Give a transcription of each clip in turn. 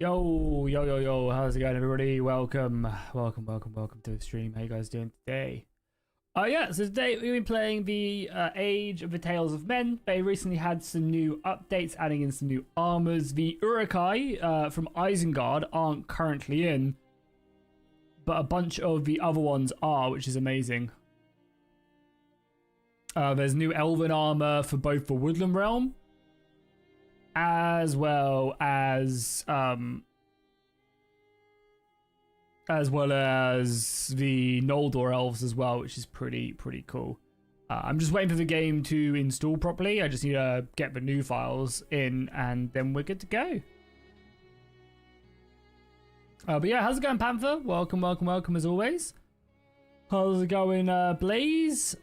Yo, how's it going, everybody? Welcome to the stream. How you guys doing today? Yeah, so today we've been playing the Age of the Tales of Men. They recently had some new updates, adding in some new armors. The Uruk-hai from Isengard aren't currently in, but a bunch of the other ones are, which is amazing. There's new Elven armor for both the Woodland Realm, as well as the Noldor elves as well, which is pretty cool. I'm just waiting for the game to install properly. I just need to get the new files in, and then we're good to go. But yeah, how's it going, Panther? Welcome as always. How's it going, Blaze?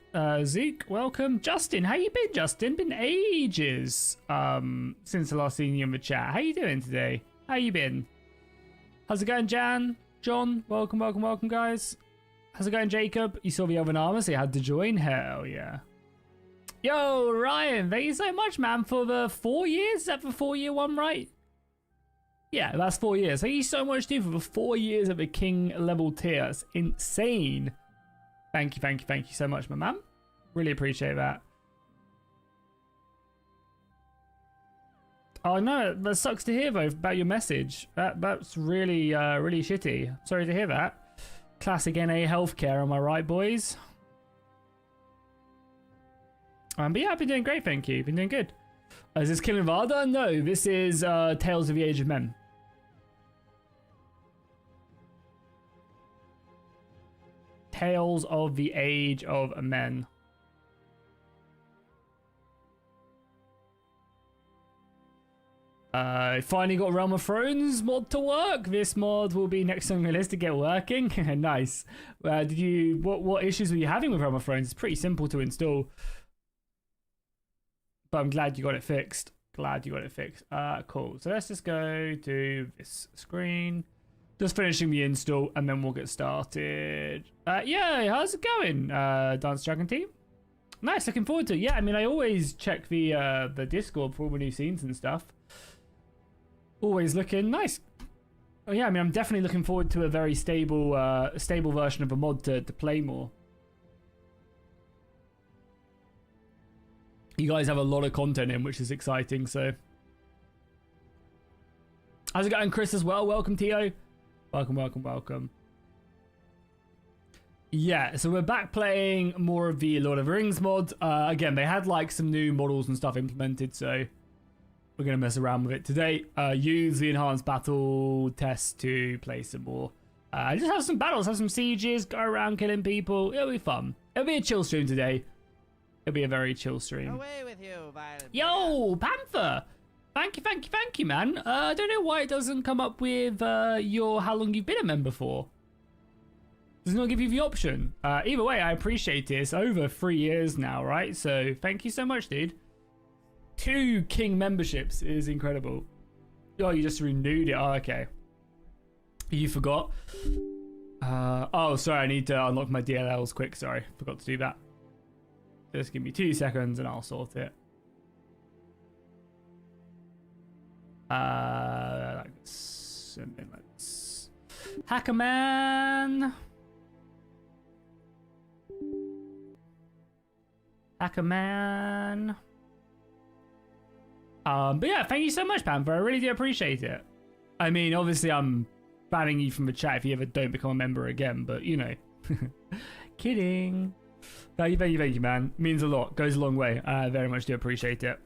Zeke, welcome. Justin, how you been, Justin? Been ages since the last seen you in the chat. How you doing today? How you been? How's it going, Jan? John, welcome, guys. How's it going, Jacob? You saw the Elven armor, so you had to join? Hell yeah. Yo, Ryan, thank you so much, man, for the 4 years. Is that the 4-year one, right? Yeah, that's 4 years. Thank you so much, dude, for the 4 years of the King level tier. That's insane. Thank you so much, my man. Really appreciate that. Oh no, that sucks to hear though about your message. That's really shitty. Sorry to hear that. Classic NA healthcare, am I right, boys? But yeah, I've been doing great, thank you. Been doing good. Is this Killing Varda? No, this is Tales of the Age of Men. Tales of the Age of Men. Finally got Realm of Thrones mod to work. This mod will be next on your list to get working. Nice. What issues were you having with Realm of Thrones? It's pretty simple to install, but I'm glad you got it fixed. Cool. So let's just go to this screen. Just finishing the install, and then we'll get started. Yeah, how's it going, Dance Dragon team? Nice, looking forward to it. Yeah, I mean, I always check the Discord for all the new scenes and stuff. Always looking nice. Oh yeah, I mean, I'm definitely looking forward to a very stable version of a mod to play more. You guys have a lot of content in, which is exciting, so. How's it going, Chris, as well? Welcome, Tio. Welcome. Yeah, so we're back playing more of the Lord of the Rings mod. Again, they had like some new models and stuff implemented, so we're going to mess around with it today. Use the enhanced battle test to play some more. Just have some battles, have some sieges, go around killing people. It'll be fun. It'll be a chill stream today. It'll be a very chill stream. Away with you, Violent. Yo, Panther! Thank you, man. I don't know why it doesn't come up with how long you've been a member for. Does it not give you the option? Either way, I appreciate it. It's over 3 years now, right? So thank you so much, dude. 2 King memberships is incredible. Oh, you just renewed it. Oh, okay. You forgot. Oh, sorry. I need to unlock my DLLs quick. Sorry. Forgot to do that. Just give me 2 seconds and I'll sort it. And then let's Hacker Man. But yeah, thank you so much, Panther. I really do appreciate it. I mean, obviously I'm banning you from the chat if you ever don't become a member again, but you know. Kidding. Thank you, man. Means a lot. Goes a long way. I very much do appreciate it.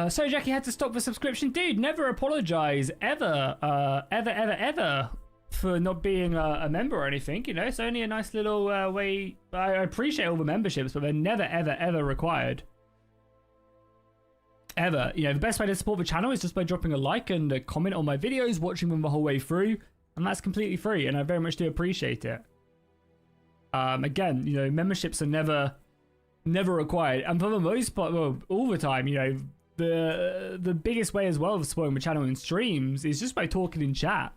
So Jackie had to stop the subscription. Dude, never apologize ever for not being a member or anything. You know, it's only a nice little way. I appreciate all the memberships, but they're never ever required. Ever. You know, the best way to support the channel is just by dropping a like and a comment on my videos, watching them the whole way through, and that's completely free, and I very much do appreciate it. Again, you know, memberships are never required, and for the most part, well, all the time, you know, the biggest way as well of supporting the channel in streams is just by talking in chat.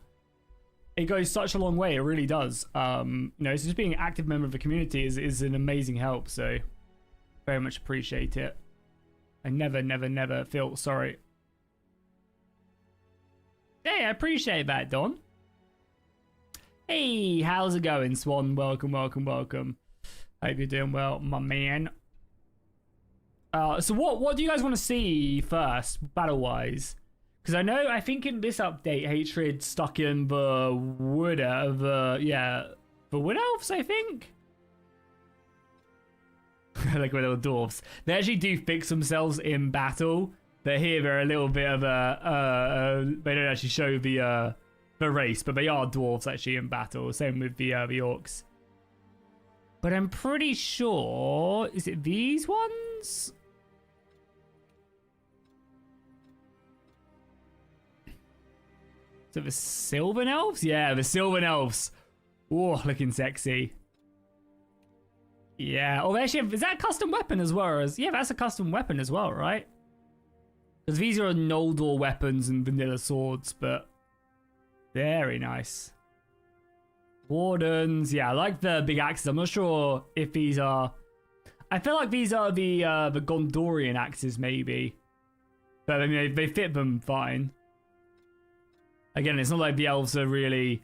It goes such a long way, it really does. You know, so just being an active member of the community is an amazing help. So Very much appreciate it. I never feel sorry. Hey, I appreciate that, Don. Hey, how's it going, Swan? Welcome. Hope you're doing well, my man. So what do you guys want to see first, battle-wise? Because I think in this update, Hatred stuck in the wood, the wood elves, I think? Like with little dwarves. They actually do fix themselves in battle, but here they're a little bit of they don't actually show the race, but they are dwarves actually in battle. Same with the orcs. But I'm pretty sure, is it these ones? So the Sylvan Elves? Yeah, the Sylvan Elves. Oh, looking sexy. Yeah. Oh, actually, is that a custom weapon as well? Yeah, that's a custom weapon as well, right? Because these are Noldor weapons and vanilla swords, but very nice. Wardens. Yeah, I like the big axes. I'm not sure if these are... I feel like these are the Gondorian axes, maybe. But I mean, they fit them fine. Again, it's not like the elves are really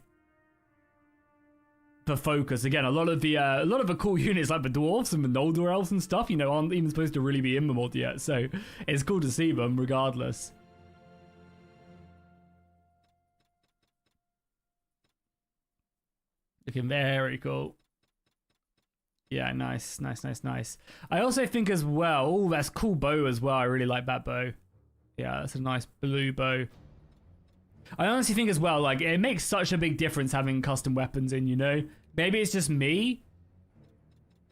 the focus. Again, a lot of the cool units like the dwarves and the Noldor elves and stuff, you know, aren't even supposed to really be in the mod yet. So it's cool to see them regardless. Looking very cool. Yeah, nice. I also think as well, oh, that's cool bow as well. I really like that bow. Yeah, that's a nice blue bow. I honestly think as well, like, it makes such a big difference having custom weapons in, you know? Maybe it's just me,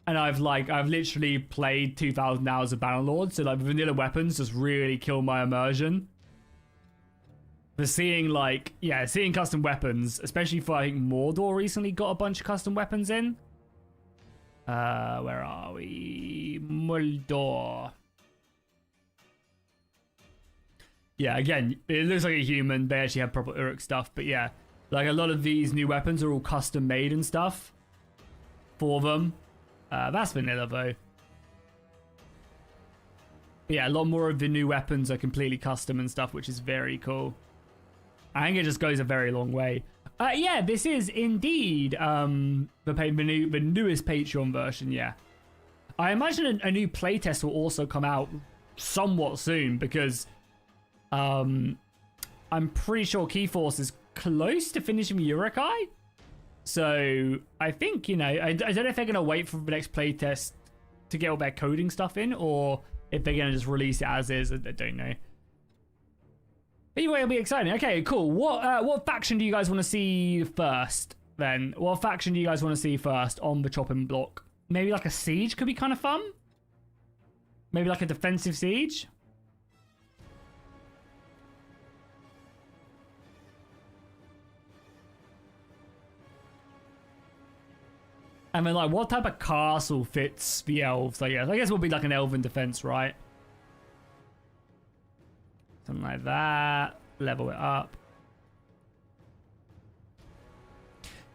and I've literally played 2,000 hours of Bannerlord, so, like, vanilla weapons just really kill my immersion. But seeing, like, yeah, seeing custom weapons, especially for, I think, Mordor recently got a bunch of custom weapons in. Where are we? Mordor. Yeah, again, it looks like a human. They actually have proper Uruk stuff. But yeah, like a lot of these new weapons are all custom made and stuff for them. That's vanilla though. But yeah, a lot more of the new weapons are completely custom and stuff, which is very cool. I think it just goes a very long way. Yeah, this is indeed the newest Patreon version, yeah. I imagine a new playtest will also come out somewhat soon because... I'm pretty sure Keyforce is close to finishing Uruk-hai. So I think, you know, I don't know if they're going to wait for the next playtest to get all their coding stuff in, or if they're going to just release it as is. I don't know. But anyway, it'll be exciting. Okay, cool. What faction do you guys want to see first, then? What faction do you guys want to see first on the chopping block? Maybe like a siege could be kind of fun? Maybe like a defensive siege? And then, like, what type of castle fits the elves? Like, yeah, I guess it would be like an elven defense, right? Something like that. Level it up.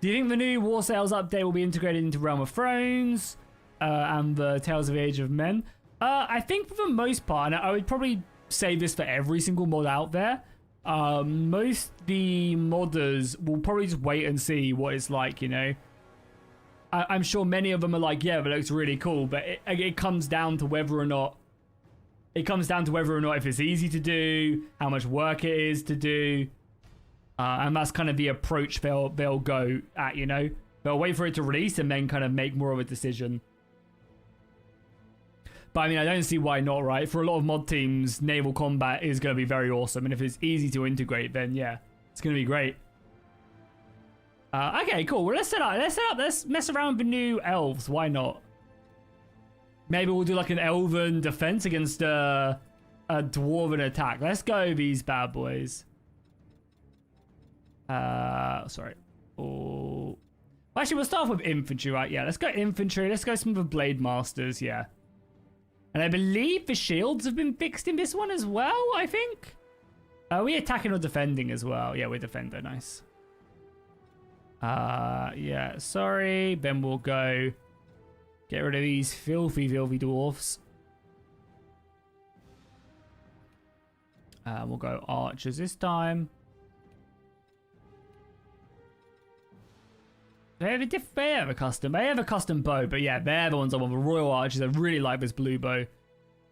Do you think the new War Sales update will be integrated into Realm of Thrones and the Tales of the Age of Men? I think for the most part, and I would probably say this for every single mod out there, most the modders will probably just wait and see what it's like, you know? I'm sure many of them are like, yeah, that looks really cool, but it comes down to whether or not if it's easy to do, how much work it is to do, and that's kind of the approach they'll go at, you know? They'll wait for it to release and then kind of make more of a decision. But I mean, I don't see why not, right? For a lot of mod teams, naval combat is going to be very awesome, and if it's easy to integrate, then yeah, it's going to be great. Okay, cool. Well, let's set up. Let's mess around with the new elves. Why not? Maybe we'll do like an elven defense against a dwarven attack. Let's go these bad boys. Sorry. Oh. Actually, we'll start off with infantry, right? Yeah, let's go infantry. Let's go some of the blade masters. Yeah. And I believe the shields have been fixed in this one as well, I think. Are we attacking or defending as well? Yeah, we're defender. Nice. Yeah, sorry. Then we'll go get rid of these filthy dwarfs. We'll go archers this time. They have a custom bow, but yeah, they're the ones I want. The royal archers. I really like this blue bow.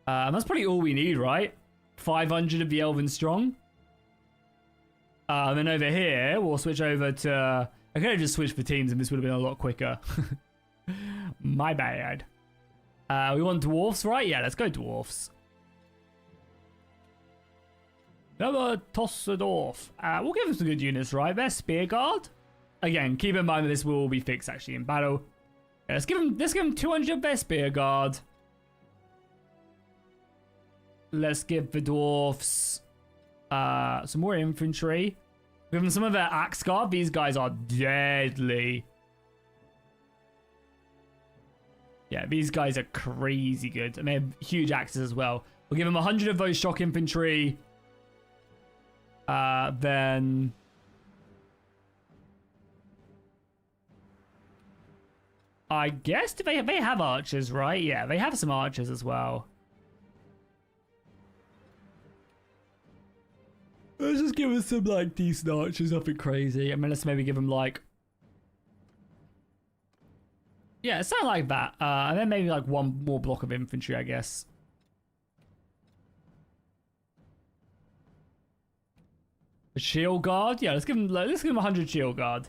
And that's probably all we need, right? 500 of the Elven strong. And then over here, we'll switch over to... I could have just switched for teams and this would have been a lot quicker. My bad. We want dwarfs, right? Yeah, let's go dwarfs. Never toss a dwarf. We'll give them some good units, right? They're spear guard. Again, keep in mind that this will all be fixed actually in battle. Yeah, let's give them 200 of their spear guard. Let's give the dwarfs some more infantry. Give them some of their axe guard. These guys are deadly. Yeah, these guys are crazy good. And they have huge axes as well. We'll give them 100 of those shock infantry. Then... I guess they have archers, right? Yeah, they have some archers as well. Let's just give us some like decent archers, nothing crazy. I mean, let's maybe give them like... Yeah, something like that. And then maybe like one more block of infantry, I guess. A shield guard? Yeah, let's give them 100 shield guard.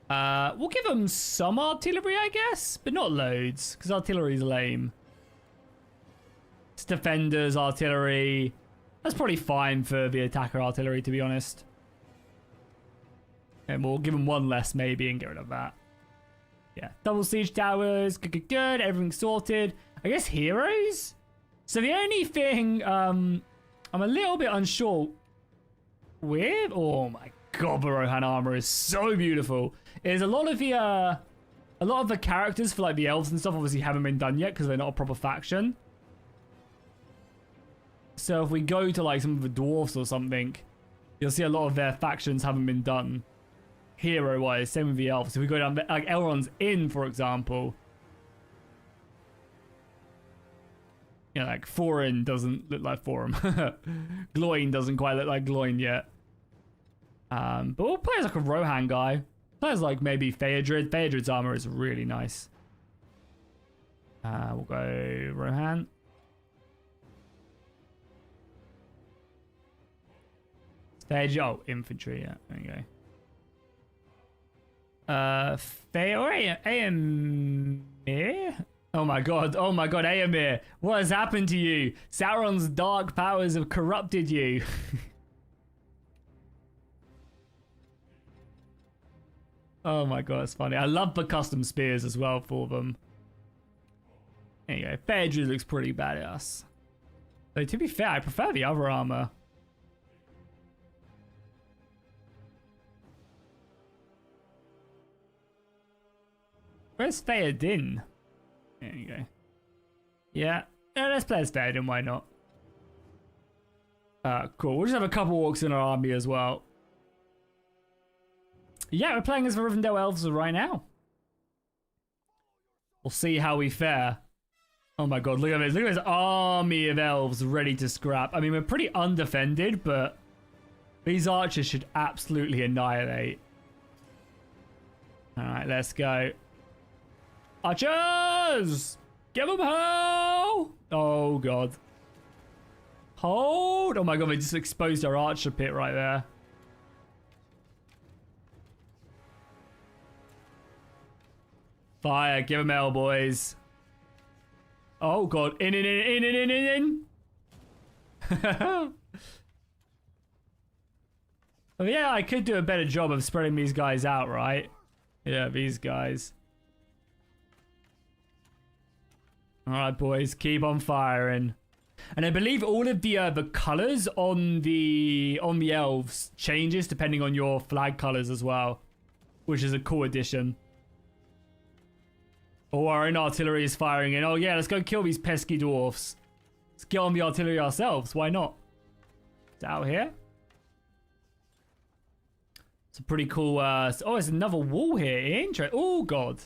We'll give them some artillery, I guess, but not loads, because artillery's lame. It's defenders, artillery. That's probably fine for the attacker artillery, to be honest. And we'll give them one less, maybe, and get rid of that. Yeah, double siege towers, good, everything's sorted. I guess heroes? So the only thing I'm a little bit unsure with... Oh my god, the Rohan armor is so beautiful. Is a lot of the characters for like the elves and stuff obviously haven't been done yet because they're not a proper faction. So if we go to like some of the dwarfs or something, you'll see a lot of their factions haven't been done hero wise. Same with the elves. If we go down like Elrond's Inn, for example, you know, like Thorin doesn't look like Thorin. Gloin doesn't quite look like Gloin yet. But we'll play as like a Rohan guy. Play as like maybe Theodred. Theodred's armor is really nice. We'll go Rohan. Theodred, oh, infantry, yeah, there you go. Eomer? Oh my god, Eomer. What has happened to you? Sauron's dark powers have corrupted you. Oh my god, that's funny. I love the custom spears as well for them. There you go. Theodred looks pretty badass. Though to be fair, I prefer the other armor. Where's Theoden? There you go. Yeah, let's play as Theoden, why not? Cool. We'll just have a couple orcs in our army as well. Yeah, we're playing as the Rivendell Elves right now. We'll see how we fare. Oh my god, look at this. Look at this army of elves ready to scrap. I mean, we're pretty undefended, but these archers should absolutely annihilate. Alright, let's go. Archers! Give them hell! Oh god. Hold! Oh my god, they just exposed our archer pit right there. Fire, give them hell, boys. Oh god, in. Well, yeah, I could do a better job of spreading these guys out, right? Yeah, these guys. Alright, boys, keep on firing. And I believe all of the colors on the elves changes depending on your flag colors as well, which is a cool addition. Oh, our own artillery is firing in. Oh yeah, let's go kill these pesky dwarfs. Let's get on the artillery ourselves. Why not? It's out here. It's a pretty cool... oh, there's another wall here. Interesting. Oh, God.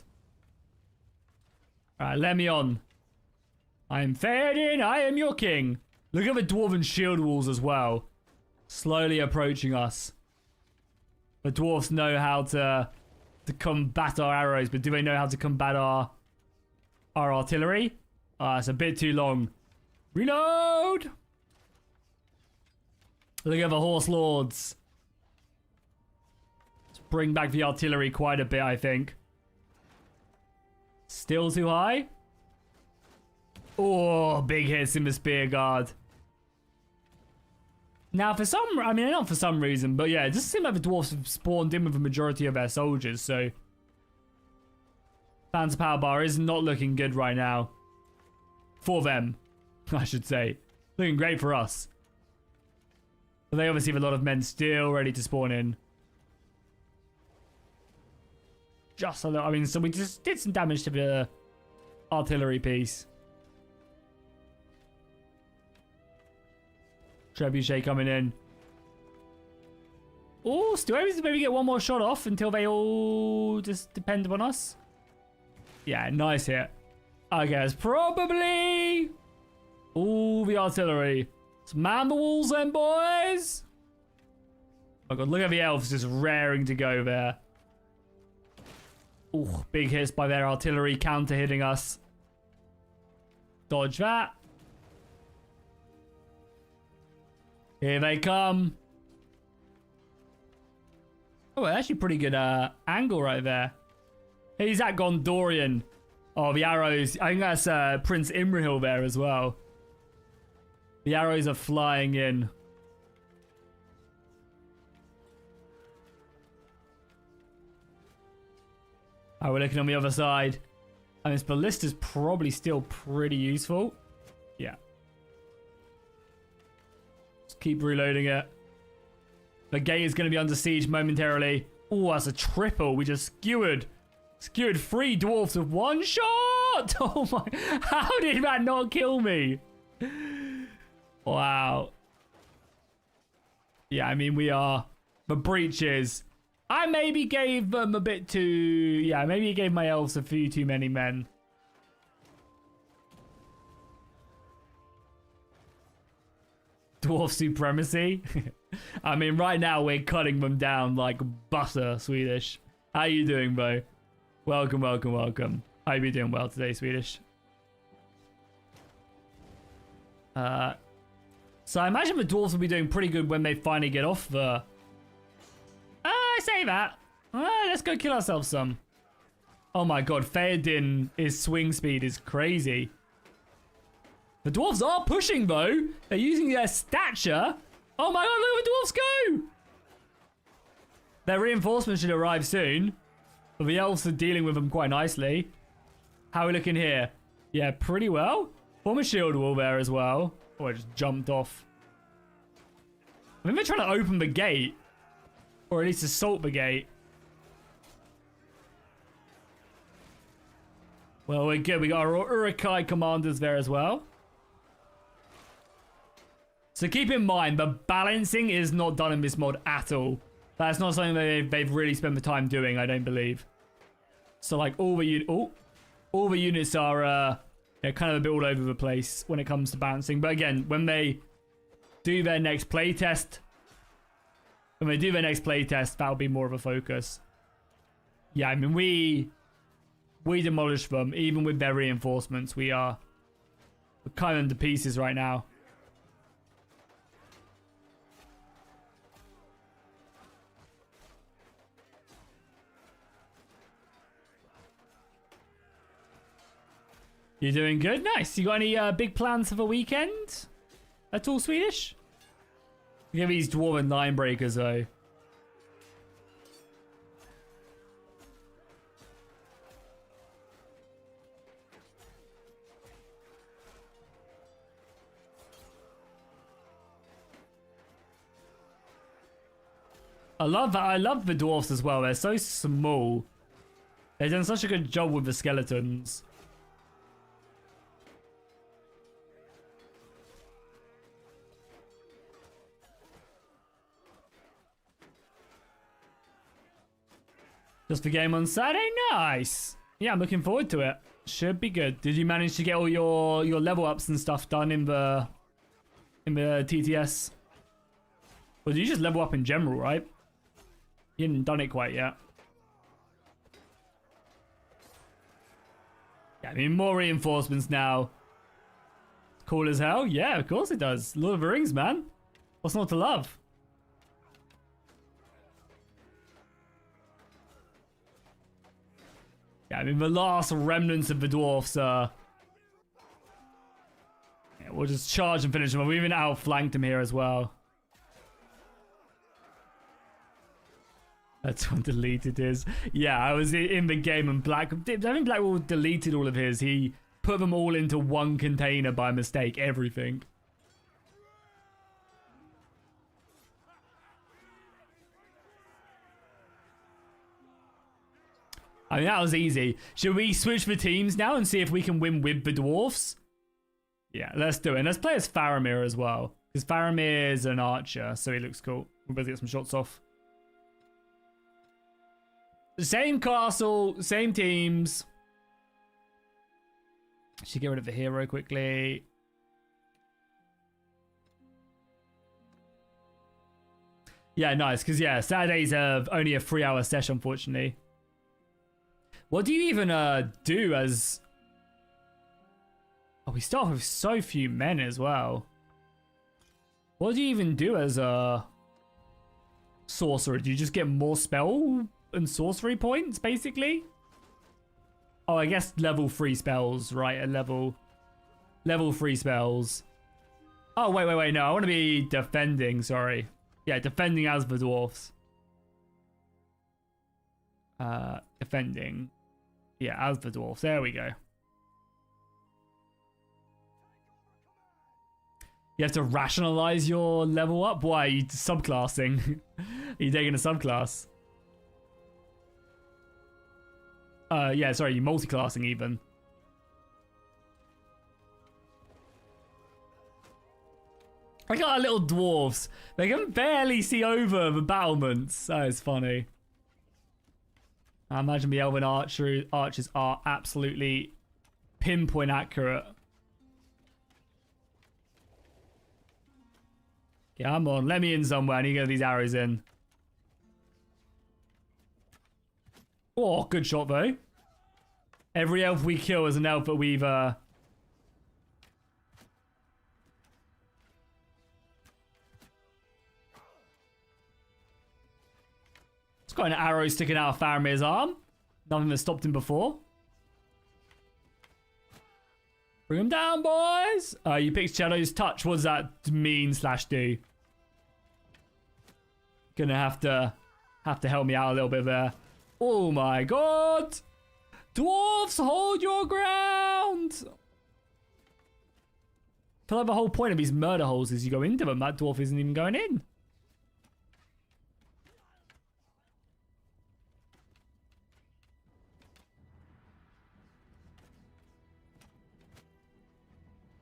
Alright, let me on. I am Theoden. I am your king. Look at the Dwarven shield walls as well. Slowly approaching us. The dwarves know how to combat our arrows, but do they know how to combat our artillery? It's a bit too long. Reload! Look at the horse lords. Let's bring back the artillery quite a bit, I think. Still too high? Oh, big hits in the spear guard. Now, for some... I mean, not for some reason, but yeah, it just seems like the dwarves have spawned in with the majority of their soldiers, so... Panzer power bar is not looking good right now. For them, I should say. Looking great for us. But they obviously have a lot of men still ready to spawn in. Just a little... I mean, so we just did some damage to the artillery piece. Trebuchet coming in. Oh, still able to maybe get one more shot off until they all just depend upon us. Yeah, nice hit. I guess probably... Ooh, the artillery. Let's man the walls then, boys. Oh god, look at the elves just raring to go there. Ooh, big hits by their artillery counter hitting us. Dodge that. Here they come. Oh, actually pretty good angle right there. He's at Gondorian. Oh, the arrows. I think that's Prince Imrahil there as well. The arrows are flying in. Oh, we're looking on the other side. And this ballista's probably still pretty useful. Yeah. Keep reloading it. The gate is going to be under siege momentarily. Oh, that's a triple. We just skewered 3 dwarfs with 1 shot. Oh my. How did that not kill me? Wow. Yeah, I mean, we are the breaches. I maybe gave them a bit too... Yeah, maybe I gave my elves a few too many men. Dwarf supremacy. I mean, right now we're cutting them down like butter, Swedish. How you doing, bro? Welcome, welcome, welcome. Hope you're doing well today, Swedish. So I imagine the dwarves will be doing pretty good when they finally get off the... I say that. Let's go kill ourselves some. Oh my god, Theoden, his swing speed is crazy. The dwarves are pushing, though. They're using their stature. Oh my god, look where the dwarves go! Their reinforcements should arrive soon. But the elves are dealing with them quite nicely. How are we looking here? Yeah, pretty well. Form a shield wall there as well. Oh, I just jumped off. I think they're trying to open the gate. Or at least assault the gate. Well, we're good. We got our Uruk-hai commanders there as well. So keep in mind, the balancing is not done in this mod at all. That's not something that they've really spent the time doing, I don't believe. So like all the units are they're kind of a bit all over the place when it comes to balancing. But again, when they do their next playtest, that'll be more of a focus. Yeah, I mean we demolished them even with their reinforcements. We're kind of into pieces right now. You're doing good? Nice. You got any big plans for the weekend? At all, Swedish? Look at these Dwarven line breakers, though. I love that. I love the dwarfs as well. They're so small. They've done such a good job with the skeletons. Just the game on Saturday? Nice. Yeah, I'm looking forward to it. Should be good. Did you manage to get all your level ups and stuff done in the in the TTS. Or did you just level up in general, right? You hadn't done it quite yet. Yeah, I mean, more reinforcements now. Cool as hell? Yeah, of course it does. Lord of the Rings, man. What's not to love? Yeah, I mean, the last remnants of the dwarfs are... Yeah, we'll just charge and finish them. We even outflanked him here as well. That's what deleted his. Yeah, I was in the game and I think Blackwall deleted all of his. He put them all into one container by mistake, everything. I mean, that was easy. Should we switch the teams now and see if we can win with the dwarfs? Yeah, let's do it. And let's play as Faramir as well. Because Faramir is an archer, so he looks cool. We'll both get some shots off. Same castle, same teams. Should get rid of the hero quickly. Yeah, nice. Because, yeah, Saturdays have only a 3-hour session, unfortunately. What do you even do as... Oh, we start with so few men as well. What do you even do as a sorcerer? Do you just get more spell and sorcery points, basically? Oh, I guess level 3 spells, right? A level 3 spells. Oh, wait. No, I want to be defending, sorry. Yeah, defending as the dwarfs. Defending. Yeah, as the dwarfs. There we go. You have to rationalize your level up? Why? Are you subclassing? Are you taking a subclass? Yeah, sorry, you multi-classing even. I got our little dwarves. They can barely see over the battlements. That is funny. I imagine the Elven archers are absolutely pinpoint accurate. Yeah, come on. Let me in somewhere. I need to get these arrows in. Oh, good shot, though. Every elf we kill is an elf that we've... It's got an arrow sticking out of Faramir's arm. Nothing that stopped him before. Bring him down, boys! You picked Shadow's Touch. What does that mean/do? Gonna have to help me out a little bit there. Oh my god! Dwarfs, hold your ground! I feel like the whole point of these murder holes is you go into them. That dwarf isn't even going in.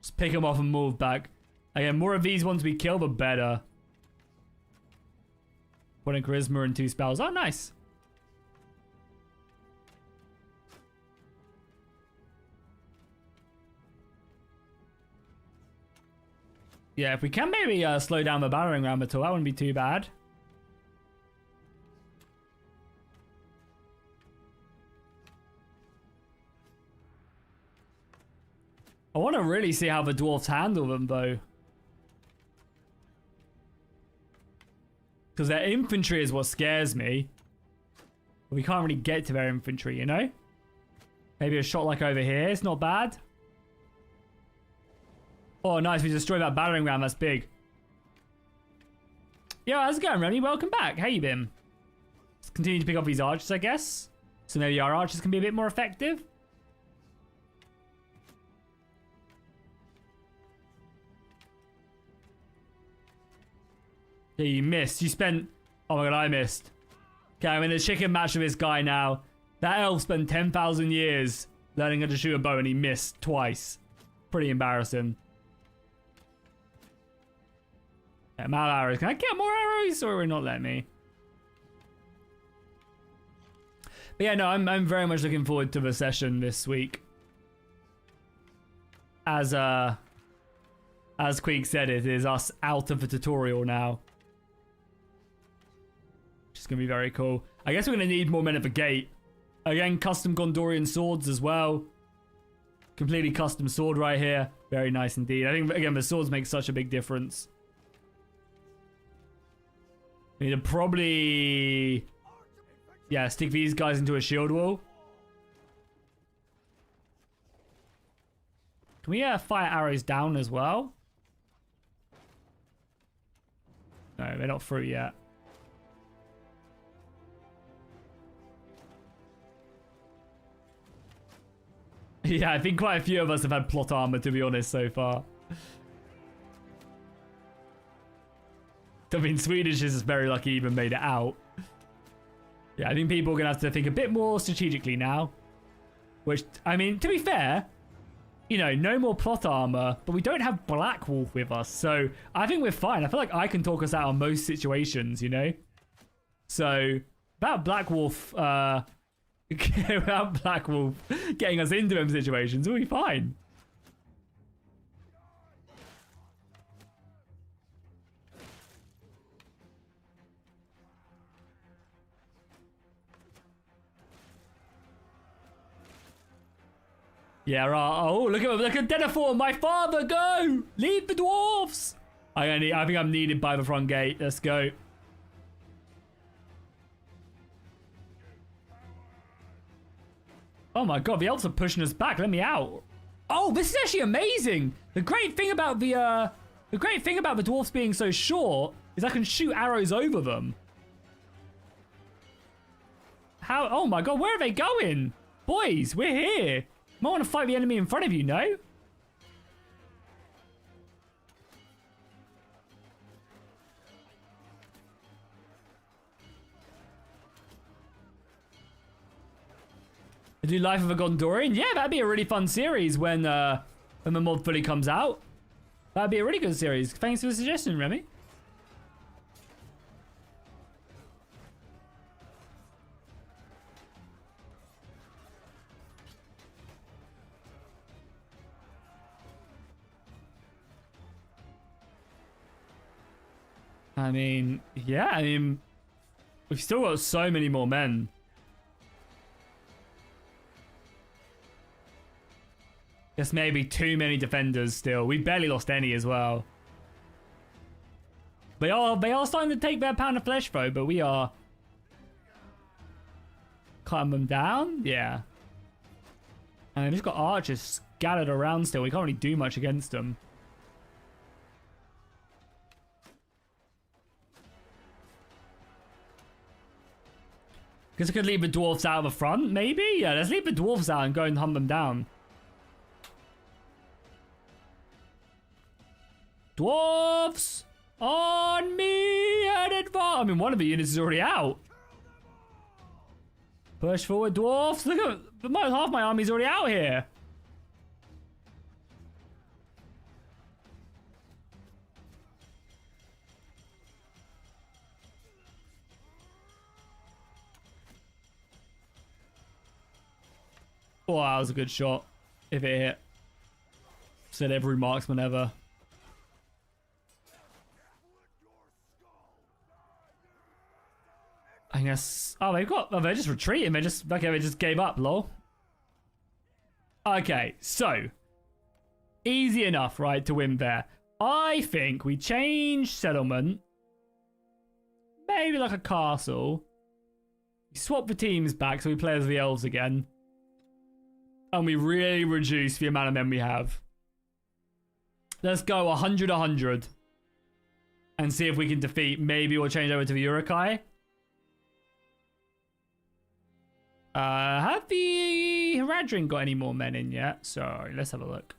Just pick them off and move back. Again, more of these ones we kill, the better. One in charisma and 2 spells. Oh, nice. Yeah, if we can maybe slow down the battering ram at all, that wouldn't be too bad. I want to really see how the dwarves handle them, though. Because their infantry is what scares me. But we can't really get to their infantry, you know? Maybe a shot like over here, it's not bad. Oh, nice. We destroyed that battering ram. That's big. Yo, how's it going, Remy? Welcome back. How you been? Let's continue to pick up these archers, I guess. So maybe our archers can be a bit more effective. Yeah, you missed. You spent... Oh my god, I missed. Okay, I'm in a chicken match with this guy now. That elf spent 10,000 years learning how to shoot a bow and he missed twice. Pretty embarrassing. Yeah, I'm out of arrows. Can I get more arrows or will it not let me? But yeah, no, I'm very much looking forward to the session this week. As as Queek said, it is us out of the tutorial now. Which is going to be very cool. I guess we're going to need more men at the gate. Again, custom Gondorian swords as well. Completely custom sword right here. Very nice indeed. I think, again, the swords make such a big difference. We need to probably... yeah, stick these guys into a shield wall. Can we fire arrows down as well? No, they're not through yet. Yeah, I think quite a few of us have had plot armor, to be honest, so far. I mean, Swedish is very lucky he even made it out. Yeah, I think people are going to have to think a bit more strategically now. Which, I mean, to be fair, you know, no more plot armor, but we don't have Black Wolf with us. So I think we're fine. I feel like I can talk us out on most situations, you know? So, about Black Wolf, without Black Wolf getting us into them situations, we'll be fine. Yeah, right. Oh, look at Denethor, my father, go! Leave the dwarves! I think I'm needed by the front gate. Let's go. Oh my god, the elves are pushing us back. Let me out. Oh, this is actually amazing. The great thing about the dwarfs being so short is I can shoot arrows over them. How? Oh my god, where are they going? Boys, we're here. Might want to fight the enemy in front of you, no? Do Life of a Gondorian? Yeah, that'd be a really fun series when the mod fully comes out. That'd be a really good series. Thanks for the suggestion, Remy. I mean, yeah, I mean, we've still got so many more men. Guess maybe too many defenders still. We barely lost any as well. They are starting to take their pound of flesh though, but we are cutting them down. Yeah. And they've just got archers scattered around still. We can't really do much against them. Guess I could leave the dwarves out of the front, maybe? Yeah, let's leave the dwarves out and go and hunt them down. Dwarves! On me and advance! I mean, one of the units is already out. Push forward, dwarves! Look at half my army's already out here. Oh, that was a good shot. If it hit. Said every marksman ever. I guess. Oh, they're just retreating. They just gave up, lol. Okay, so easy enough, right, to win there. I think we change settlement. Maybe like a castle. We swap the teams back so we play as the elves again. And we really reduce the amount of men we have. Let's go 100-100. And see if we can defeat. Maybe we'll change over to the Uruk-hai. Have the Haradrim got any more men in yet? Sorry, let's have a look.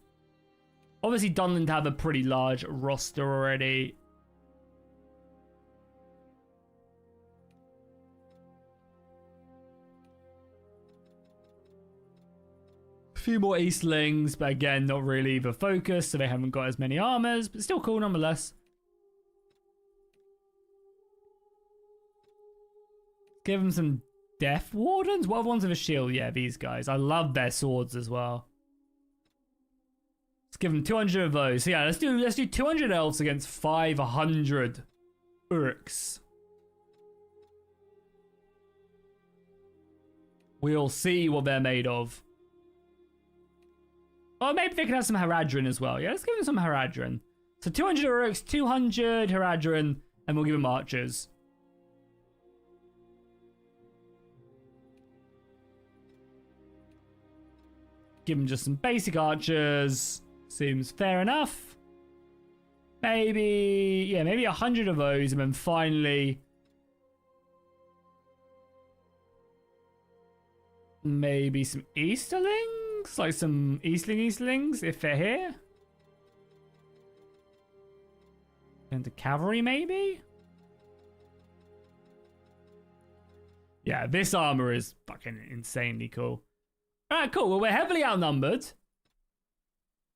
Obviously, Dunland have a pretty large roster already. A few more Eastlings, but again, not really the focus, so they haven't got as many armors, but still cool nonetheless. Give them some Death Wardens? What are ones with a shield? Yeah, these guys. I love their swords as well. Let's give them 200 of those. So yeah, let's do 200 elves against 500 Uruks. We'll see what they're made of. Or maybe they can have some Haradrim as well. Yeah, let's give them some Haradrim. So 200 Uruks, 200 Haradrim, and we'll give them archers. Give them just some basic archers. Seems fair enough. Maybe 100 of those, and then finally maybe some Easterlings? Like some Eastlings, if they're here. And the cavalry, maybe? Yeah, this armor is fucking insanely cool. Alright, cool. Well, we're heavily outnumbered.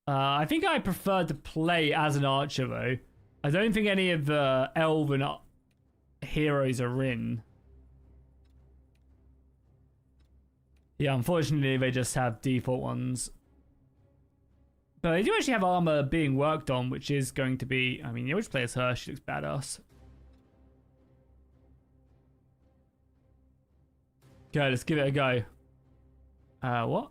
I think I prefer to play as an archer, though. I don't think any of the Elven heroes are in. Yeah, unfortunately, they just have default ones. But they do actually have armor being worked on, which is going to be... I mean, you always play as her. She looks badass. Okay, let's give it a go. What?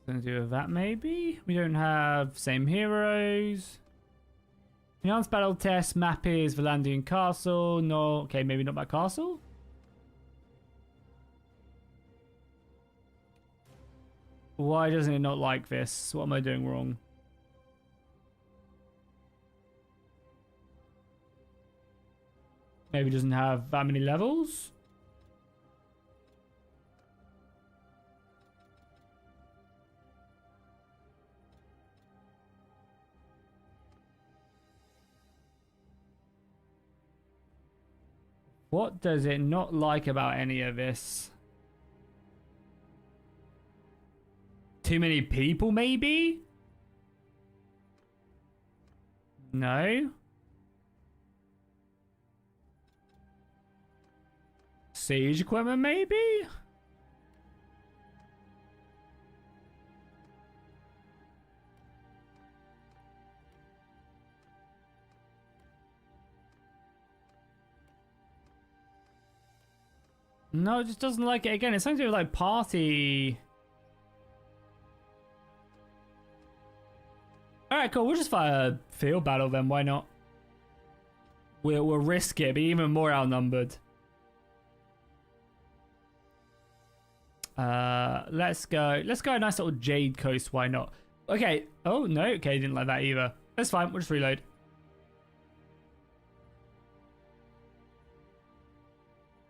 Gonna do that maybe? We don't have same heroes. Enhanced battle test map is Valandian Castle. No, okay, maybe not that castle. Why doesn't it not like this? What am I doing wrong? Maybe it doesn't have that many levels. What does it not like about any of this? Too many people, maybe? No? Siege equipment, maybe? No, it just doesn't like it. Again, it's something to do with like party. Alright, cool. We'll just fight a field battle then. Why not? We'll risk it, be even more outnumbered. Let's go a nice little Jade Coast. Why not? Okay. Oh, no. Okay, didn't like that either. That's fine. We'll just reload.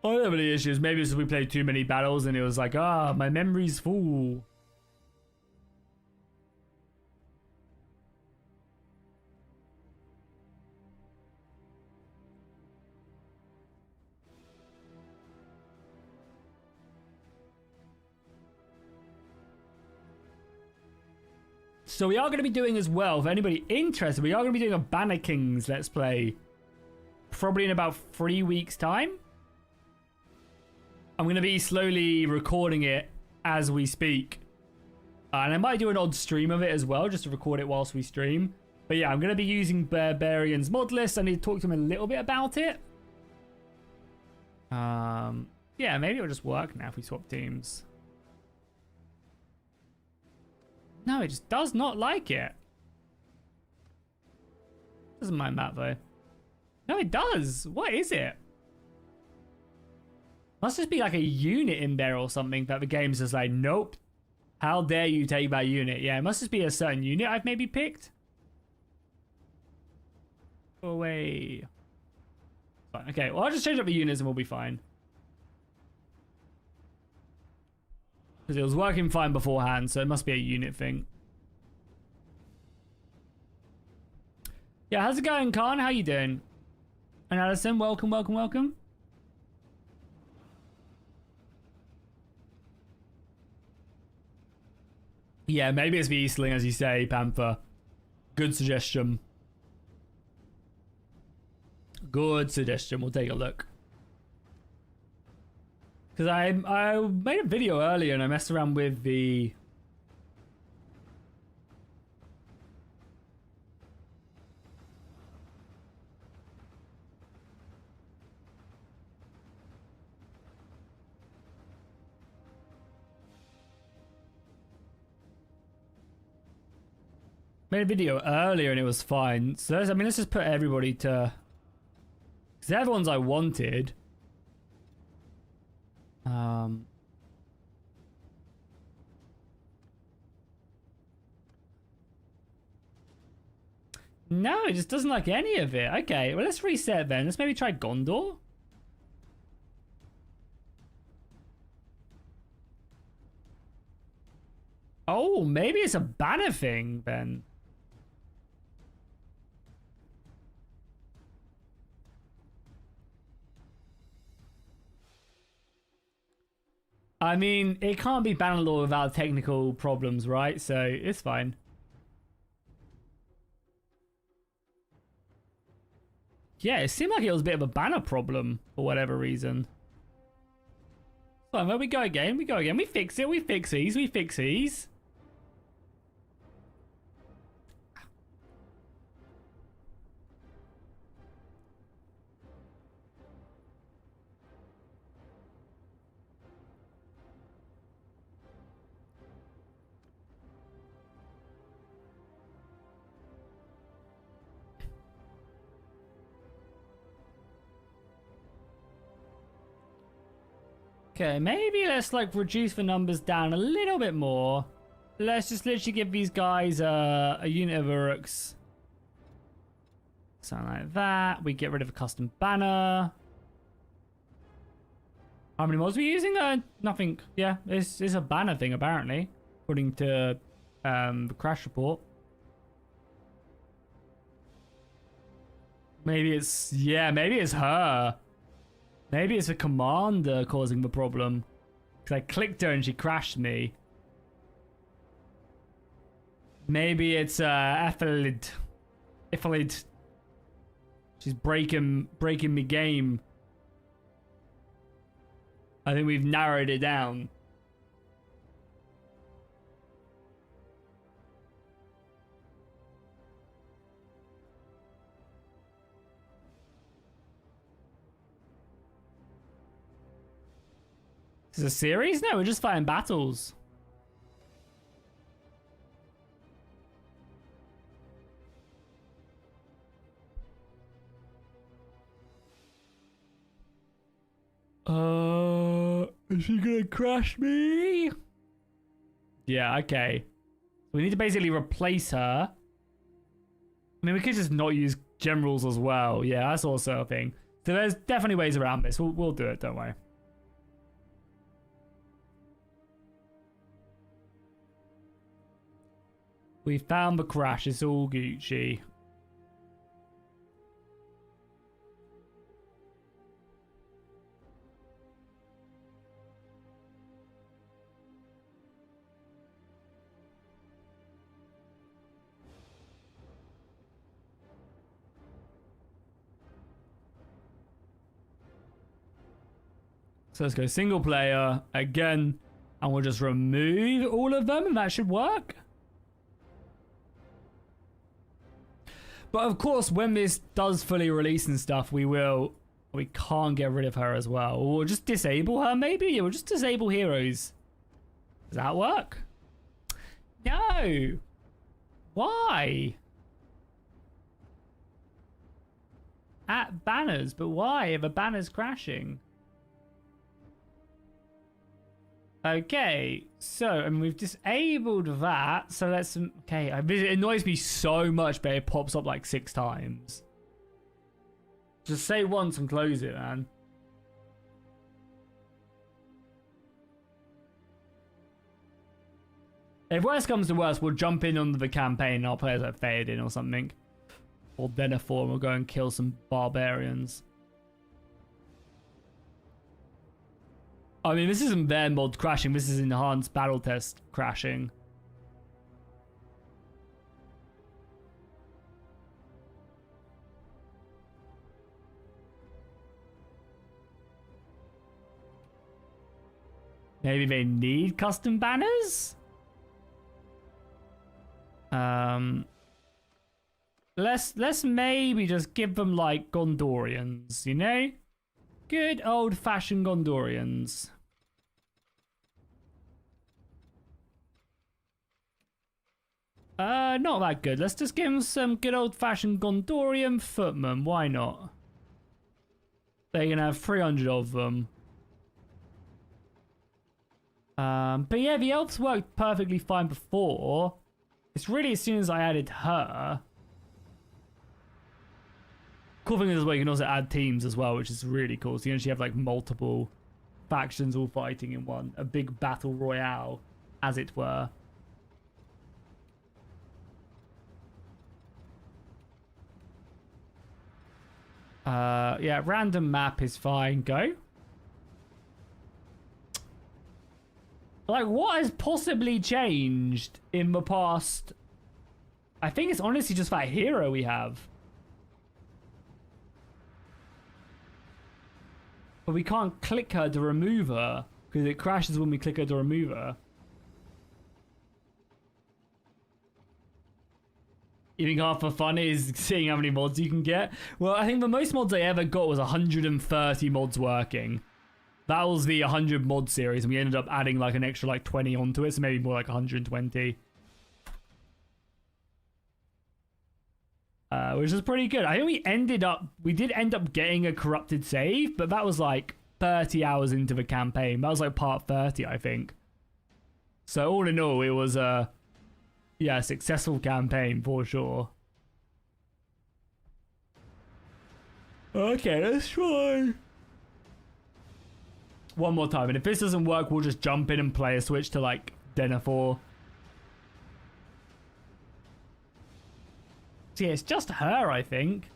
I don't have any issues. Maybe it's because we played too many battles and it was like, my memory's full. So we are going to be doing as well, for anybody interested, we are going to be doing a Banner Kings Let's Play. Probably in about 3 weeks' time. I'm going to be slowly recording it as we speak. And I might do an odd stream of it as well, just to record it whilst we stream. But yeah, I'm going to be using Barbarian's mod list. I need to talk to him a little bit about it. Yeah, maybe it'll just work now if we swap teams. No, it just does not like it. Doesn't mind that though. No, it does. What is it? Must just be like a unit in there or something that the game's just like, nope. How dare you take that unit? Yeah, it must just be a certain unit I've maybe picked. Go away. Fine. Okay, well, I'll just change up the units and we'll be fine. Because it was working fine beforehand, so it must be a unit thing. Yeah, how's it going, Khan? How you doing? And Alison, welcome, welcome, welcome. Yeah, maybe it's the Eastling, as you say, Panther. Good suggestion. Good suggestion. We'll take a look. Because I made a video earlier and I messed around with the... Made a video earlier and it was fine. So I mean, let's just put everybody to... Because they're the ones I wanted. No, it just doesn't like any of it. Okay, well, let's reset then. Let's maybe try Gondor. Oh, maybe it's a banner thing then. I mean, it can't be Bannerlord without technical problems, right? So it's fine. Yeah, it seemed like it was a bit of a banner problem for whatever reason. Fine, well, we go again. We go again. We fix it. We fix these. We fix these. Okay, maybe let's like reduce the numbers down a little bit more. Let's just literally give these guys a unit of Uruks. Something like that. We get rid of a custom banner. How many mods are we using? Nothing. Yeah, it's a banner thing apparently, according to the crash report. Maybe it's maybe it's her. Maybe it's a commander causing the problem. Because I clicked her and she crashed me. Maybe it's Ethelid. She's breaking me game. I think we've narrowed it down. Is it a series? No, we're just fighting battles. Is she gonna crash me? Yeah, okay. We need to basically replace her. I mean, we could just not use generals as well. Yeah, that's also a thing. So there's definitely ways around this. We'll do it, don't worry. We found the crash. It's all Gucci. So let's go single player again, and we'll just remove all of them, and that should work. But of course, when this does fully release and stuff, we can't get rid of her as well. Or we'll just disable her, maybe? Yeah, we'll just disable heroes. Does that work? No. Why? At banners, but why? If a banner's crashing. Okay, so, and we've disabled that, so let's, okay, it annoys me so much, but it pops up like 6 times. Just say once and close it, man. If worst comes to worst, we'll jump in under the campaign and our players have faded in or something. Or Denethor, and we'll go and kill some barbarians. I mean, this isn't their mod crashing. This is enhanced battle test crashing. Maybe they need custom banners? Let's maybe just give them like Gondorians, you know? Good old-fashioned Gondorians. Not that good. Let's just give them some good old-fashioned Gondorian footmen. Why not? They can have 300 of them. But yeah, the elves worked perfectly fine before. It's really as soon as I added her. Cool thing is, well, you can also add teams as well, which is really cool. So you actually have like multiple factions all fighting in one. A big battle royale, as it were. Yeah, random map is fine. Go. Like, what has possibly changed in the past? I think it's honestly just that hero we have. But we can't click her to remove her because it crashes when we click her to remove her. You think half the fun is seeing how many mods you can get? Well, I think the most mods I ever got was 130 mods working. That was the 100 mod series, and we ended up adding like an extra like 20 onto it, so maybe more like 120. Which is pretty good. I think we did end up getting a corrupted save, but that was like 30 hours into the campaign. That was like part 30, I think. So all in all, it was a successful campaign for sure. Okay, let's try one more time, and if this doesn't work, we'll just jump in and play a switch to like Denethor. So yeah, it's just her, I think.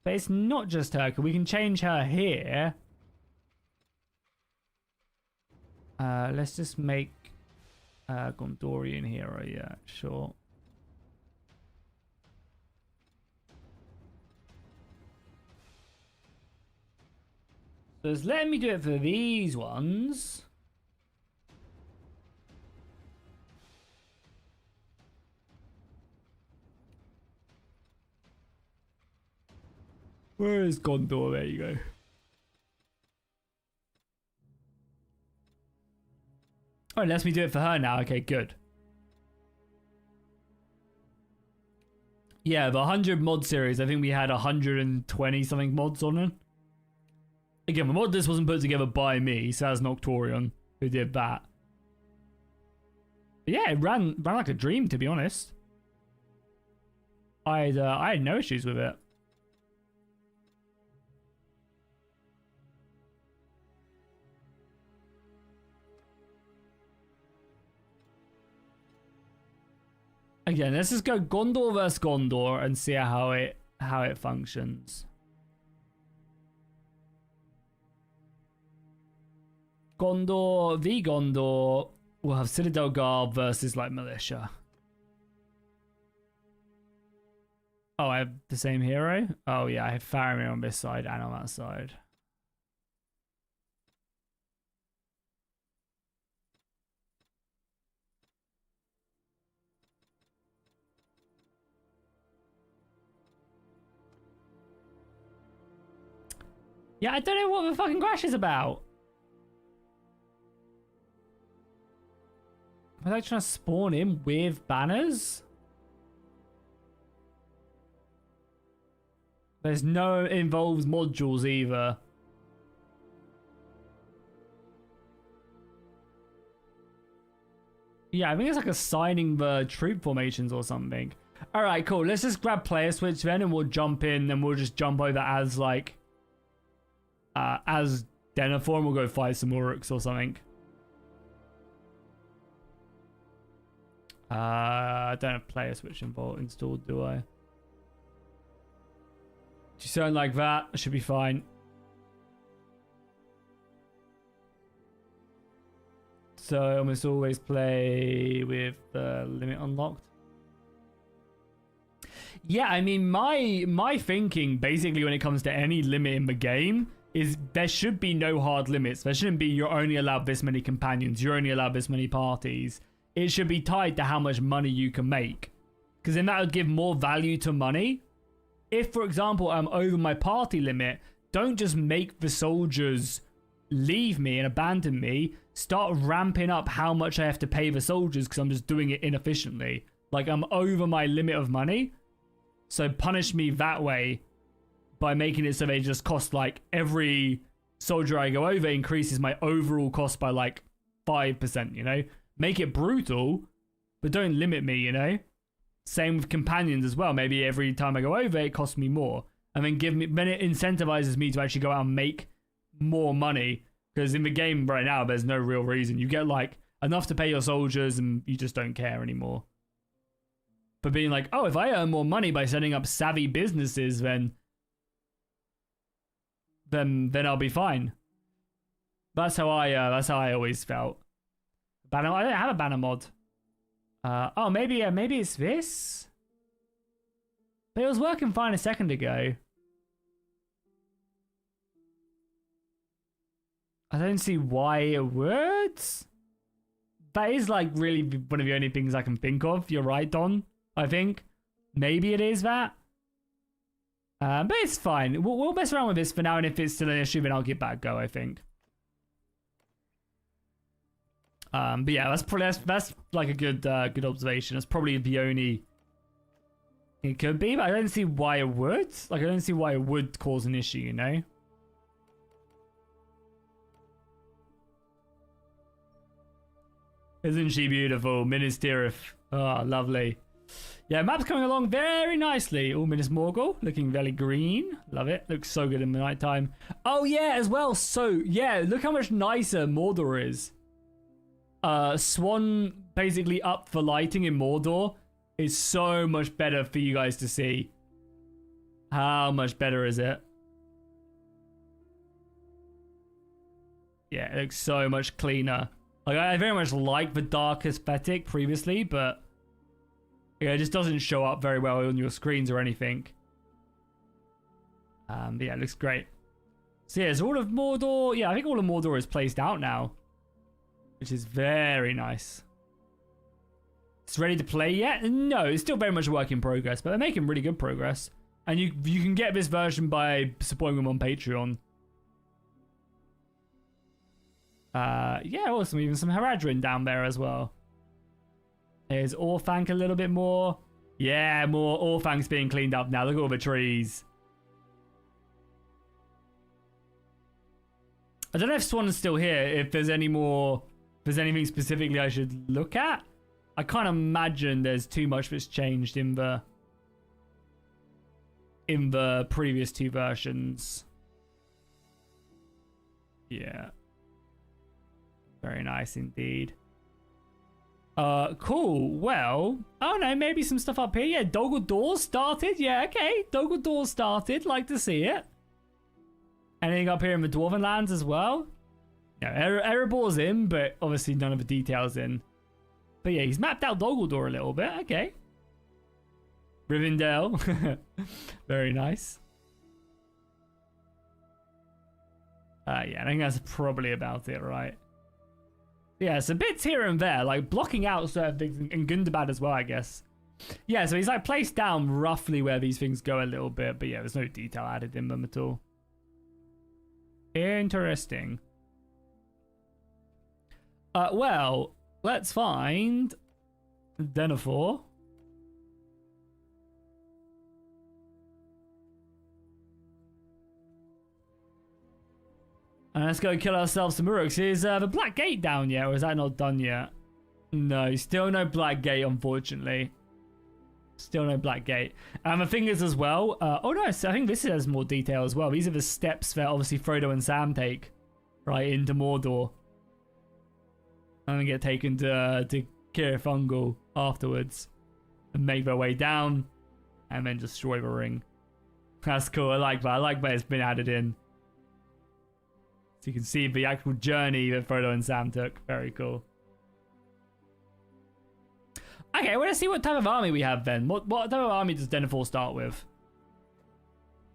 But it's not just her, because we can change her here. Let's just make Gondorian hero, yeah, sure. So it's letting me do it for these ones. Where is Gondor? There you go. Oh, it lets me do it for her now. Okay, good. Yeah, the 100 mod series, I think we had 120 something mods on it. Again, the mod list wasn't put together by me, so that's Noctorion who did that. But yeah, it ran like a dream, to be honest. I had no issues with it. Again, let's just go Gondor versus Gondor and see how it functions. Gondor v Gondor will have Citadel Guard versus like militia. Oh, I have the same hero? Oh yeah, I have Faramir on this side and on that side. Yeah, I don't know what the fucking crash is about. Are they trying to spawn in with banners? There's no involves modules either. Yeah, I think it's like assigning the troop formations or something. Alright, cool. Let's just grab player switch then and we'll jump in and we'll just jump over as like as Denethor and we'll go fight some Uruks or something. I don't have player switch installed, do I? Do you sound like that? I should be fine. So I almost always play with the limit unlocked. Yeah, I mean, my thinking basically when it comes to any limit in the game is there should be no hard limits. There shouldn't be you're only allowed this many companions, you're only allowed this many parties. It should be tied to how much money you can make, because then that would give more value to money. If, for example, I'm over my party limit, don't just make the soldiers leave me and abandon me. Start ramping up how much I have to pay the soldiers, because I'm just doing it inefficiently. Like, I'm over my limit of money. So punish me that way by making it so they just cost, like, every soldier I go over increases my overall cost by like 5%, you know? Make it brutal, but don't limit me, you know? Same with companions as well. Maybe every time I go over, it costs me more. And then it incentivizes me to actually go out and make more money. Because in the game right now, there's no real reason. You get, like, enough to pay your soldiers and you just don't care anymore. But being like, oh, if I earn more money by setting up savvy businesses, then I'll be fine. That's how I always felt. I don't have a banner mod. Oh, maybe it's this. But it was working fine a second ago. I don't see why it would. That is like really one of the only things I can think of. You're right, Don. I think maybe it is that. But it's fine. We'll mess around with this for now, and if it's still an issue, then I'll give that a go, I think. But yeah, that's like a good observation. That's probably the only it could be, but I don't see why it would. Like, I don't see why it would cause an issue, you know? Isn't she beautiful? Minas Tirith. Oh, lovely. Yeah, map's coming along very nicely. Oh, Minas Morgul, looking very green. Love it. Looks so good in the nighttime. Oh, yeah, as well. So, yeah, look how much nicer Mordor is. Swan basically up for lighting in Mordor is so much better for you guys to see. How much better is it? Yeah, it looks so much cleaner. Like, I very much like the dark aesthetic previously, but yeah, it just doesn't show up very well on your screens or anything. But yeah, it looks great. So yeah, so all of Mordor, yeah, I think all of Mordor is placed out now, which is very nice. It's ready to play yet? No, it's still very much a work in progress, but they're making really good progress. And you can get this version by supporting them on Patreon. Yeah, awesome. Even some Haradrim down there as well. There's Orthanc a little bit more. Yeah, more Orthanc's being cleaned up now. Look at all the trees. I don't know if Swan's still here. If there's any more, if there's anything specifically I should look at. I can't imagine there's too much that's changed in the previous two versions. Yeah. Very nice indeed. Cool. Well, oh no, maybe some stuff up here. Yeah, Doggle Doors started. Yeah, okay. Doggle Doors started. Like to see it. Anything up here in the Dwarven lands as well? No, Erebor's in, but obviously none of the details in. But yeah, he's mapped out Doggle a little bit. Okay. Rivendell. Very nice. Yeah, I think that's probably about it, right? Yeah, some bits here and there, like blocking out certain things, and Gundabad as well, I guess. Yeah, so he's like placed down roughly where these things go a little bit, but yeah, there's no detail added in them at all. Interesting. Well, let's find Denethor. And let's go kill ourselves some Uruks. Is the Black Gate down yet, or is that not done yet? No, still no Black Gate, unfortunately. Still no Black Gate. And the thing is as well, oh no, so I think this has more detail as well. These are the steps that obviously Frodo and Sam take, right, into Mordor. And then get taken to Cirith Ungol afterwards. And make their way down, and then destroy the ring. That's cool, I like that. I like that it's been added in. So you can see the actual journey that Frodo and Sam took. Very cool. I Okay, well, let's see what type of army we have then. What type of army does Denethor start with?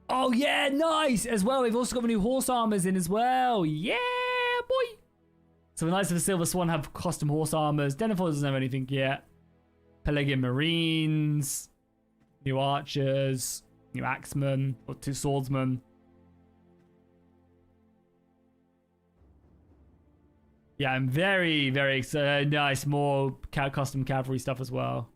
Oh, yeah, nice. As well, we've also got the new horse armors in as well. Yeah, boy. So the Knights of the Silver Swan have custom horse armors. Denethor doesn't have anything yet. Pelagian Marines. New archers. New axemen. Or 2 swordsmen. Yeah, I'm very, very excited. Nice, more custom cavalry stuff as well.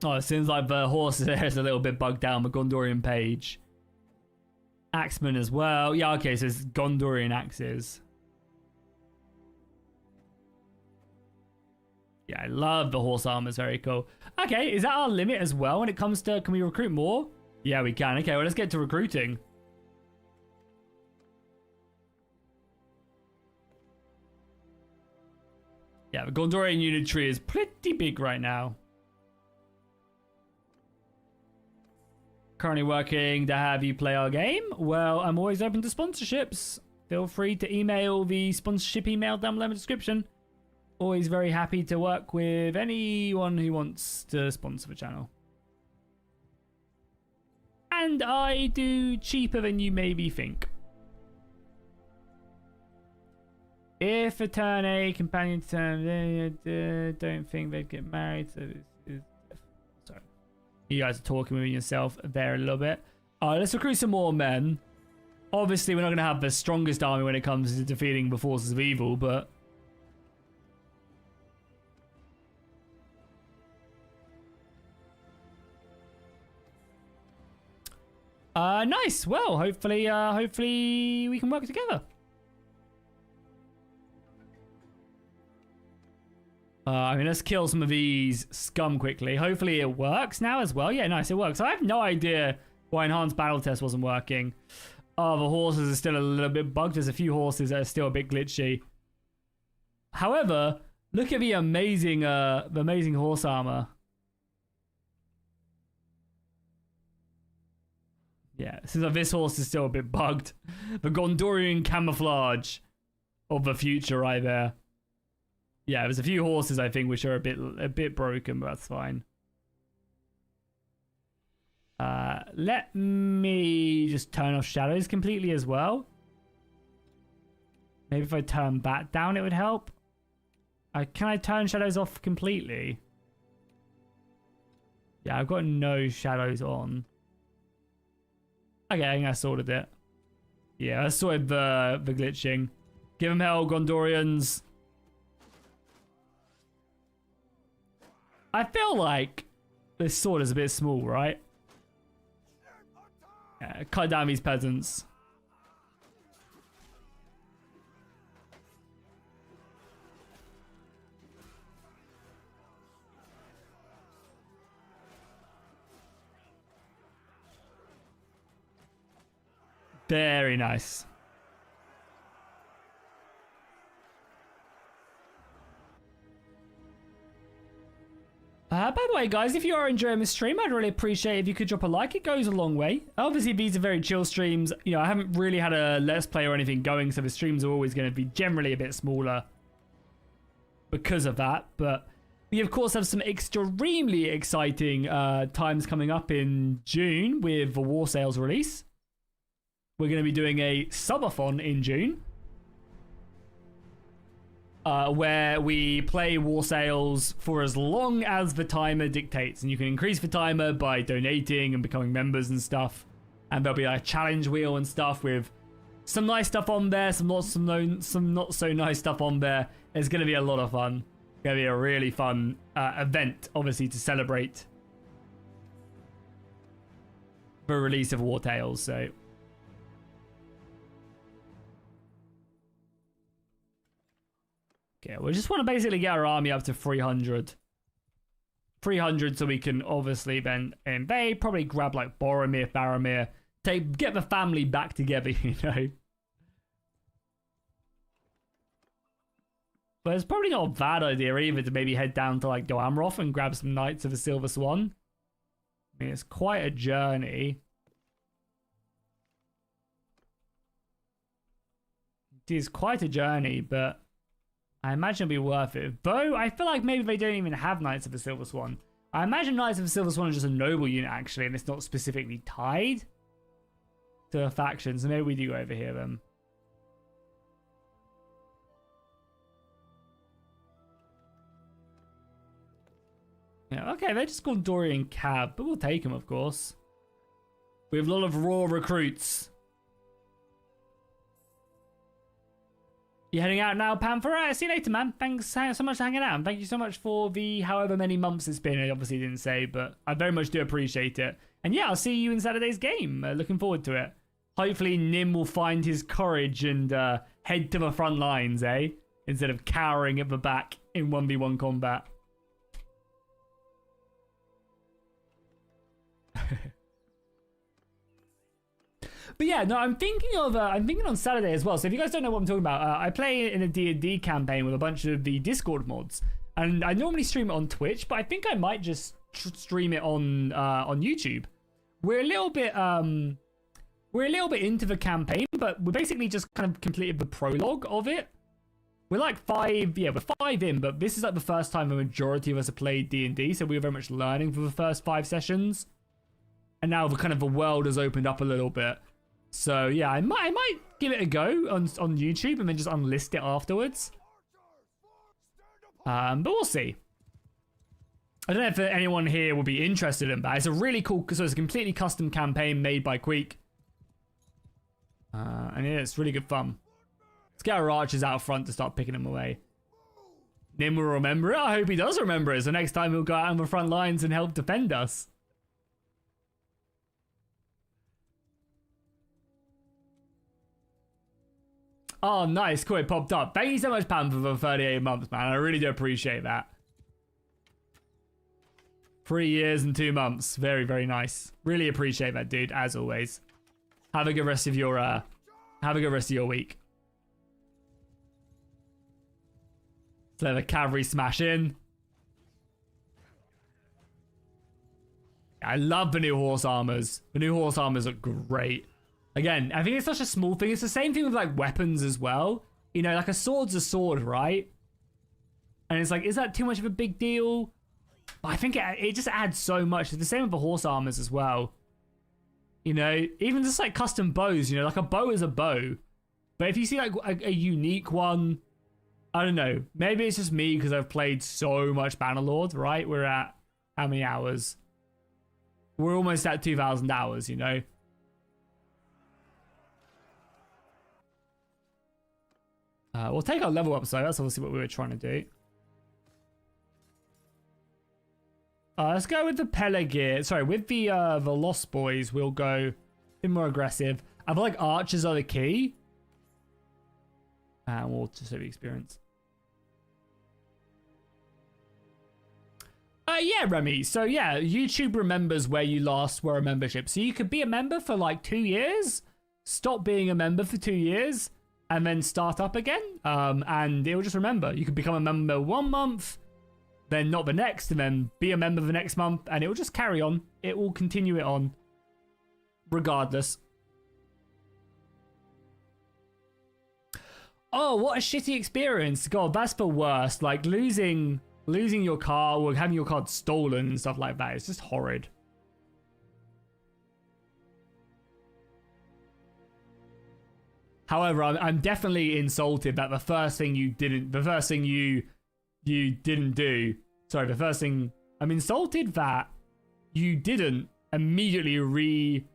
Oh, it seems like the horse there is a little bit bugged down the Gondorian page. Axemen as well. Yeah, okay, so it's Gondorian axes. Yeah, I love the horse armor. It's very cool. Okay, is that our limit as well when it comes to... Can we recruit more? Yeah, we can. Okay, well, let's get to recruiting. Yeah, the Gondorian unit tree is pretty big right now. Currently working to have you play our game. Well, I'm always open to sponsorships. Feel free to email the sponsorship email down below in the description. Always very happy to work with anyone who wants to sponsor the channel. And I do cheaper than you maybe think. If a turn A, companion turn, don't think they'd get married. So sorry. You guys are talking with yourself there a little bit. Alright, let's recruit some more men. Obviously, we're not going to have the strongest army when it comes to defeating the forces of evil, but... nice. Well, hopefully we can work together. I mean, let's kill some of these scum quickly. Hopefully it works now as well. Yeah, nice, it works. I have no idea why enhanced battle test wasn't working. Oh, the horses are still a little bit bugged. There's a few horses that are still a bit glitchy. However, look at the amazing horse armor. Yeah, seems like this horse is still a bit bugged. The Gondorian camouflage of the future right there. Yeah, there's a few horses I think which are a bit broken, but that's fine. Let me just turn off shadows completely as well. Maybe if I turn that down, it would help. Can I turn shadows off completely? Yeah, I've got no shadows on. Okay, I think I sorted it. Yeah, I sorted the glitching. Give them hell, Gondorians. I feel like this sword is a bit small, right? Yeah, cut down these peasants. Very nice. By the way, guys, if you are enjoying this stream, I'd really appreciate if you could drop a like. It goes a long way. Obviously, these are very chill streams. You know, I haven't really had a Let's Play or anything going, so the streams are always going to be generally a bit smaller because of that. But we, of course, have some extremely exciting times coming up in June with the War Sales release. We're going to be doing a subathon in June. Where we play War Sales for as long as the timer dictates. And you can increase the timer by donating and becoming members and stuff. And there'll be a challenge wheel and stuff with some nice stuff on there, some not so nice stuff on there. It's going to be a lot of fun. It's going to be a really fun event, obviously, to celebrate the release of War Tales. So... yeah, we just want to basically get our army up to 300. 300 so we can obviously then invade, probably grab like Boromir, Faramir, get the family back together, you know. But it's probably not a bad idea either to maybe head down to like Doamroth and grab some Knights of the Silver Swan. I mean, it's quite a journey. It is quite a journey, but I imagine it'll be worth it. Though, I feel like maybe they don't even have Knights of the Silver Swan. I imagine Knights of the Silver Swan is just a noble unit, actually, and it's not specifically tied to a faction. So maybe we do go over here, then. Yeah, okay, they're just Gondorian cab, but we'll take them, of course. We have a lot of raw recruits. You heading out now, Panther? All right, see you later, man. Thanks so much for hanging out. And thank you so much for the however many months it's been. I obviously didn't say, but I very much do appreciate it. And yeah, I'll see you in Saturday's game. Looking forward to it. Hopefully, Nim will find his courage and head to the front lines, eh? Instead of cowering at the back in 1v1 combat. But yeah, no, I'm thinking on Saturday as well. So if you guys don't know what I'm talking about, I play in a D&D campaign with a bunch of the Discord mods, and I normally stream it on Twitch, but I think I might just stream it on YouTube. We're a little bit into the campaign, but we basically just kind of completed the prologue of it. We're like we're 5 in, but this is like the first time the majority of us have played D&D, so we were very much learning for the first 5 sessions. And now the world has opened up a little bit. So yeah, I might give it a go on YouTube and then just unlist it afterwards. But we'll see. I don't know if anyone here will be interested in that. It's a really cool, so it's a completely custom campaign made by Queek. And yeah, it's really good fun. Let's get our archers out front to start picking them away. Nim will remember it. I hope he does remember it. So next time he'll go out on the front lines and help defend us. Oh, nice. Cool. It popped up. Thank you so much, Pam, for the 38 months, man. I really do appreciate that. 3 years and 2 months. Very, very nice. Really appreciate that, dude, as always. Have a good rest of your week. Let's let the cavalry smash in. I love the new horse armors. The new horse armors are great. Again, I think it's such a small thing. It's the same thing with like weapons as well. You know, like a sword's a sword, right? And it's like, is that too much of a big deal? But I think it just adds so much. It's the same with the horse armors as well. You know, even just like custom bows, you know, like a bow is a bow. But if you see like a unique one, I don't know. Maybe it's just me because I've played so much Bannerlord, right? We're at how many hours? We're almost at 2,000 hours, you know? We'll take our level up, so that's obviously what we were trying to do. Let's go with the Pelegir. Sorry, with the Lost Boys, we'll go a bit more aggressive. I feel like archers are the key. And we'll just have the experience. Yeah, Remy. So yeah, YouTube remembers where you last were a membership. So you could be a member for like 2 years, stop being a member for 2 years, and then start up again. And it will just remember. You could become a member 1 month, then not the next, and then be a member the next month, and it will just carry on. It will continue it on, regardless. Oh, what a shitty experience. God, that's the worst. Like losing your car or having your card stolen and stuff like that. It's just horrid. However, I'm definitely insulted that the first thing you didn't do. Sorry, the first thing I'm insulted that you didn't immediately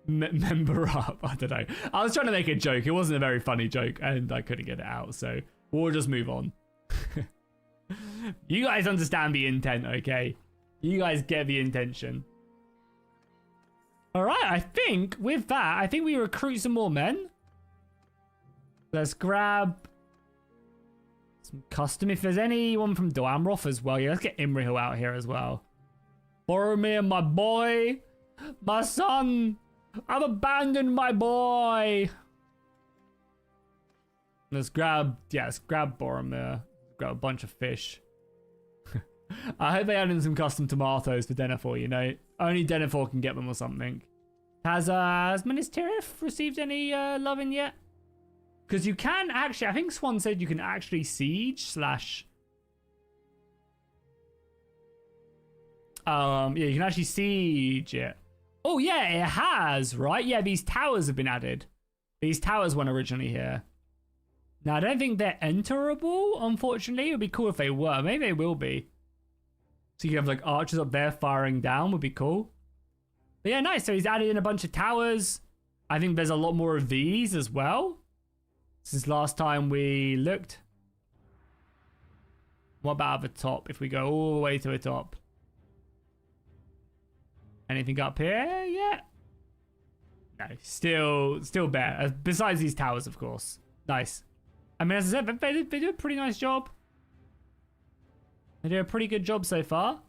member up. I don't know. I was trying to make a joke. It wasn't a very funny joke and I couldn't get it out. So we'll just move on. You guys understand the intent, okay? You guys get the intention. All right, I think with that, I think we recruit some more men. Let's grab some custom. If there's anyone from Doamroth as well, yeah, let's get Imrahil out here as well. Boromir, my boy. My son. I've abandoned my boy. Let's grab Boromir. Grab a bunch of fish. I hope they add in some custom tomatoes for Denethor, you know. Only Denethor can get them or something. Has Minas Tirith received any loving yet? Because you can actually, I think Swan said you can actually siege slash... yeah, you can actually siege it. Oh yeah, it has, right? Yeah, these towers have been added. These towers weren't originally here. Now, I don't think they're enterable, unfortunately. It would be cool if they were. Maybe they will be. So you have like archers up there firing down would be cool. But yeah, nice. So he's added in a bunch of towers. I think there's a lot more of these as well. Since last time we looked. What about at the top? If we go all the way to the top. Anything up here? Yeah. No, still bare. Besides these towers, of course. Nice. I mean, as I said, they do a pretty nice job. They do a pretty good job so far.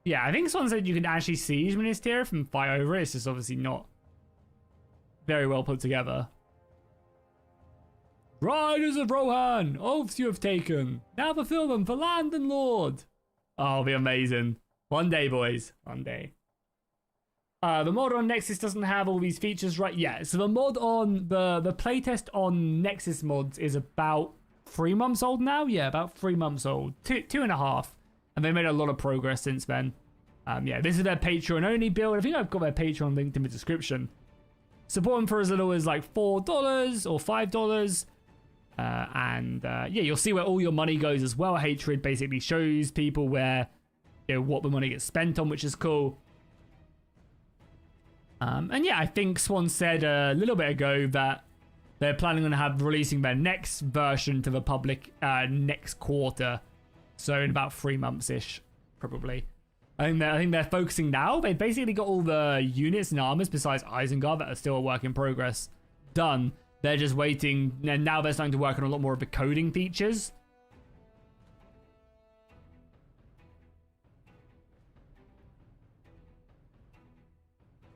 Yeah, I think someone said you can actually siege Minas Tirith and fight over it. It's just obviously not very well put together. Riders of Rohan, oaths you have taken. Now fulfill them for land and lord. Oh, it'll be amazing. One day, boys. One day. The mod on Nexus doesn't have all these features right yet. So the mod on the playtest on Nexus mods is about 3 months old now. Yeah, about 3 months old. Two and a half. And they made a lot of progress since then. Yeah, this is their Patreon only build. I think I've got their Patreon linked in the description. Support them for as little as like $4 or $5. Yeah, you'll see where all your money goes as well. Hatred basically shows people where, you know, what the money gets spent on, which is cool. And yeah, I think Swan said a little bit ago that they're planning on releasing their next version to the public next quarter. So in about 3 months-ish, probably. I think they're focusing now. They've basically got all the units and armors besides Isengard that are still a work in progress done. They're just waiting, and now they're starting to work on a lot more of the coding features.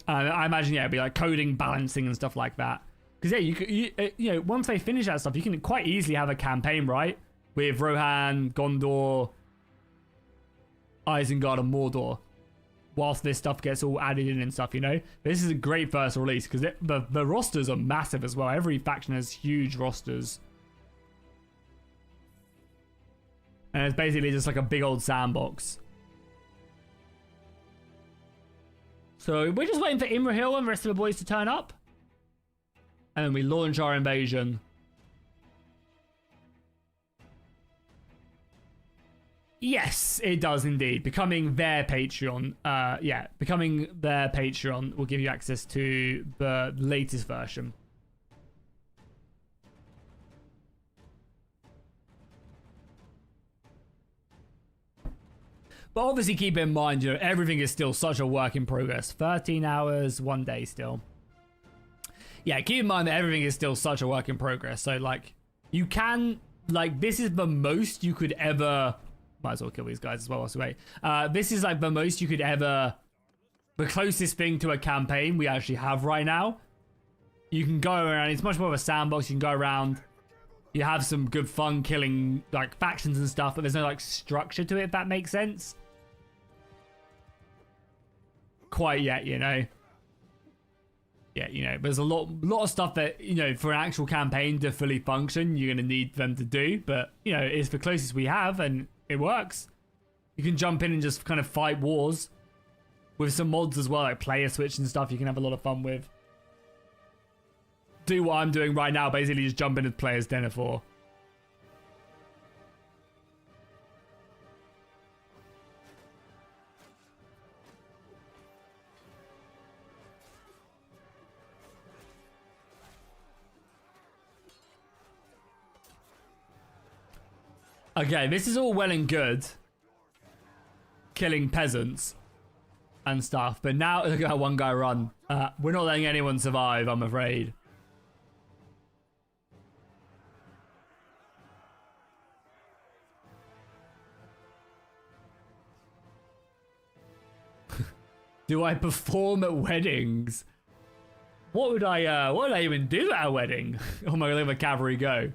I imagine, yeah, it'd be like coding, balancing, and stuff like that. Because yeah, you know, once they finish that stuff, you can quite easily have a campaign, right? With Rohan, Gondor, Isengard, and Mordor. Whilst this stuff gets all added in and stuff, you know? This is a great first release because the rosters are massive as well. Every faction has huge rosters. And it's basically just like a big old sandbox. So we're just waiting for Imrahil and the rest of the boys to turn up. And then we launch our invasion. Yes, it does indeed. Becoming their Patreon. Yeah, becoming their Patreon will give you access to the latest version. But obviously keep in mind, you know, everything is still such a work in progress. 13 hours, 1 day still. Yeah, keep in mind that everything is still such a work in progress. So, like, you can, like, this is the most you could ever... Might as well kill these guys as well whilst we wait. This is, like, the most you could ever... The closest thing to a campaign we actually have right now. You can go around. It's much more of a sandbox. You can go around. You have some good fun killing, like, factions and stuff. But there's no, like, structure to it, if that makes sense. Quite yet, you know. Yeah, you know, there's a lot of stuff that, you know, for an actual campaign to fully function, you're going to need them to do. But, you know, it's the closest we have, and it works. You can jump in and just kind of fight wars with some mods as well, like player switch and stuff you can have a lot of fun with. Do what I'm doing right now, basically just jump in as players Denethor. Okay, this is all well and good. Killing peasants and stuff. But now, look at that one guy run. We're not letting anyone survive, I'm afraid. Do I perform at weddings? What would I even do at a wedding? Oh my god, let the cavalry go.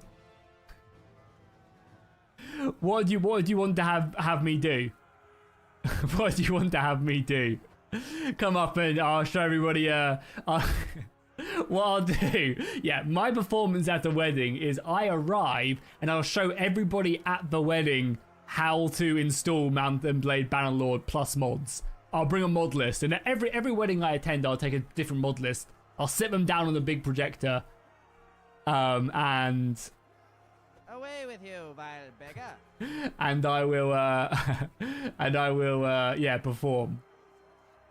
What do you want to have me do? What do you want to have me do? Come up and I'll show everybody. What I'll do, yeah, my performance at the wedding is I arrive and I'll show everybody at the wedding how to install Mount and Blade Bannerlord plus mods. I'll bring a mod list, and at every wedding I attend, I'll take a different mod list. I'll sit them down on the big projector, and away with you, vile beggar. And I will, yeah, perform.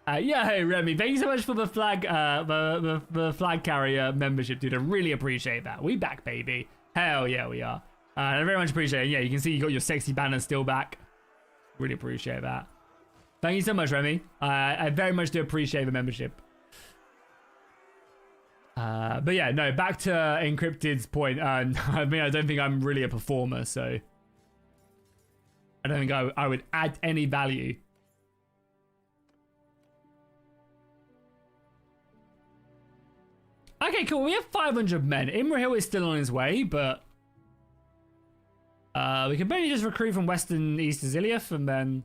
Yeah, hey Remy, thank you so much for the flag, the flag carrier membership, dude. I really appreciate that. We back, baby. Hell yeah, we are. I very much appreciate it. Yeah, you can see you got your sexy banner still back. Really appreciate that. Thank you so much, Remy. I very much do appreciate the membership. But yeah, no, back to Encrypted's point. I mean, I don't think I'm really a performer, so I don't think I would add any value. Okay, cool. We have 500 men. Imrahil is still on his way, but we can maybe just recruit from Western East Aziliath and then.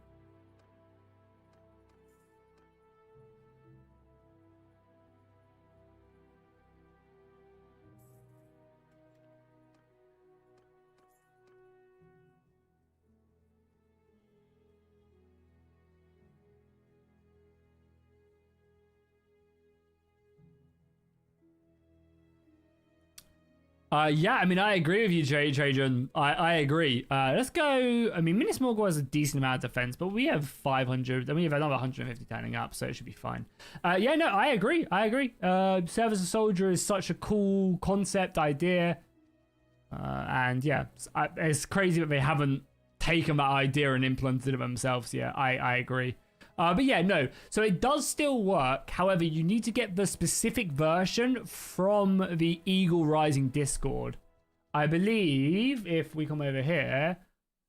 Yeah, I mean, I agree with you, Trajan. I agree. Let's go. I mean, Minas Morgul has a decent amount of defense, but we have 500. And we have another 150 turning up, so it should be fine. Yeah, no, I agree. Serve as a soldier is such a cool concept, idea. And yeah, it's crazy that they haven't taken that idea and implemented it themselves. Yeah, I agree. But yeah, no. So it does still work. However, you need to get the specific version from the Eagle Rising Discord. I believe if we come over here,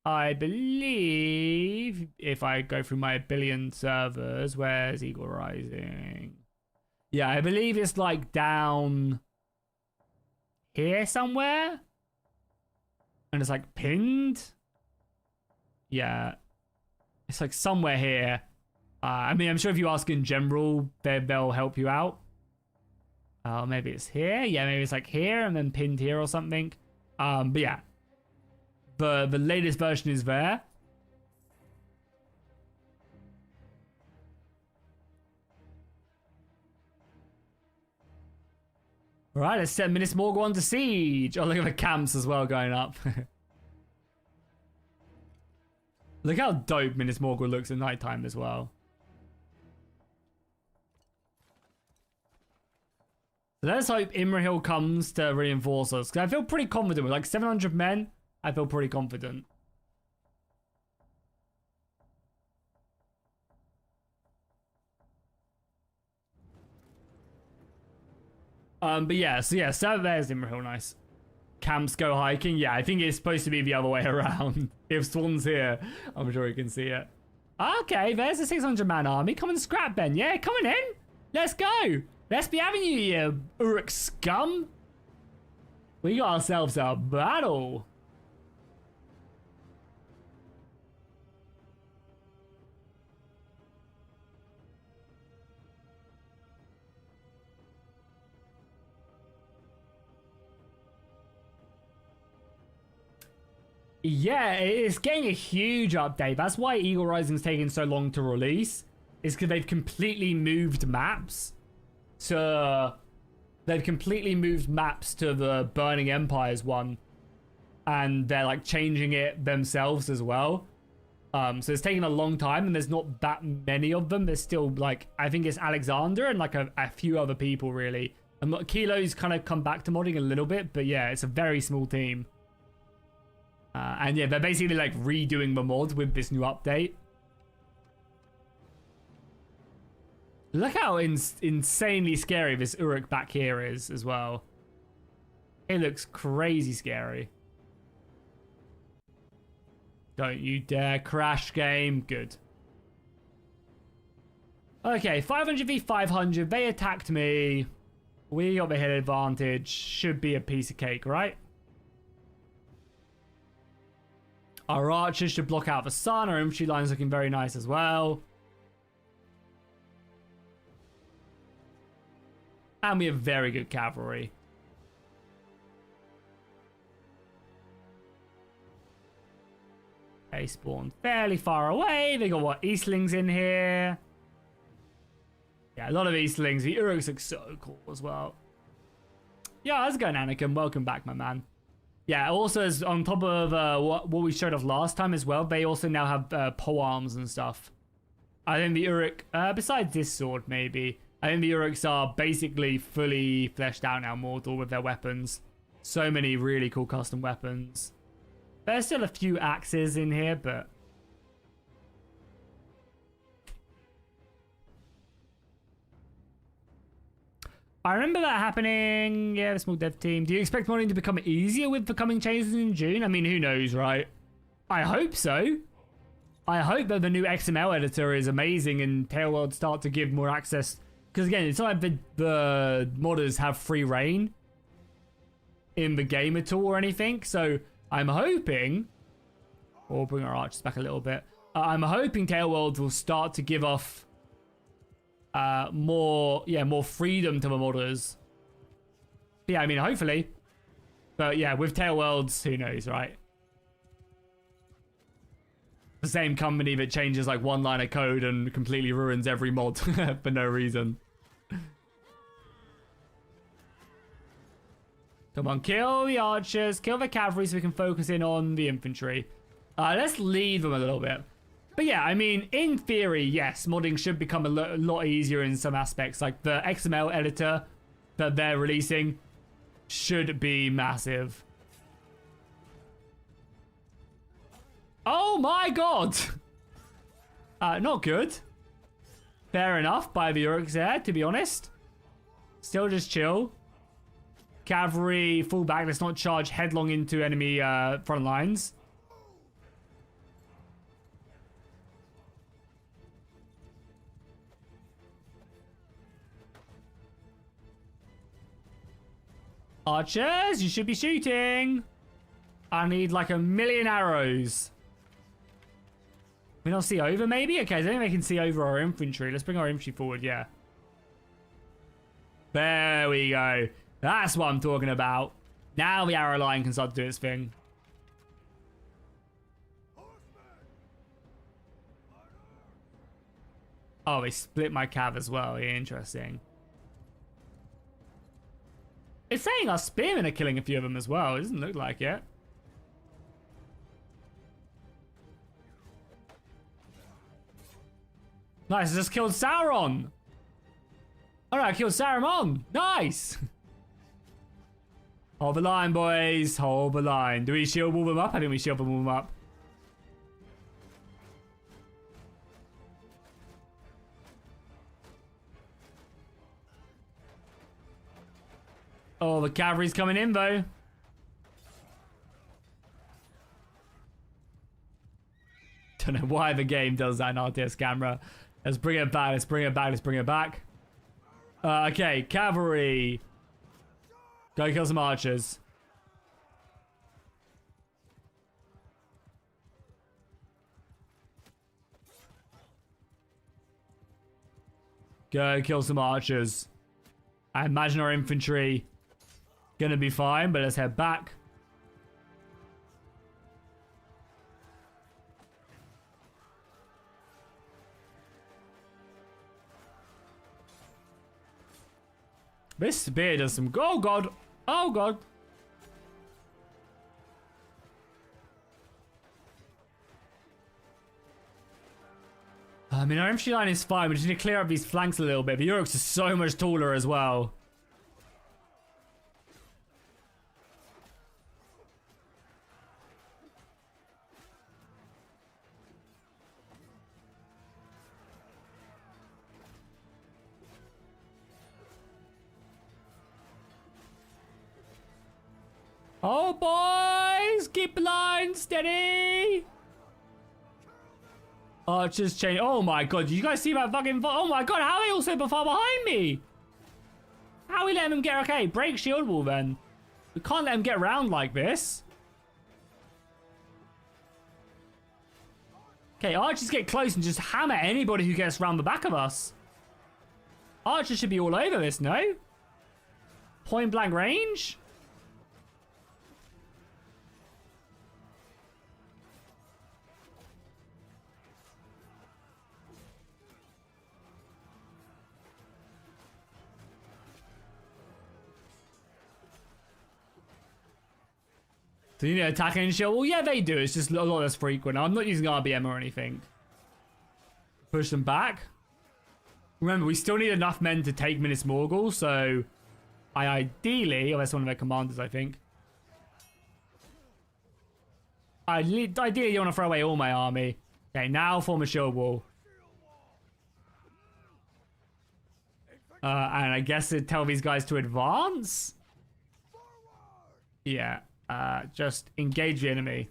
I believe if I go through my billion servers, where's Eagle Rising? Yeah, I believe it's like down here somewhere. And it's like pinned. Yeah. It's like somewhere here. I mean, I'm sure if you ask in general, they'll help you out. Maybe it's here. Yeah, maybe it's like here and then pinned here or something. But yeah, the latest version is there. All right, let's set Minas Morgul under siege. Oh, look at the camps as well going up. Look how dope Minas Morgul looks at nighttime as well. Let's hope Imrahil comes to reinforce us, because I feel pretty confident. With like 700 men, I feel pretty confident. But yeah, so yeah, so there's Imrahil, nice. Camps go hiking. Yeah, I think it's supposed to be the other way around. If Swan's here, I'm sure you can see it. Okay, there's a 600-man army. Come and scrap, Ben. Yeah, coming in. Let's go. Let's be having you, you Uruk scum. We got ourselves a battle. Yeah, it's getting a huge update. That's why Eagle Rising's taking so long to release. Is because they've completely moved maps. They've completely moved maps to the Burning Empires one, and they're like changing it themselves as well. So it's taking a long time, and there's not that many of them. There's still like, I think it's Alexander and like a few other people really. And Kilo's kind of come back to modding a little bit, but yeah, it's a very small team. And yeah, they're basically like redoing the mod with this new update. Look how insanely scary this Uruk back here is as well. It looks crazy scary. Don't you dare crash game. Good. Okay, 500 v 500. They attacked me. We got the hit advantage. Should be a piece of cake, right? Our archers should block out the sun. Our infantry line's looking very nice as well. And we have very good cavalry. They spawn fairly far away. They got what, Eastlings in here. Yeah, a lot of Eastlings. The Uruks look so cool as well. Yeah, how's it going, Anakin? Welcome back, my man. Yeah, also as on top of what we showed off last time as well, they also now have polearms and stuff. I think the Uruk, besides this sword maybe, I think the Uruks are basically fully fleshed out now, Mordor, with their weapons. So many really cool custom weapons. There's still a few axes in here, but... I remember that happening. Yeah, the small dev team. Do you expect modding to become easier with the coming changes in June? I mean, who knows, right? I hope so. I hope that the new XML editor is amazing and Tailworld start to give more access. Because again, it's not like the modders have free reign in the game at all or anything. So I'm hoping... Or bring our archers back a little bit. I'm hoping Tailworld will start to give off more freedom to the modders. Yeah, I mean, hopefully. But yeah, with Tailworlds, who knows, right? The same company that changes like one line of code and completely ruins every mod for no reason. Come on, kill the archers, kill the cavalry so we can focus in on the infantry. Let's lead them a little bit. But yeah, I mean, in theory, yes, modding should become a lot easier in some aspects. Like the XML editor that they're releasing should be massive. Oh my god! Not good. Fair enough by the Uruks there, to be honest. Still just chill. Cavalry, fall back. Let's not charge headlong into enemy front lines. Archers, you should be shooting. I need like 1,000,000 arrows. We don't see over maybe? Okay, I don't think they can see over our infantry. Let's bring our infantry forward, yeah. There we go. That's what I'm talking about. Now the arrow line can start to do its thing. Oh, they split my cav as well. Interesting. It's saying our spearmen are killing a few of them as well. It doesn't look like it. Nice, I just killed Sauron. Alright, I killed Saruman. Nice. Hold the line, boys. Hold the line. Do we shield wall them up? I think we shield wall them up. Oh, the cavalry's coming in, though. Don't know why the game does that in RTS camera. Let's bring it back. Let's bring it back. Let's bring it back. Okay, cavalry. Go kill some archers. Go kill some archers. I imagine our infantry gonna be fine, but let's head back. This spear does some... Oh, God. Oh, God. I mean, our infantry line is fine. We just need to clear up these flanks a little bit. The Uruks are so much taller as well. Oh, boys! Keep the line steady! Archers change. Oh, my God. Did you guys see that fucking... Oh, my God. How are they all so far behind me? How are we letting them get... Okay, break shield wall, then. We can't let them get around like this. Okay, archers get close and just hammer anybody who gets round the back of us. Archers should be all over this, no? Point blank range? Do you need attacking and shield? Well, yeah, they do. It's just a lot less frequent. I'm not using RBM or anything. Push them back. Remember, we still need enough men to take Minas Morgul, so I ideally, oh, that's one of their commanders, I think. Ideally, you want to throw away all my army. Okay, now form a shield wall. And I guess it'd tell these guys to advance? Yeah. Just engage the enemy.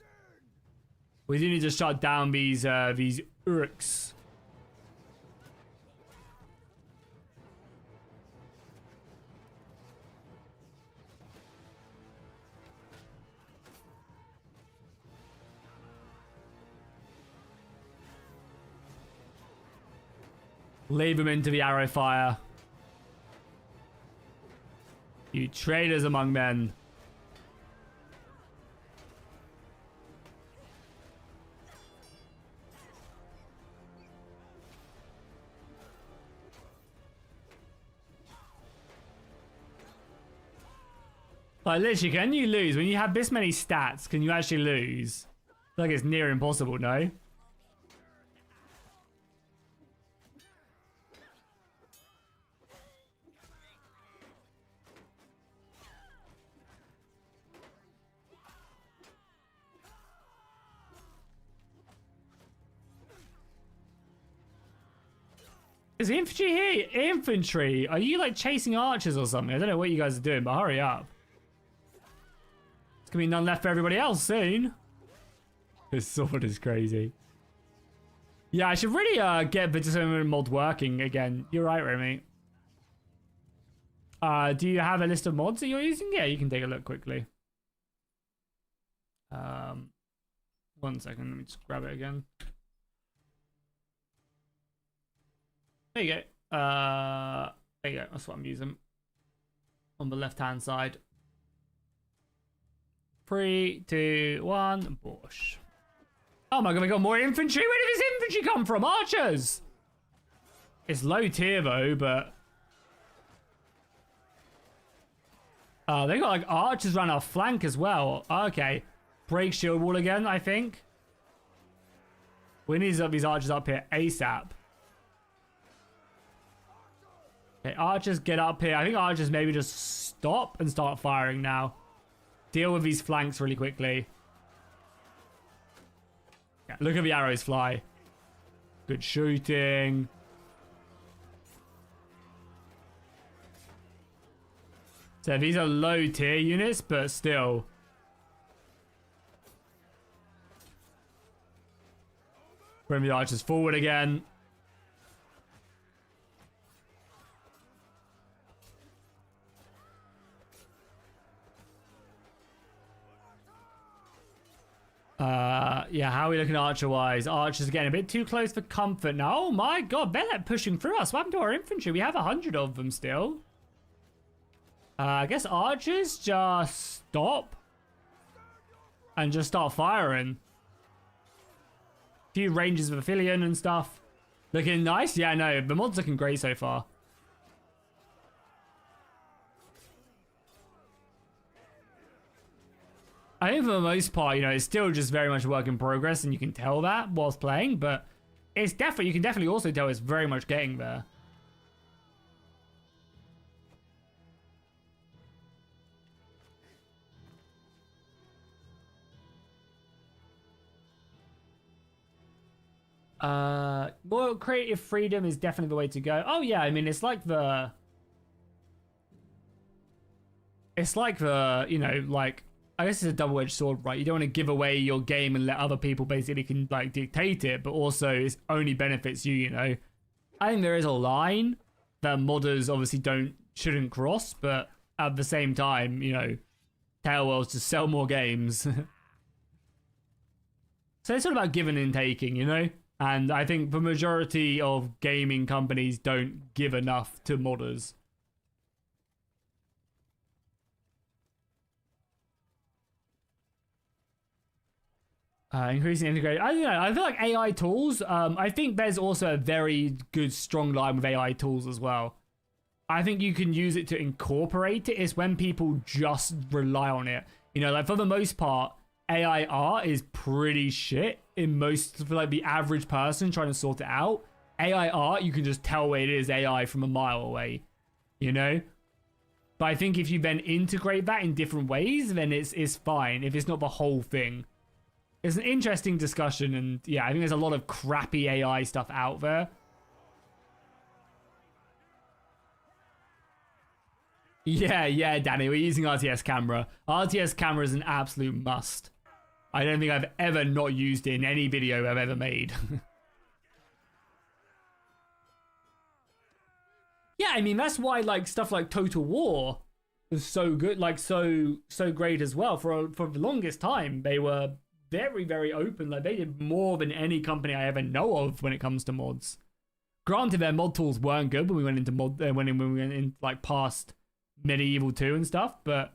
We do need to shut down these Uruks. Leave them into the arrow fire. You traitors among men. Like, literally, can you lose? When you have this many stats, can you actually lose? I feel like it's near impossible, no? Is infantry here? Infantry? Are you like chasing archers or something? I don't know what you guys are doing, but hurry up. It's gonna be none left for everybody else soon. This sword is crazy. Yeah, I should really get the discernment mod working again. You're right, Remy. Do you have a list of mods that you're using? Yeah, you can take a look quickly. 1 second, let me just grab it again. There you go. There you go. That's what I'm using. On the left-hand side. 3, 2, 1, Bosh. Oh my god, we got more infantry? Where did this infantry come from? Archers! It's low tier though, but... they got like archers around our flank as well. Okay. Break shield wall again, I think. We need these archers up here ASAP. Okay, archers get up here. I think archers maybe just stop and start firing now. Deal with these flanks really quickly. Yeah, look at the arrows fly. Good shooting. So these are low tier units, but still. Bring the archers forward again. Yeah, how are we looking archer-wise? Archers are getting a bit too close for comfort now. Oh my god, they're like pushing through us. What happened to our infantry? We have 100 of them still. I guess archers just stop. And just start firing. A few ranges of Aphelion and stuff. Looking nice? Yeah, no, the mod's looking great so far. I think for the most part, you know, it's still just very much a work in progress, and you can tell that whilst playing, but it's definitely, you can definitely also tell it's very much getting there. Well, creative freedom is definitely the way to go. Oh yeah, I mean, it's like the, you know, like, I guess it's a double-edged sword, right? You don't want to give away your game and let other people basically can like dictate it, but also it only benefits you, you know. I think there is a line that modders obviously shouldn't cross, but at the same time, you know, Tailworld's to sell more games. So it's all about giving and taking, you know? And I think the majority of gaming companies don't give enough to modders. Increasing integrated. I don't know. I feel like AI tools. I think there's also a very good, strong line with AI tools as well. I think you can use it to incorporate it. It's when people just rely on it. You know, like for the most part, AI art is pretty shit in most, for like the average person trying to sort it out. AI art, you can just tell it is AI from a mile away, you know? But I think if you then integrate that in different ways, then it's fine if it's not the whole thing. It's an interesting discussion, and yeah, I think there's a lot of crappy AI stuff out there. Yeah, Danny, we're using RTS camera. RTS camera is an absolute must. I don't think I've ever not used it in any video I've ever made. Yeah, I mean, that's why like stuff like Total War was so good, like so great as well. For the longest time, they were very open. Like they did more than any company I ever know of when it comes to mods. Granted, their mod tools weren't good when we went into when we went in like past Medieval 2 and stuff, but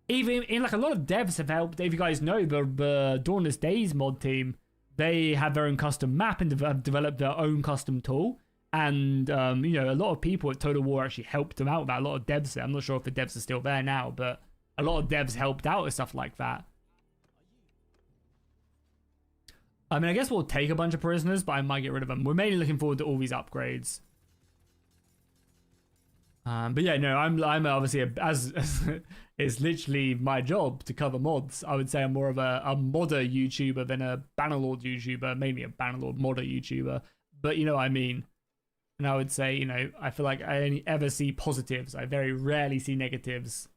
even in like a lot of devs have helped. If you guys know, the Dawnless Days mod team, they have their own custom map and have developed their own custom tool. And you know, a lot of people at Total War actually helped them out with that. A lot of devs there. I'm not sure if the devs are still there now, but a lot of devs helped out with stuff like that. I mean, I guess we'll take a bunch of prisoners, but I might get rid of them. We're mainly looking forward to all these upgrades. But yeah, no, I'm obviously as it's literally my job to cover mods. I would say I'm more of a modder YouTuber than a Bannerlord YouTuber, mainly a Bannerlord modder YouTuber. But you know what I mean. And I would say, you know, I feel like I only ever see positives. I very rarely see negatives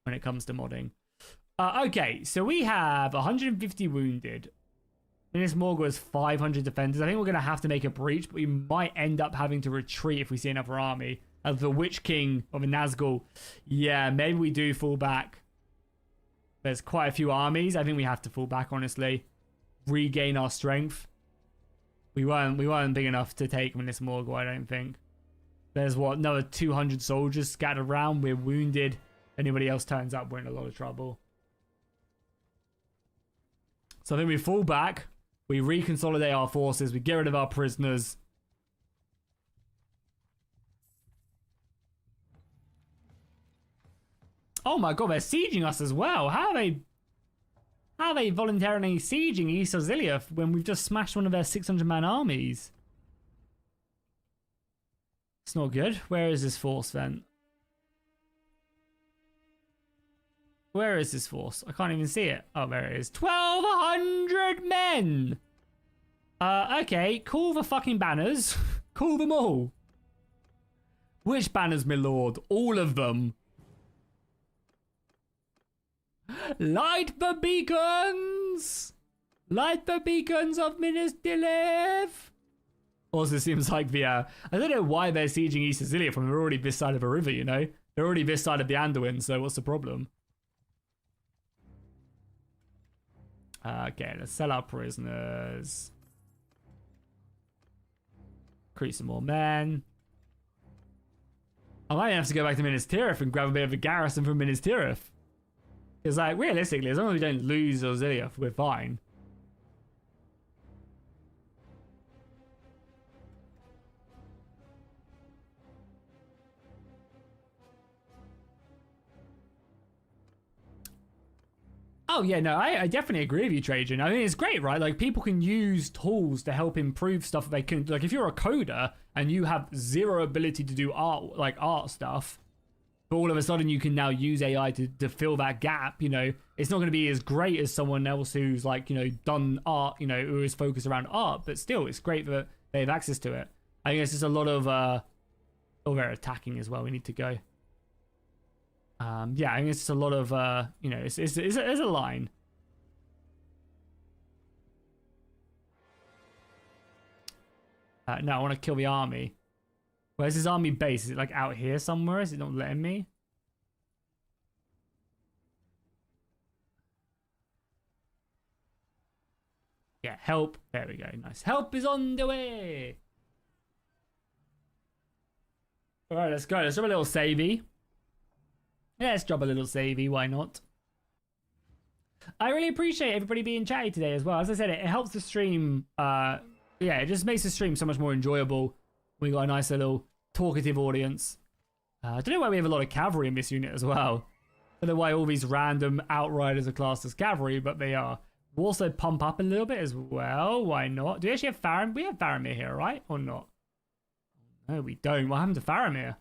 when it comes to modding. Okay, so we have 150 wounded. Minas Morgul has 500 defenders. I think we're going to have to make a breach, but we might end up having to retreat if we see another army. As the Witch King of Nazgul, yeah, maybe we do fall back. There's quite a few armies. I think we have to fall back, honestly. Regain our strength. We weren't big enough to take Minas Morgul, I don't think. There's what, another 200 soldiers scattered around. We're wounded. Anybody else turns up, we're in a lot of trouble. So I think we fall back. We reconsolidate our forces. We get rid of our prisoners. Oh my god, they're sieging us as well. How are they voluntarily sieging East Auxilia when we've just smashed one of their 600-man armies? It's not good. Where is this force then? Where is this force? I can't even see it. Oh, there it is. 1,200 men! Okay. Call the fucking banners. Call them all. Which banners, my lord? All of them. Light the beacons! Light the beacons of Minas Tirith! Also seems like the, I don't know why they're sieging East Auxilia from. They're already this side of a river, you know? They're already this side of the Anduin, so what's the problem? Okay, let's sell our prisoners. Recruit some more men. I might have to go back to Minas Tirith and grab a bit of a garrison from Minas Tirith. It's like, realistically, as long as we don't lose Auxilia, we're fine. Oh, yeah, no, I definitely agree with you, Trajan. I mean, it's great, right? Like, people can use tools to help improve stuff they can. Like, if you're a coder and you have zero ability to do art, like art stuff, but all of a sudden you can now use AI to fill that gap, you know, it's not going to be as great as someone else who's, like, you know, done art, you know, who is focused around art, but still, it's great that they have access to it. I think it's just a lot of, oh, they're attacking as well. We need to go. Yeah, I think it's just a lot of, you know, it's a line. No, I want to kill the army. Where's his army base? Is it like out here somewhere? Is it not letting me? Yeah, help. There we go. Nice. Help is on the way. All right, let's go. Let's drop a little savey. Yeah, let's drop a little savey. Why not? I really appreciate everybody being chatty today as well. As I said, it helps the stream. Yeah, it just makes the stream so much more enjoyable. We got a nice little talkative audience. I don't know why we have a lot of cavalry in this unit as well. I don't know why all these random outriders are classed as cavalry, but they are. We'll also pump up a little bit as well. Why not? Do we actually have Faramir? We have Faramir here, right? Or not? No, we don't. What happened to Faramir?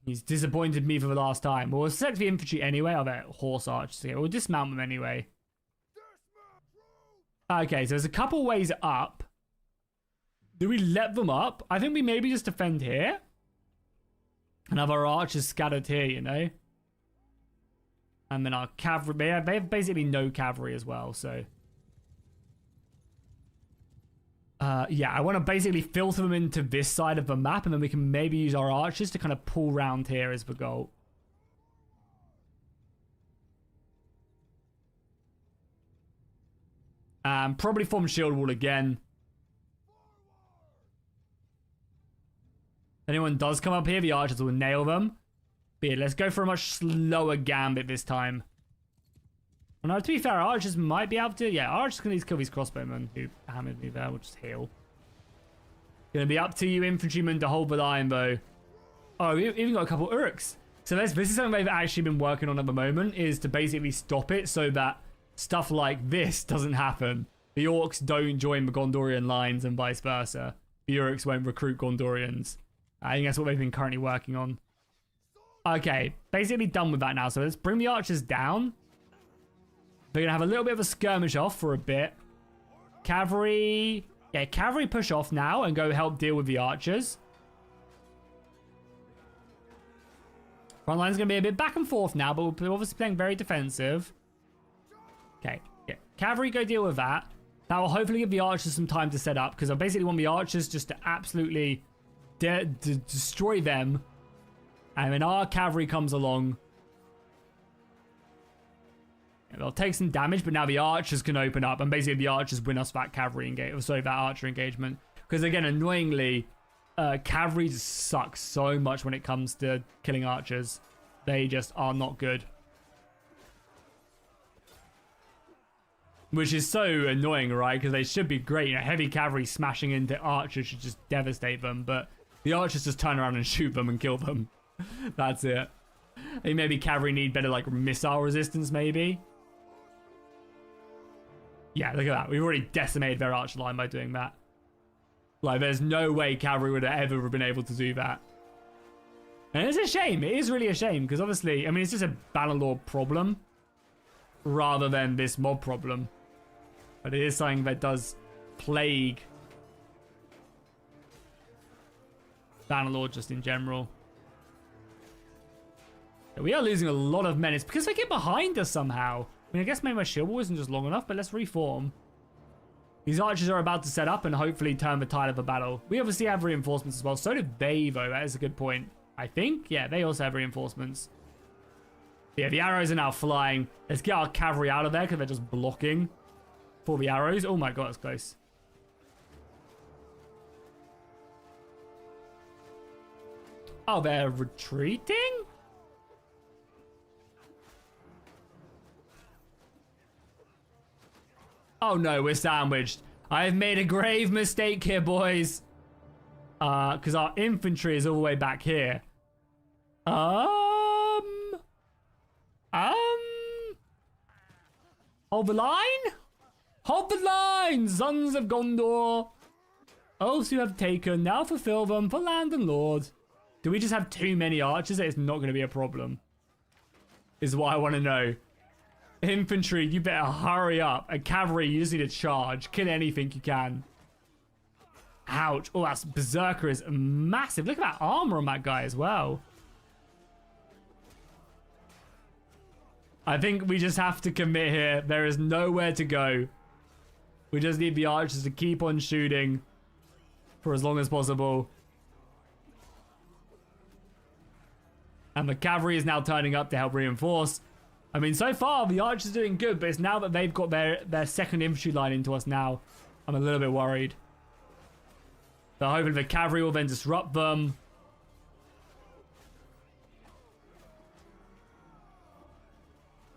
He's disappointed me for the last time. We'll select the infantry anyway. I'll bet horse archers here. We'll dismount them anyway. Okay, so there's a couple ways up. Do we let them up? I think we maybe just defend here. And have our archers scattered here, you know? And then our cavalry... They have basically no cavalry as well, so... yeah, I want to basically filter them into this side of the map, and then we can maybe use our archers to kind of pull round here as the goal. Probably form shield wall again. If anyone does come up here, the archers will nail them. But yeah, let's go for a much slower gambit this time. Well, no, to be fair, archers might be able to... Yeah, archers can at least kill these crossbowmen who hammered me there. We'll just heal. Gonna be up to you infantrymen to hold the line, though. Oh, we've even got a couple Uruks. So this is something they've actually been working on at the moment, is to basically stop it so that stuff like this doesn't happen. The Orcs don't join the Gondorian lines and vice versa. The Uruks won't recruit Gondorians. I think that's what they've been currently working on. Okay, basically done with that now. So let's bring the archers down. They're going to have a little bit of a skirmish off for a bit. Cavalry... Yeah, cavalry push off now and go help deal with the archers. Front line's going to be a bit back and forth now, but we're obviously playing very defensive. Okay, yeah. Cavalry go deal with that. That will hopefully give the archers some time to set up, because I basically want the archers just to absolutely destroy them. And when our cavalry comes along, they'll take some damage, but now the archers can open up, and basically the archers win us that cavalry engagement. Sorry, that archer engagement. Because again, annoyingly, cavalry just sucks so much when it comes to killing archers. They just are not good. Which is so annoying, right? Because they should be great. You know, heavy cavalry smashing into archers should just devastate them, but the archers just turn around and shoot them and kill them. That's it. I think maybe cavalry need better, like, missile resistance, maybe. Yeah, look at that. We've already decimated their archer line by doing that. Like, there's no way cavalry would have ever been able to do that. And it's a shame. It is really a shame, because obviously, I mean, it's just a Bannerlord problem rather than this mob problem. But it is something that does plague Bannerlord just in general. Yeah, we are losing a lot of men. It's because they get behind us somehow. I mean, I guess maybe my shield wall isn't just long enough, but let's reform. These archers are about to set up and hopefully turn the tide of the battle. We obviously have reinforcements as well. So do they, though. That is a good point. I think. Yeah, they also have reinforcements. Yeah, the arrows are now flying. Let's get our cavalry out of there because they're just blocking for the arrows. Oh my god, it's close. Oh, they're retreating? Oh no, we're sandwiched. I've made a grave mistake here, boys. Because our infantry is all the way back here. Hold the line? Hold the line, sons of Gondor. Oaths you have taken, now fulfill them for land and lord. Do we just have too many archers that it's not going to be a problem? Is what I want to know. Infantry, you better hurry up. And cavalry, you just need to charge. Kill anything you can. Ouch. Oh, that berserker is massive. Look at that armor on that guy as well. I think we just have to commit here. There is nowhere to go. We just need the archers to keep on shooting for as long as possible. And the cavalry is now turning up to help reinforce. I mean, so far the archers are doing good, but it's now that they've got their second infantry line into us now, I'm a little bit worried. So hopefully the cavalry will then disrupt them.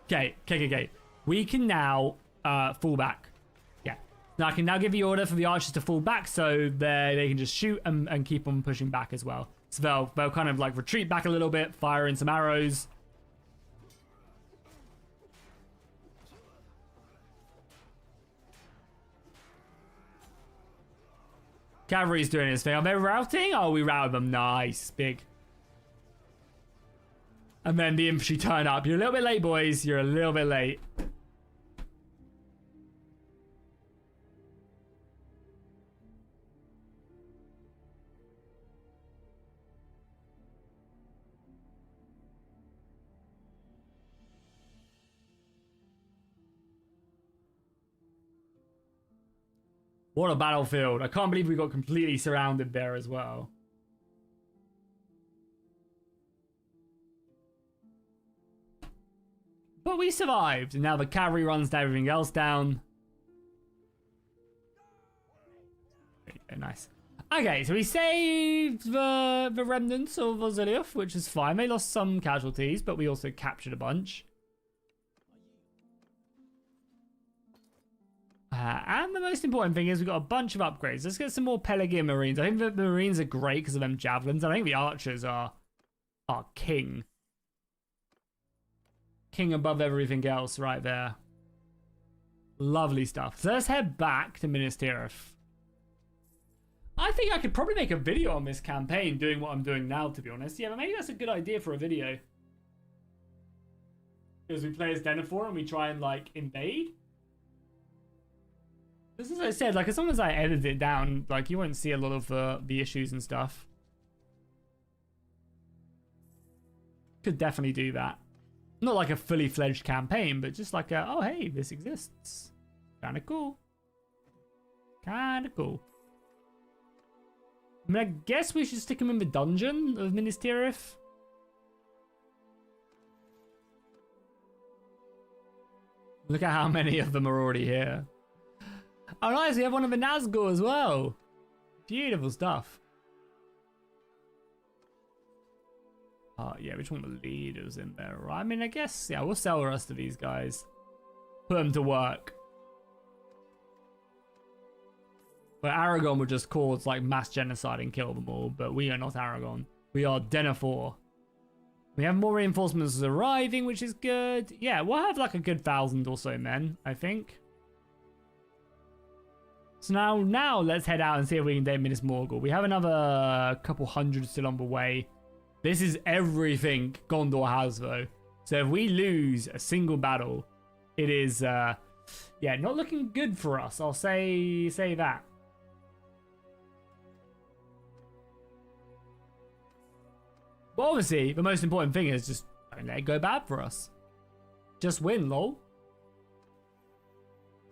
Okay. We can now fall back. Yeah. Now I can now give the order for the archers to fall back so they can just shoot and keep on pushing back as well. So they'll kind of like retreat back a little bit, fire in some arrows. Cavalry's doing his thing. Are they routing? Oh, we routed them. Nice. Big. And then the infantry turn up. You're a little bit late, boys. You're a little bit late. What a battlefield. I can't believe we got completely surrounded there as well. But we survived, and now the cavalry runs everything else down. Okay, nice. Okay, so we saved the remnants of Oziliuth, which is fine. They lost some casualties, but we also captured a bunch. And the most important thing is we've got a bunch of upgrades. Let's get some more Pelagian Marines. I think the Marines are great because of them javelins. I think the archers are king. King above everything else right there. Lovely stuff. So let's head back to Minas Tirith. I think I could probably make a video on this campaign doing what I'm doing now, to be honest. Yeah, but maybe that's a good idea for a video. Because we play as Denethor and we try and, like, invade. Just as I said, like, as long as I edit it down, like, you won't see a lot of the issues and stuff. Could definitely do that. Not like a fully fledged campaign, but just like a, oh, hey, this exists. Kind of cool. Kind of cool. I mean, I guess we should stick him in the dungeon of Minas Tirith. Look at how many of them are already here. Oh, nice. We have one of the Nazgûl as well. Beautiful stuff. Yeah, which one of the leaders in there, right? I mean, I guess, yeah, we'll sell the rest of these guys. Put them to work. But Aragon would just cause, like, mass genocide and kill them all. But we are not Aragon. We are Denethor. We have more reinforcements arriving, which is good. Yeah, we'll have, like, a good 1,000 or so men, I think. So now let's head out and see if we can take Minas Morgul. We have another couple hundred still on the way. This is everything Gondor has, though. So if we lose a single battle, it is, yeah, not looking good for us. I'll say that. But obviously, the most important thing is just don't let it go bad for us. Just win, lol.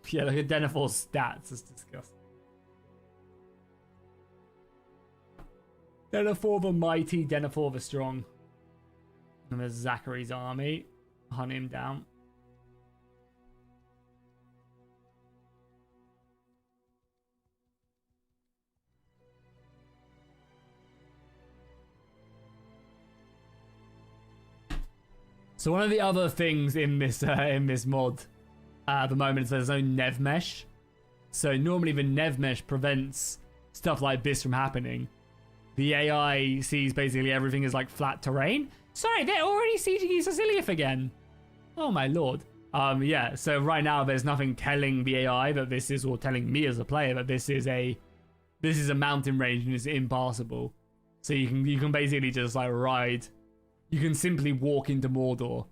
Yeah, look at Denethor's stats. It's disgusting. Denethor the mighty, Denethor the strong. And there's Zachary's army. Hunt him down. So one of the other things in this mod at the moment is there's no Nev Mesh. So normally the Nev Mesh prevents stuff like this from happening. The AI sees basically everything as like flat terrain. Sorry, they're already sieging Oziliuth again. Oh my lord. Yeah, so right now there's nothing telling the AI that this is, or telling me as a player that this is a mountain range and it's impassable. So you can basically just like ride. You can simply walk into Mordor.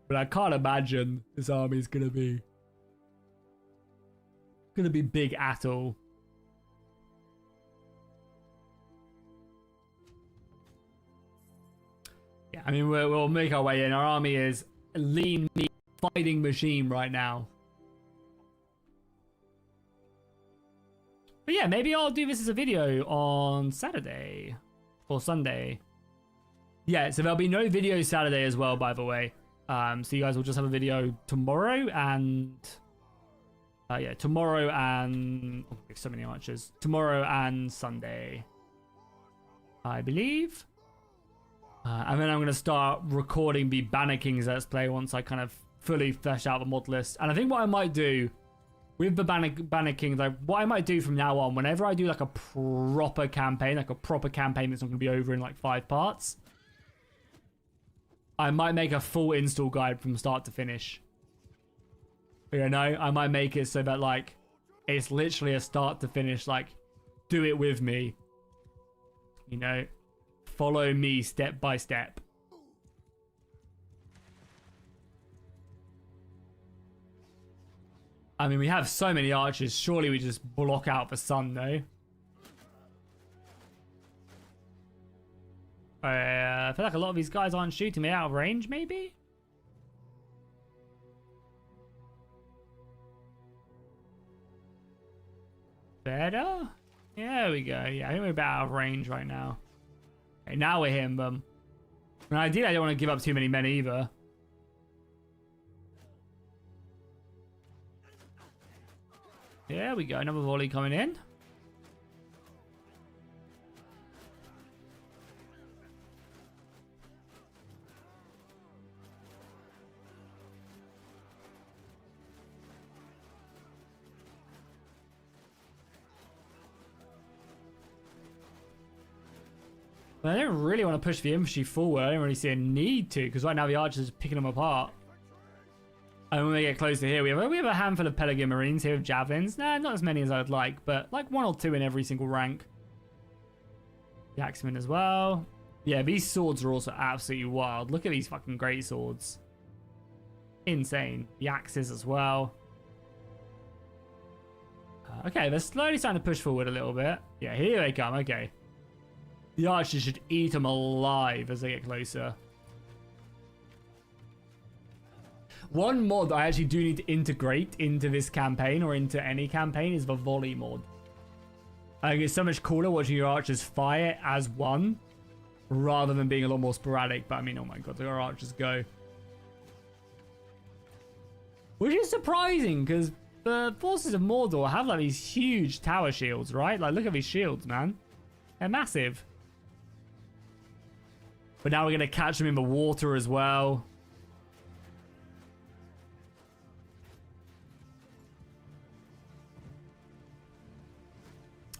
But I can't imagine this army's gonna be big at all. Yeah, I mean we'll make our way in. Our army is a lean, meat fighting machine right now. But yeah, maybe I'll do this as a video on Saturday. Or Sunday. Yeah, so there'll be no video Saturday as well, by the way. So you guys will just have a video tomorrow and... yeah, tomorrow and... Oh, so many archers. Tomorrow and Sunday, I believe. And then I'm going to start recording the Banner Kings Let's Play once I kind of fully flesh out the mod list. And I think what I might do with the Banner Kings, like what I might do from now on, whenever I do like a proper campaign that's not going to be over in like 5 parts, I might make a full install guide from start to finish. You know, I might make it so that like it's literally a start to finish, like do it with me. You know, follow me step by step. I mean, we have so many archers. Surely we just block out the sun, though. I feel like a lot of these guys aren't shooting me out of range, maybe? Better? Yeah, there we go. Yeah, I think we're about out of range right now. Okay, now we're hitting them. And ideally, I don't want to give up too many men either. There we go. Another volley coming in. I don't really want to push the infantry forward. I don't really see a need to, because right now the archers are picking them apart. And when we get closer here, we have a handful of Pelican Marines here with javelins. Nah, not as many as I'd like, but like 1 or 2 in every single rank. The axemen as well. Yeah, these swords are also absolutely wild. Look at these fucking great swords. Insane. The axes as well. Okay, they're slowly starting to push forward a little bit. Yeah, here they come. Okay. The archers should eat them alive as they get closer. One mod I actually do need to integrate into this campaign or into any campaign is the volley mod. I think it's so much cooler watching your archers fire as one rather than being a lot more sporadic. But I mean, oh my god, look at our archers go. Which is surprising because the forces of Mordor have like these huge tower shields, right? Like, look at these shields, man. They're massive. But now we're going to catch them in the water as well.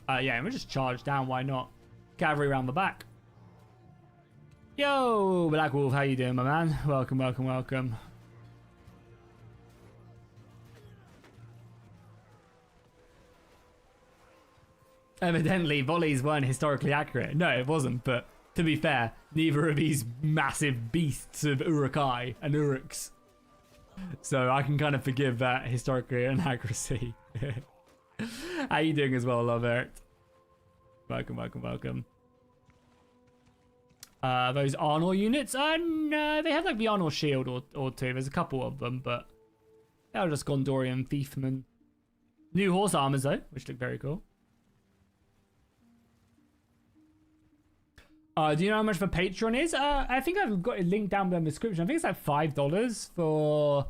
Yeah, and we'll just charge down. Why not? Cavalry around the back. Yo, Black Wolf, how you doing, my man? Welcome, welcome, welcome. Evidently, volleys weren't historically accurate. No, it wasn't, but to be fair, neither of these massive beasts of Uruk-hai and Uruks. So I can kind of forgive that historically inaccuracy. How you doing as well, love it? Welcome, welcome, welcome. Those Arnor units? No, they have like the Arnor shield or 2. There's a couple of them, but they're just Gondorian thiefmen. New horse armors though, which look very cool. Do you know how much the Patreon is? I think I've got it linked down below in the description. I think it's like $5 for...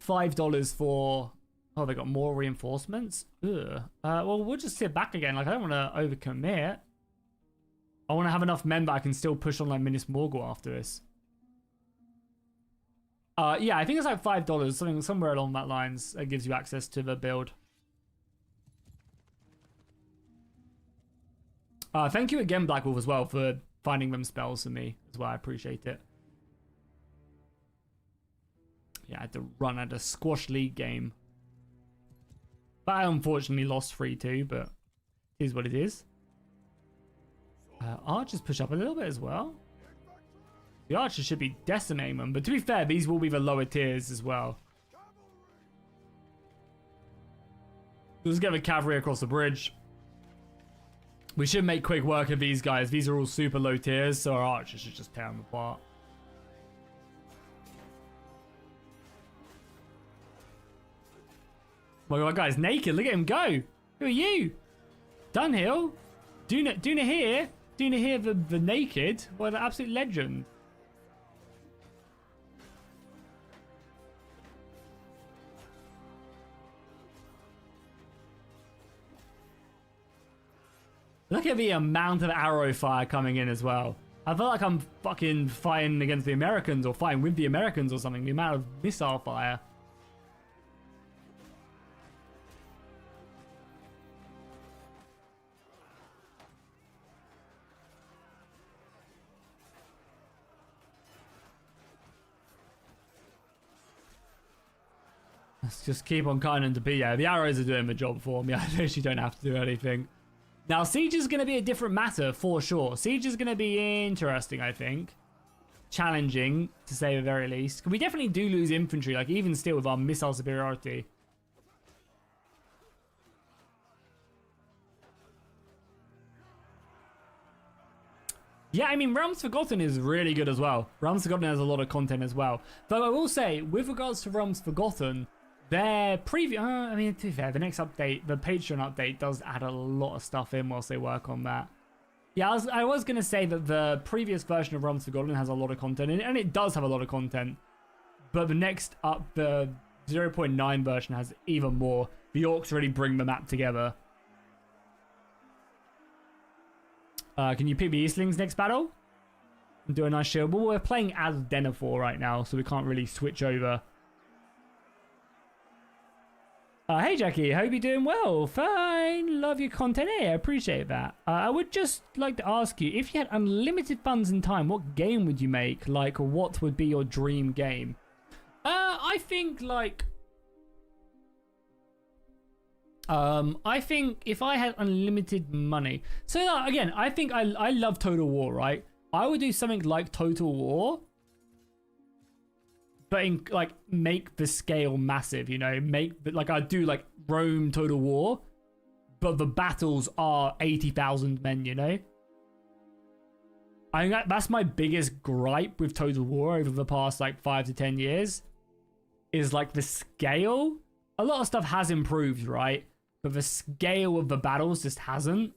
$5 for... Oh, they got more reinforcements? Ugh. Well, we'll just sit back again. Like, I don't want to overcommit. I want to have enough men that I can still push on like Minas Morgul after this. Yeah, I think it's like $5. Somewhere along that lines. It gives you access to the build. Thank you again, Black Wolf, as well, for finding them spells for me as well. I appreciate it. Yeah, I had to run at a squash league game. But I unfortunately lost 3-2, but it is what it is. Archers push up a little bit as well. The archers should be decimating them, but to be fair, these will be the lower tiers as well. Let's get the cavalry across the bridge. We should make quick work of these guys. These are all super low tiers, so our archers should just tear them apart. Oh my god, guy's naked. Look at him go. Who are you? Dunhill? Duna here? Seen here the naked. What an absolute legend. Look at the amount of arrow fire coming in as well. I feel like I'm fucking fighting against the Americans or fighting with the Americans or something. The amount of missile fire. Let's just keep on cutting into B. Yeah, the arrows are doing the job for me. I literally don't have to do anything. Now, Siege is going to be a different matter for sure. Siege is going to be interesting, I think. Challenging, to say the very least. We definitely do lose infantry, like even still with our missile superiority. Yeah, I mean, Realms Forgotten is really good as well. Realms Forgotten has a lot of content as well. Though I will say, with regards to Realms Forgotten, their preview, I mean, to be fair, the next update, the Patreon update, does add a lot of stuff in whilst they work on that. Yeah, I was going to say that the previous version of Realms Forgotten has a lot of content, and it does have a lot of content. But the next up, the 0.9 version has even more. The Orcs really bring the map together. Can you pick the Eastlings next battle? And do a nice shield. Well, we're playing as Denethor right now, so we can't really switch over. Hey Jackie, hope you're doing well. Fine, love your content. Hey, I appreciate that. I would just like to ask you, if you had unlimited funds and time, what game would you make? Like, what would be your dream game? I think like... I think if I had unlimited money... So again, I think I love Total War, right? I would do something like Total War, but in, like, make the scale massive, you know, like I do like Rome Total War, but the battles are 80,000 men, you know. I think that's my biggest gripe with Total War over the past like 5 to 10 years, is like the scale. A lot of stuff has improved, right? But the scale of the battles just hasn't.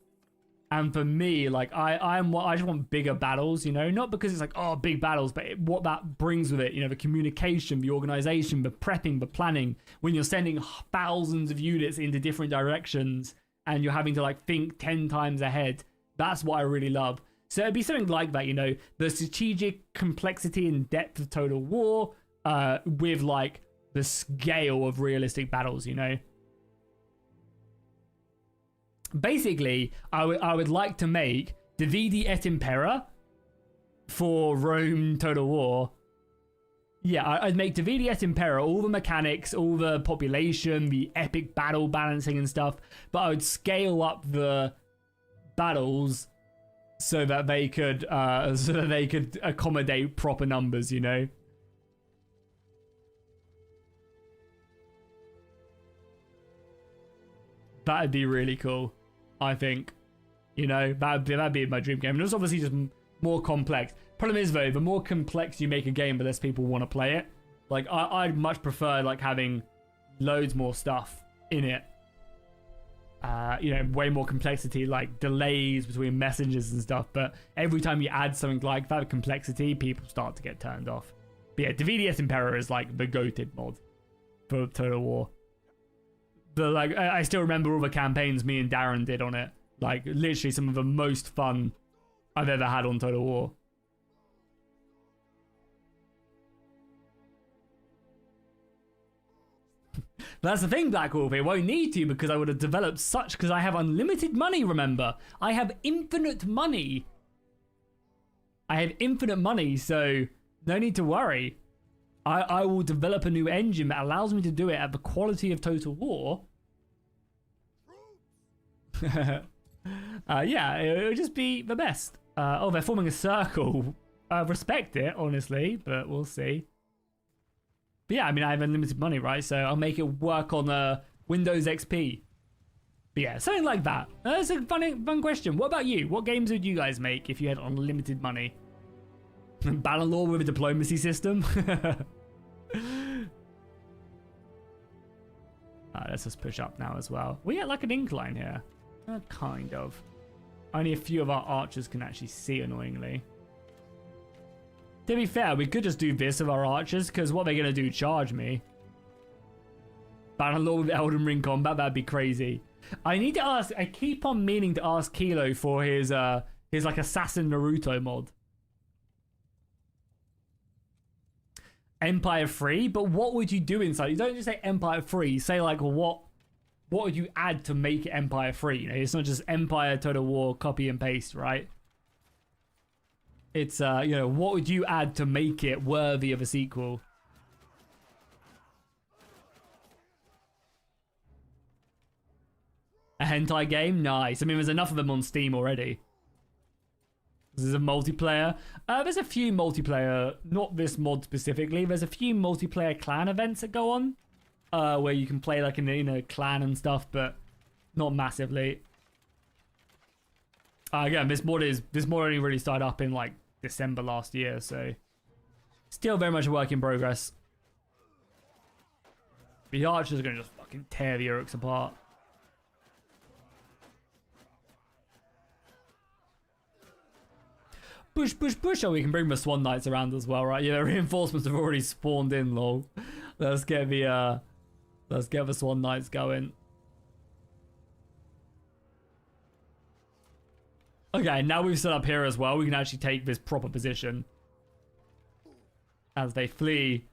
And for me, like, I just want bigger battles, you know, not because it's like, oh, big battles, but what that brings with it, you know, the communication, the organization, the prepping, the planning, when you're sending thousands of units into different directions and you're having to like think 10 times ahead. That's what I really love. So it'd be something like that, you know, the strategic complexity and depth of Total War, with like the scale of realistic battles, you know. Basically, I would like to make Dividi et Impera for Rome Total War. Yeah, I'd make Dividi et Impera, all the mechanics, all the population, the epic battle balancing and stuff, but I would scale up the battles so that they could accommodate proper numbers, you know. That'd be really cool. I think, you know, that'd be my dream game. And it's obviously just more complex. Problem is though, the more complex you make a game, the less people want to play it. Like I'd much prefer like having loads more stuff in it. You know, way more complexity, like delays between messages and stuff. But every time you add something like that complexity, people start to get turned off. But yeah, Dividi et Impera is like the goated mod for Total War. But like, I still remember all the campaigns me and Darren did on it. Like, literally some of the most fun I've ever had on Total War. That's the thing, Black Wolf. It won't need to because I would have developed such... Because I have unlimited money, remember. I have infinite money. I have infinite money, so no need to worry. I will develop a new engine that allows me to do it at the quality of Total War. Yeah, it would just be the best. Oh, they're forming a circle. I respect it, honestly, but we'll see. But yeah, I mean, I have unlimited money, right? So I'll make it work on Windows XP. But yeah, something like that. That's a fun question. What about you? What games would you guys make if you had unlimited money? Bannerlord with a diplomacy system? Let's just push up now as well. We get like an incline here. Kind of. Only a few of our archers can actually see, annoyingly. To be fair, we could just do this with our archers, because what they're going to do, charge me. Bannerlord with Elden Ring combat, that'd be crazy. I need to ask, I keep on meaning to ask Kilo for his like Assassin Naruto mod. Empire 3, but what would you do inside? You don't just say Empire 3, say like what would you add to make it Empire 3? You know, it's not just Empire Total War copy and paste, right? It's you know, what would you add to make it worthy of a sequel? A hentai game? Nice. I mean, there's enough of them on Steam already. This is a multiplayer. There's a few multiplayer, not this mod specifically. There's a few multiplayer clan events that go on, where you can play like in a clan and stuff, but not massively. Again, this mod only really started up in like December last year, so still very much a work in progress. The archers are gonna just fucking tear the Uruks apart. Push, push, push. Oh, we can bring the Swan Knights around as well, right? Yeah, reinforcements have already spawned in, lol. Let's get the Swan Knights going. Okay, now we've set up here as well. We can actually take this proper position as they flee.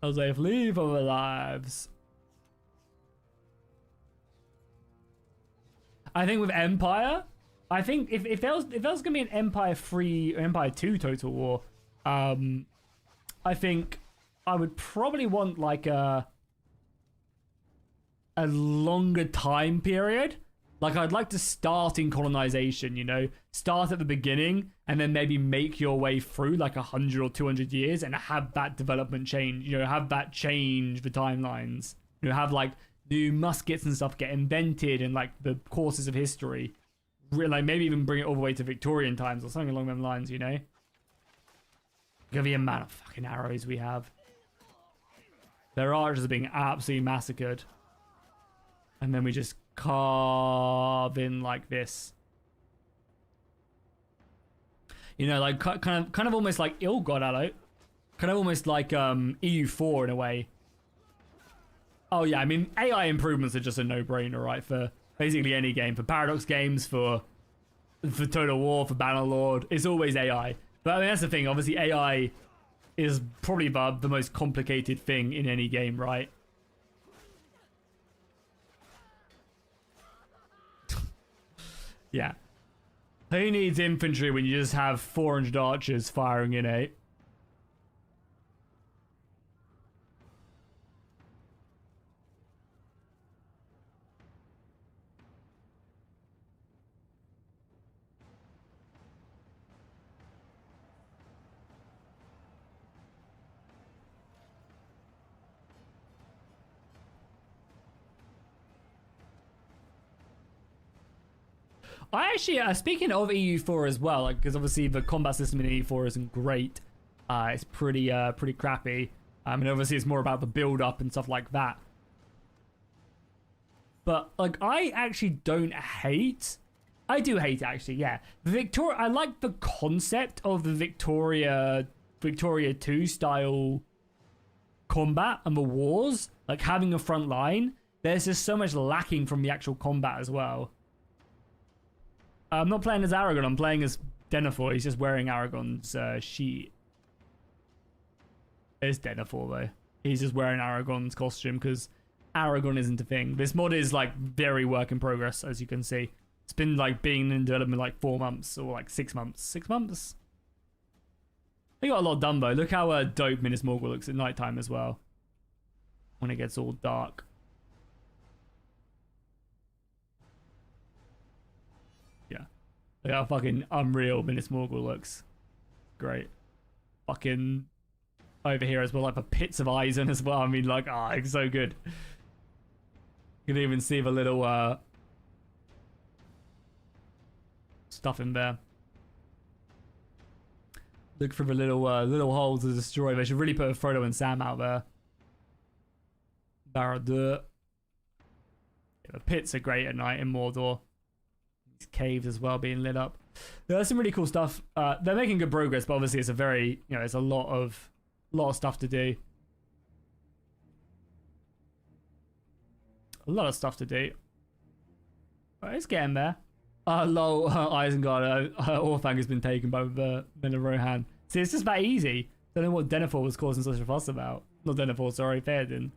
As they flee for their lives. I think with Empire, I think if there was gonna be an Empire 3 or Empire 2 Total War, I think I would probably want like a longer time period. Like I'd like to start in colonization, you know, start at the beginning and then maybe make your way through like 100 or 200 years and have that development change, you know, have that change the timelines, you know, have like new muskets and stuff get invented in like the courses of history. Like maybe even bring it all the way to Victorian times or something along them lines, you know? Look at the amount of fucking arrows we have. Their archers are being absolutely massacred. And then we just carve in like this. You know, like kind of almost like oh god, hello. Kind of almost like EU4 in a way. Oh yeah, I mean AI improvements are just a no-brainer, right? For basically any game, for Paradox games, for Total War, for Bannerlord, it's always AI. But I mean, that's the thing, obviously AI is probably the most complicated thing in any game, right? Yeah. Who needs infantry when you just have 400 archers firing in it? I actually, speaking of EU4 as well, like, because obviously the combat system in EU4 isn't great. It's pretty crappy. And obviously it's more about the build up and stuff like that. But like, I actually don't hate. I do hate actually, yeah. I like the concept of the Victoria 2 style combat and the wars, like having a front line. There's just so much lacking from the actual combat as well. I'm not playing as Aragon, I'm playing as Denethor. He's just wearing Aragon's sheet. It's Denethor though. He's just wearing Aragon's costume because Aragon isn't a thing. This mod is like very work in progress, as you can see. It's been like being in development like 4 months or like 6 months. 6 months? They got a lot done though. Look how dope Minas Morgul looks at nighttime as well. When it gets all dark. Look how fucking unreal Minas Morgul looks. Great. Fucking over here as well, like the pits of Eisen as well. I mean, like, it's so good. You can even see the little stuff in there. Look for the little holes to destroy. They should really put Frodo and Sam out there. Barad-dûr. Yeah, the pits are great at night in Mordor. These caves as well being lit up. There's some really cool stuff. They're making good progress, but obviously it's a very, it's a lot of stuff to do. A lot of stuff to do. But it's getting there. Lol, Isengard, Orfang has been taken by the Men of Rohan. See, it's just that easy. Don't know what Denethor was causing such a fuss about. Not Denethor, sorry, Theoden.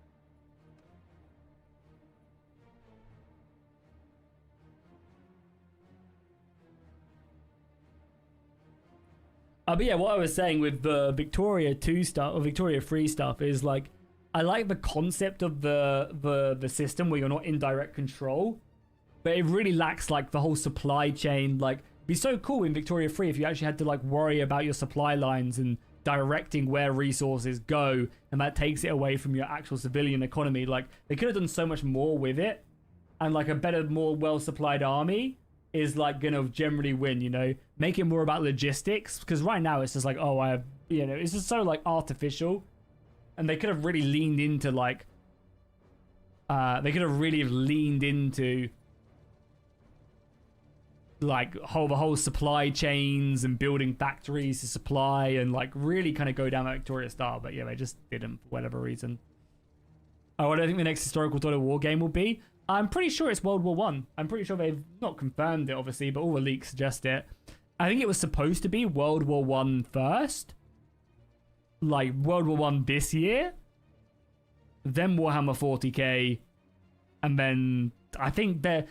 But yeah, what I was saying with the Victoria 2 stuff, or Victoria 3 stuff, is like, I like the concept of the system where you're not in direct control, but it really lacks like the whole supply chain. Like, it'd be so cool in Victoria 3 if you actually had to like worry about your supply lines and directing where resources go, and that takes it away from your actual civilian economy. Like, they could have done so much more with it, and like a better, more well-supplied army is like gonna generally win, make it more about logistics, because right now it's just like, oh, I have, it's just so like artificial, and they could have really leaned into like the whole supply chains and building factories to supply and like really kind of go down that Victoria style. But yeah, they just didn't for whatever reason. Oh, what do I think the next historical total war game will be? I'm pretty sure it's World War One. I'm pretty sure they've not confirmed it, obviously, but all the leaks suggest it. I think it was supposed to be World War One first, like World War One this year, then Warhammer 40k, and then I think the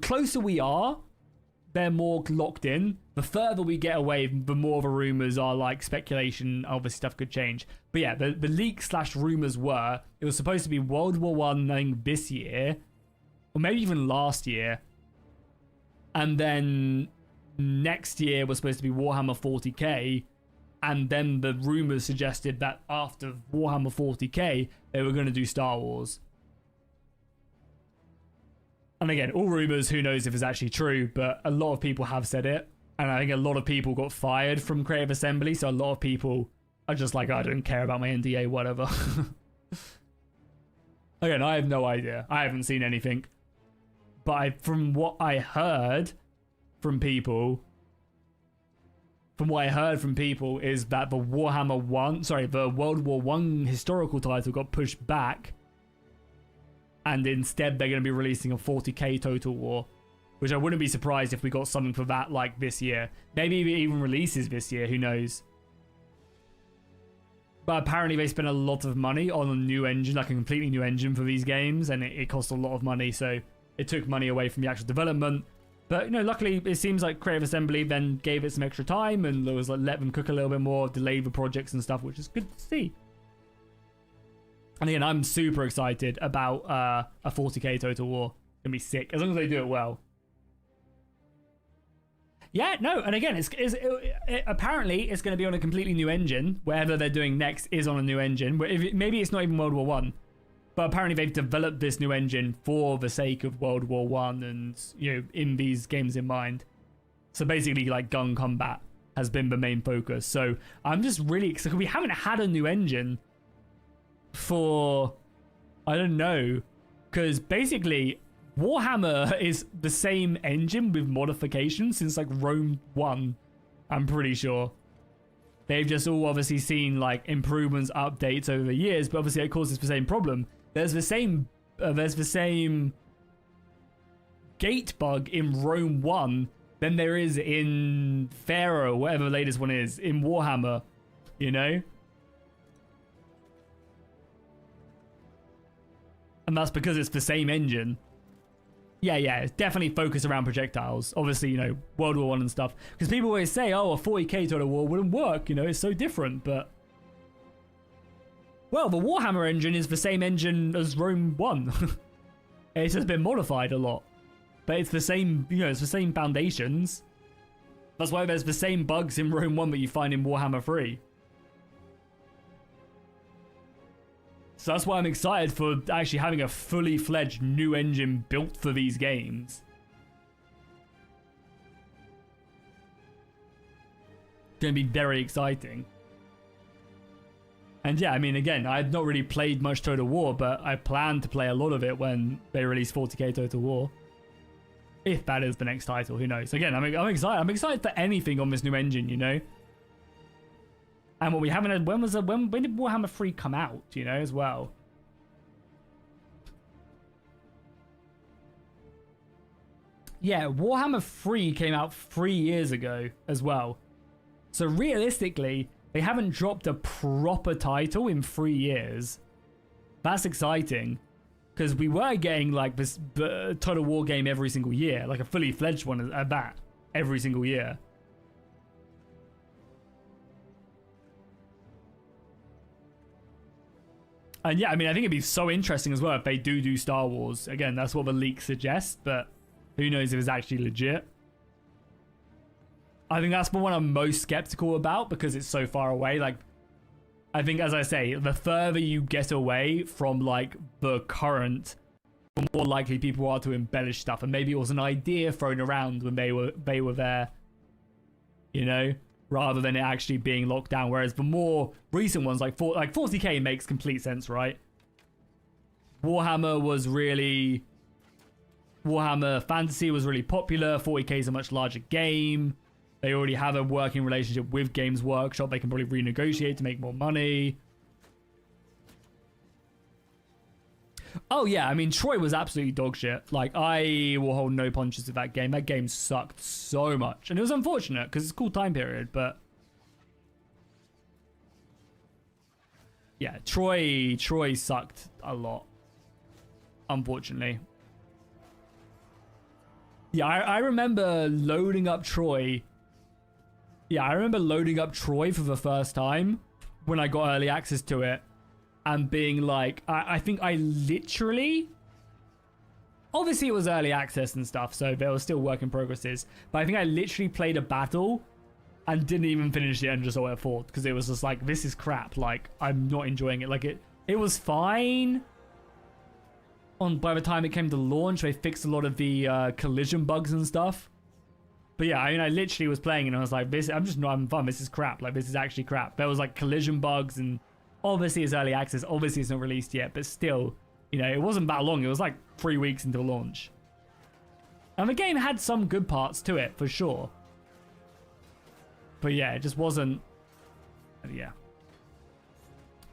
closer we are, they're more locked in. The further we get away, the more the rumors are like speculation. Obviously, stuff could change. But yeah, the leaks / rumors were it was supposed to be World War One, I think, this year, or maybe even last year, and then next year was supposed to be Warhammer 40k, and then the rumors suggested that after Warhammer 40k, they were going to do Star Wars. And again, all rumors, who knows if it's actually true, but a lot of people have said it. And I think a lot of people got fired from Creative Assembly, so a lot of people are just like, I don't care about my NDA, whatever. Again, I have no idea. I haven't seen anything. But from what I heard from people is that the the World War One historical title got pushed back, and instead they're going to be releasing a 40k Total War, which I wouldn't be surprised if we got something for that like this year. Maybe it even releases this year, who knows. But apparently they spent a lot of money on a new engine, like a completely new engine for these games, and it cost a lot of money, so it took money away from the actual development. But, luckily it seems like Creative Assembly then gave it some extra time and was like, let them cook a little bit more, delayed the projects and stuff, which is good to see. And again, I'm super excited about a 40k Total War. It's gonna be sick, as long as they do it well. Yeah, no, and again, apparently it's going to be on a completely new engine. Whatever they're doing next is on a new engine. Maybe it's not even World War One, but apparently they've developed this new engine for the sake of World War One, and in these games in mind. So basically, like gun combat has been the main focus. So I'm just really excited. We haven't had a new engine for, I don't know, because basically Warhammer is the same engine with modifications since like Rome 1, I'm pretty sure. They've just all obviously seen like improvements, updates over the years, but obviously it causes the same problem. There's the same gate bug in Rome 1 than there is in Pharaoh, whatever the latest one is, in Warhammer, And that's because it's the same engine. Yeah, it's definitely focused around projectiles. Obviously, World War One and stuff. Because people always say, oh, a 40k Total War wouldn't work, it's so different, but... Well, the Warhammer engine is the same engine as Rome 1. It's just been modified a lot. But it's the same, it's the same foundations. That's why there's the same bugs in Rome 1 that you find in Warhammer 3. So that's why I'm excited for actually having a fully fledged new engine built for these games. It's going to be very exciting. And yeah, I mean, again, I've not really played much Total War, but I plan to play a lot of it when they release 40k Total War. If that is the next title, who knows? Again, I'm excited. I'm excited for anything on this new engine, you know. And what we haven't had, when did Warhammer 3 come out, you know, as well? Yeah, Warhammer 3 came out 3 years ago as well. So realistically, they haven't dropped a proper title in 3 years. That's exciting. Because we were getting like this Total War game every single year. Like a fully fledged one at that. Every single year. And yeah, I mean, I think it'd be so interesting as well if they do Star Wars. Again, that's what the leaks suggest, but who knows if it's actually legit. I think that's the one I'm most skeptical about because it's so far away. Like, I think, as I say, the further you get away from, like, the current, the more likely people are to embellish stuff. And maybe it was an idea thrown around when they were there, you know? Rather than it actually being locked down. Whereas the more recent ones, like 40k makes complete sense, right? Warhammer Fantasy was really popular. 40k is a much larger game. They already have a working relationship with Games Workshop. They can probably renegotiate to make more money. Oh yeah, I mean, Troy was absolutely dog shit. Like, I will hold no punches with that game. That game sucked so much. And it was unfortunate, because it's a cool time period, but... yeah, Troy sucked a lot. Unfortunately. Yeah, I remember loading up Troy. Yeah, I remember loading up Troy for the first time when I got early access to it. And being like, I think I literally... obviously, it was early access and stuff, so there was still work in progresses. But I think I literally played a battle and didn't even finish it and just all went forth. Because it was just like, this is crap. Like, I'm not enjoying it. Like, it was fine. By the time it came to launch, they fixed a lot of the collision bugs and stuff. But yeah, I mean, I literally was playing and I was like, I'm just not having fun. This is crap. Like, this is actually crap. There was like collision bugs and... obviously, it's early access. Obviously, it's not released yet. But still, you know, it wasn't that long. It was like 3 weeks until launch. And the game had some good parts to it, for sure. But yeah, it just wasn't... yeah.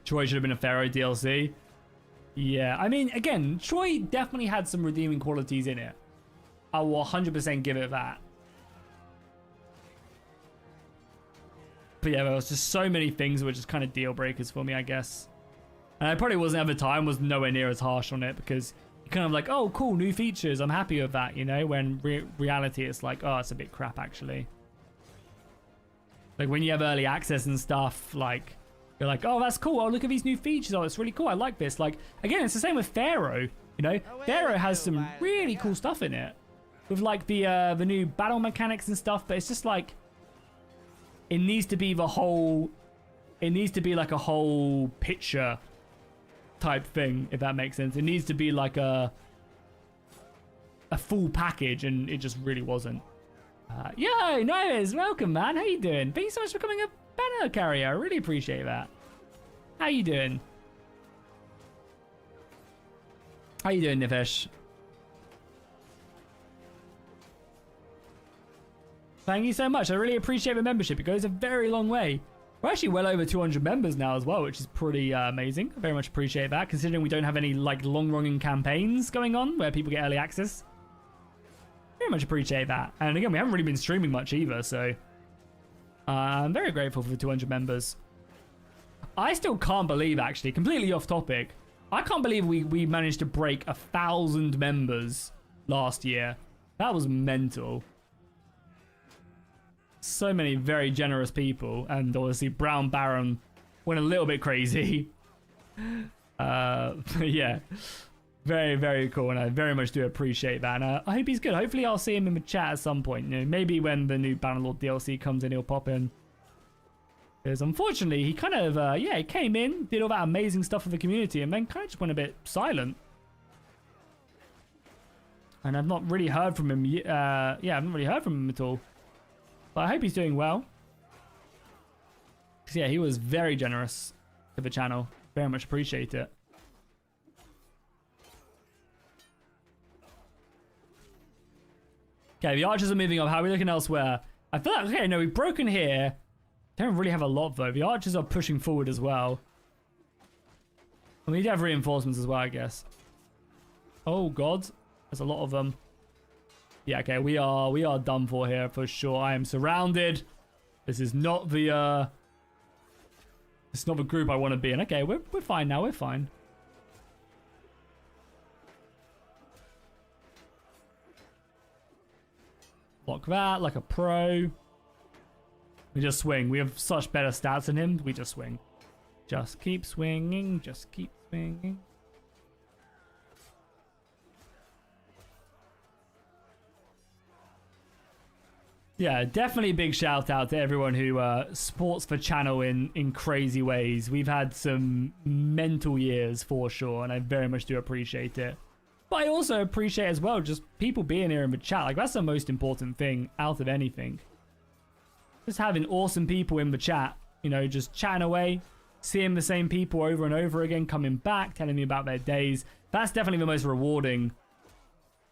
Troy should have been a Pharaoh DLC. Yeah, I mean, again, Troy definitely had some redeeming qualities in it. I will 100% give it that. But yeah, there was just so many things that were just kind of deal breakers for me, I guess. And I probably wasn't at the time, was nowhere near as harsh on it because you're kind of like, oh, cool, new features. I'm happy with that, you know? When reality, it's like, oh, it's a bit crap, actually. Like when you have early access and stuff, like, you're like, oh, that's cool. Oh, look at these new features. Oh, it's really cool. I like this. Like, again, it's the same with Pharaoh, you know? Pharaoh has some really cool stuff in it. With like the new battle mechanics and stuff, but it's just like... it needs to be the whole... it needs to be like a whole picture type thing, if that makes sense. It needs to be like a full package, and it just really wasn't. Yo, Noah's, welcome, man. How you doing? Thank you so much for becoming a banner carrier. I really appreciate that. How you doing? How you doing, Nifesh? Thank you so much. I really appreciate the membership. It goes a very long way. We're actually well over 200 members now as well, which is pretty amazing. I very much appreciate that, considering we don't have any like long-running campaigns going on where people get early access. Very much appreciate that. And again, we haven't really been streaming much either, so I'm very grateful for the 200 members. I still can't believe, actually, completely off topic, I can't believe we managed to break 1,000 members last year. That was mental. So many very generous people, and obviously Brown Baron went a little bit crazy. Yeah, very, very cool, and I very much do appreciate that. And I hope he's good. Hopefully I'll see him in the chat at some point. You know, maybe when the new Bannerlord DLC comes in, he'll pop in. Because unfortunately, he kind of, yeah, he came in, did all that amazing stuff for the community, and then kind of just went a bit silent. And I've not really heard from him. Yeah, I haven't really heard from him at all. But I hope he's doing well. Because, yeah, he was very generous to the channel. Very much appreciate it. Okay, the archers are moving up. How are we looking elsewhere? I feel like, okay, no, we've broken here. Don't really have a lot, though. The archers are pushing forward as well. And we need to have reinforcements as well, I guess. Oh, God. There's a lot of them. Yeah, okay, we are done for here, for sure. I am surrounded. This is not the, it's not the group I want to be in. Okay, we're fine now. We're fine. Block that like a pro. We just swing. We have such better stats than him. We just swing. Just keep swinging. Just keep swinging. Yeah, definitely a big shout out to everyone who supports the channel in crazy ways. We've had some mental years for sure, and I very much do appreciate it. But I also appreciate as well just people being here in the chat. Like, that's the most important thing out of anything. Just having awesome people in the chat, you know, just chatting away, seeing the same people over and over again, coming back, telling me about their days. That's definitely the most rewarding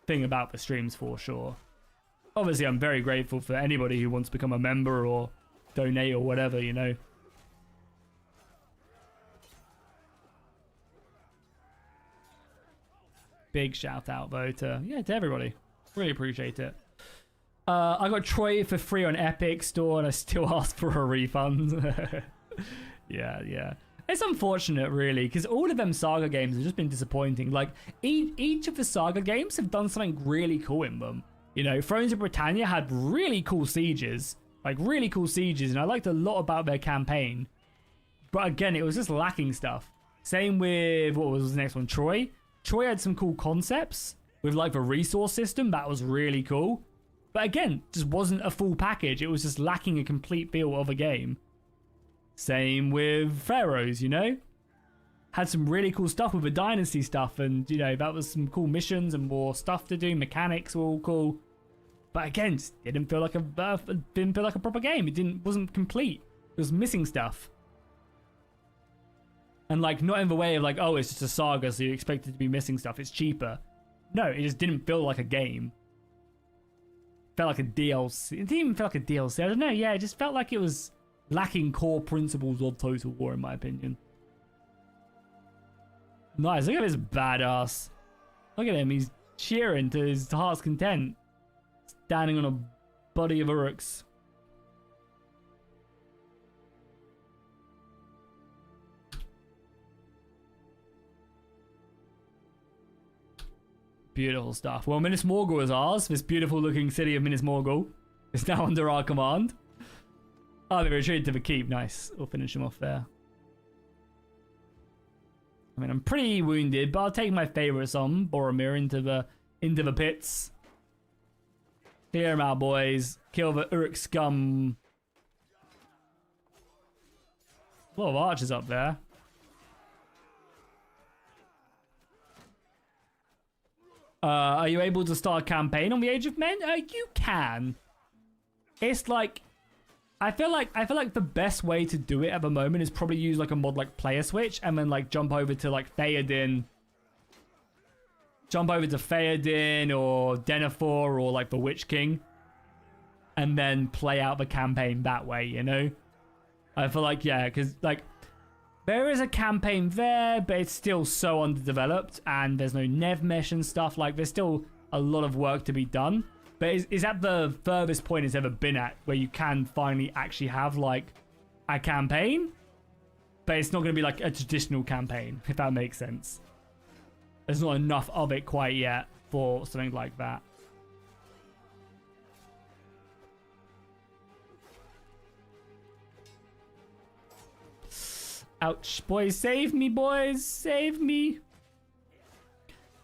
thing about the streams for sure. Obviously, I'm very grateful for anybody who wants to become a member or donate or whatever, you know. Big shout out though to everybody. Really appreciate it. I got Troy for free on Epic Store and I still ask for a refund. yeah. It's unfortunate really because all of them Saga games have just been disappointing. Like each of the Saga games have done something really cool in them. You know, Thrones of Britannia had really cool sieges. Like really cool sieges, and I liked a lot about their campaign. But again, it was just lacking stuff. Same with, what was the next one? Troy. Troy had some cool concepts with like the resource system. That was really cool. But again, just wasn't a full package. It was just lacking a complete feel of a game. Same with Pharaohs, you know? Had some really cool stuff with the dynasty stuff. And, you know, that was some cool missions and more stuff to do. Mechanics were all cool. But again, just didn't feel like a proper game. It wasn't complete. It was missing stuff. And like, not in the way of like, oh, it's just a saga, so you expect it to be missing stuff. It's cheaper. No, it just didn't feel like a game. It felt like a DLC. It didn't even feel like a DLC. I don't know. Yeah, it just felt like it was lacking core principles of Total War, in my opinion. Nice. Look at this badass. Look at him. He's cheering to his heart's content. Standing on a body of Uruks. Beautiful stuff. Well, Minas Morgul is ours. This beautiful looking city of Minas Morgul is now under our command. Oh, they retreated to the keep. Nice. We'll finish him off there. I mean, I'm pretty wounded, but I'll take my favorites on Boromir into the pits. Clear him out, boys. Kill the Uruk scum. A lot of archers up there. Are you able to start a campaign on the Age of Men? You can. It's like, I feel like the best way to do it at the moment is probably use like a mod like Player Switch and then like jump over to like Theoden. Jump over to Theoden or Denethor or like the Witch King. And then play out the campaign that way, you know? I feel like, yeah, because like there is a campaign there, but it's still so underdeveloped and there's no Nev mesh and stuff. Like there's still a lot of work to be done. But is at the furthest point it's ever been at where you can finally actually have like a campaign. But it's not going to be like a traditional campaign, if that makes sense. There's not enough of it quite yet for something like that. Ouch, boys. Save me, boys. Save me.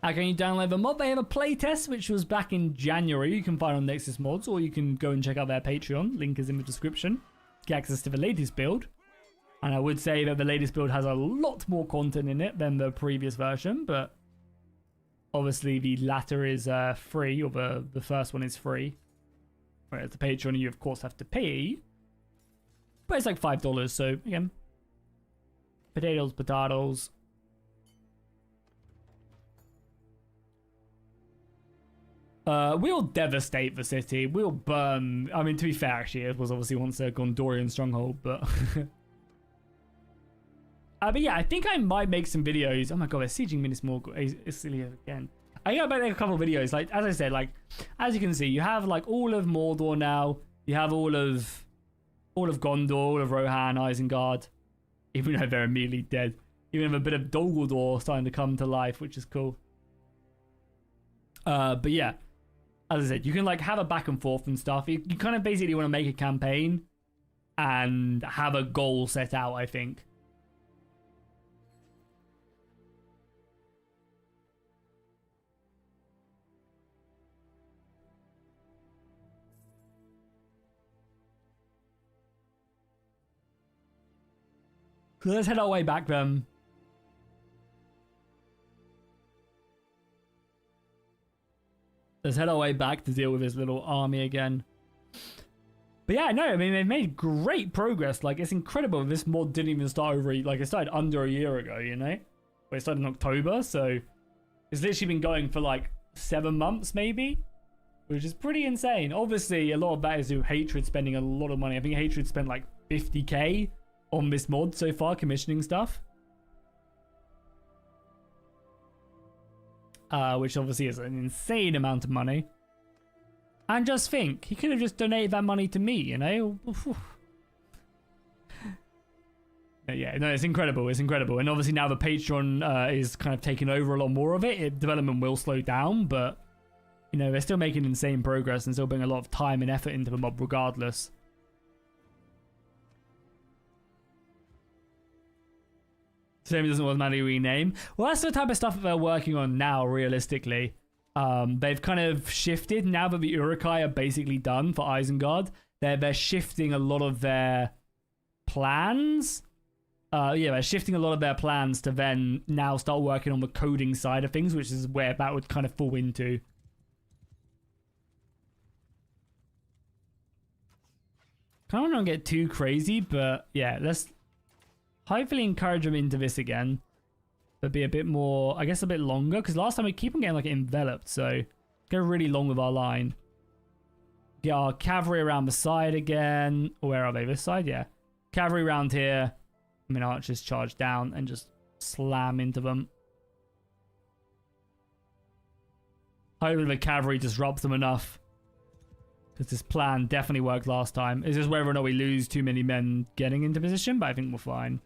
How can you download the mod? They have a playtest, which was back in January. You can find on Nexus Mods, or you can go and check out their Patreon. Link is in the description. Get access to the latest build. And I would say that the latest build has a lot more content in it than the previous version, but obviously the latter is free, or the first one is free. Whereas the Patreon, you of course have to pay. But it's like $5, so again, potatoes. We'll devastate the city. We'll burn. I mean, to be fair, actually, it was obviously once a Gondorian stronghold, but... but yeah, I think I might make some videos. Oh my god, we're sieging Minas Morgul. It's silly again. I think I'll make a couple of videos. Like, as I said, like, as you can see, you have, like, all of Mordor now. You have all of Gondor, all of Rohan, Isengard. Even though they're immediately dead. Even have a bit of Dol Guldur starting to come to life, which is cool. But yeah, as I said, you can like have a back and forth and stuff. You kind of basically want to make a campaign and have a goal set out, I think. So let's head our way back then. Let's head our way back to deal with this little army again. But yeah, no, I mean, they've made great progress. Like, it's incredible. This mod didn't even start over, like, it started under a year ago, you know? But it started in October, so it's literally been going for, like, 7 months, maybe? Which is pretty insane. Obviously, a lot of that is due to Hatred spending a lot of money. I think Hatred spent, like, 50k on this mod so far, commissioning stuff. Which obviously is an insane amount of money. And just think, he could have just donated that money to me, you know? Yeah, no, it's incredible. It's incredible. And obviously now the Patreon is kind of taking over a lot more of it. Development will slow down, but, you know, they're still making insane progress and still putting a lot of time and effort into the mob regardless. Same doesn't automatically rename. Well, that's the type of stuff that they're working on now, realistically. They've kind of shifted now that the Uruk-hai are basically done for Isengard. They're shifting a lot of their plans. Yeah, they're shifting a lot of their plans to then now start working on the coding side of things, which is where that would kind of fall into. Kind of don't get too crazy, but yeah, let's hopefully encourage them into this again. But be a bit more, I guess a bit longer, because last time we keep on getting like enveloped, so go really long with our line. Get our cavalry around the side again. Where are they? This side? Yeah. Cavalry around here. I mean, archers charge down and just slam into them. Hopefully the cavalry disrupts them enough, because this plan definitely worked last time. It's just whether or not we lose too many men getting into position, but I think we're fine.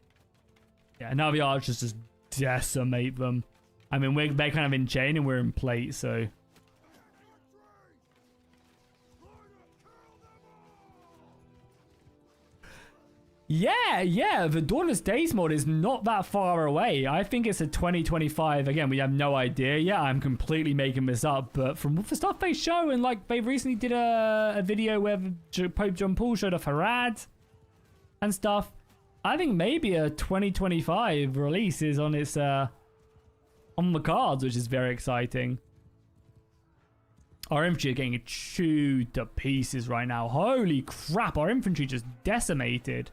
Yeah, now the archers just decimate them. I mean, they're kind of in chain and we're in plate, so... Yeah, the Dauntless Days mod is not that far away. I think it's a 2025. Again, we have no idea yet. I'm completely making this up, but from the stuff they show, and like they recently did a video where Pope John Paul showed off Harad and stuff. I think maybe a 2025 release is on its on the cards, which is very exciting. Our infantry are getting chewed to pieces right now. Holy crap, our infantry just decimated.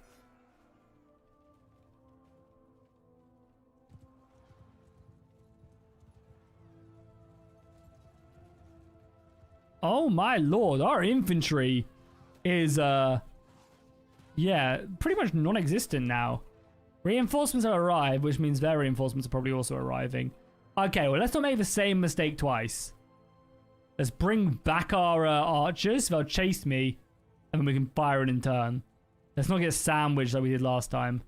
Oh my lord, our infantry is yeah, pretty much non-existent now. Reinforcements have arrived, which means their reinforcements are probably also arriving. Okay, well, let's not make the same mistake twice. Let's bring back our archers. They'll chase me, and then we can fire it in turn. Let's not get sandwiched like we did last time.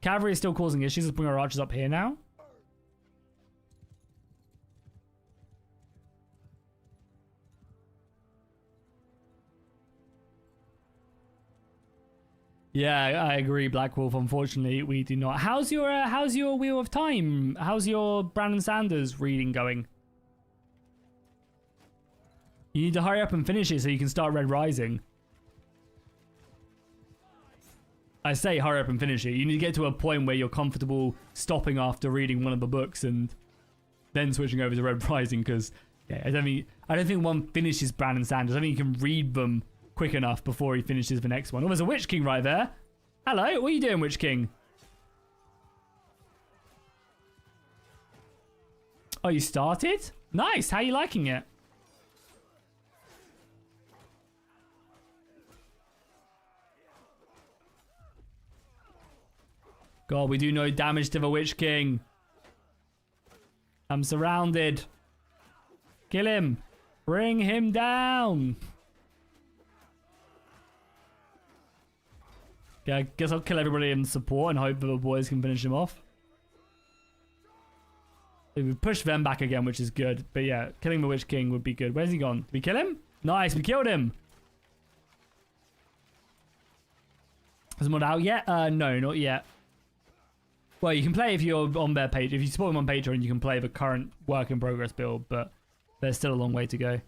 Cavalry is still causing issues. Let's bring our archers up here now. Yeah, I agree, Black Wolf. Unfortunately, we do not. How's your Wheel of Time? How's your Brandon Sanders reading going? You need to hurry up and finish it so you can start Red Rising. I say hurry up and finish it. You need to get to a point where you're comfortable stopping after reading one of the books and then switching over to Red Rising, because yeah, I don't think one finishes Brandon Sanders. I think you can read them quick enough before he finishes the next one. Oh, there's a Witch King right there. Hello, what are you doing, Witch King? Oh, you started? Nice. How are you liking it? God, we do no damage to the Witch King. I'm surrounded. Kill him. Bring him down. Yeah, I guess I'll kill everybody in support and hope that the boys can finish him off. We push them back again, which is good. But yeah, killing the Witch King would be good. Where's he gone? Did we kill him? Nice, we killed him. Is mod out yet? No, not yet. Well, you can play if you're on their page. If you support them on Patreon, you can play the current work in progress build, but there's still a long way to go.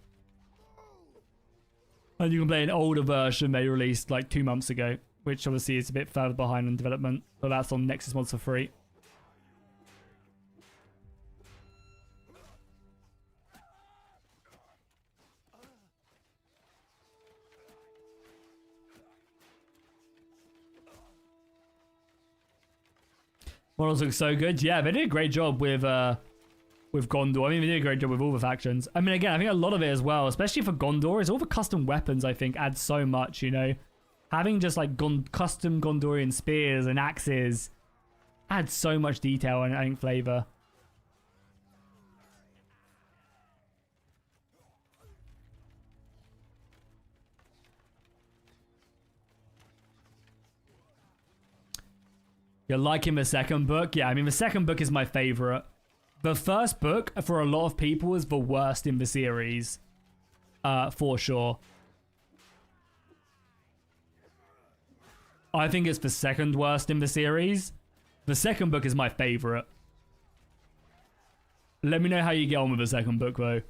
And you can play an older version they released like 2 months ago, which obviously is a bit further behind in development, but that's on Nexus Mods for free. Models look so good. Yeah, they did a great job with Gondor. I mean, they did a great job with all the factions. I mean, again, I think a lot of it as well, especially for Gondor, is all the custom weapons, I think, add so much, you know? Having just, like, custom Gondorian spears and axes adds so much detail and, I think, flavor. You're liking the second book? Yeah, I mean, the second book is my favorite. The first book, for a lot of people, is the worst in the series. For sure. I think it's the second worst in the series. The second book is my favorite. Let me know how you get on with the second book, though.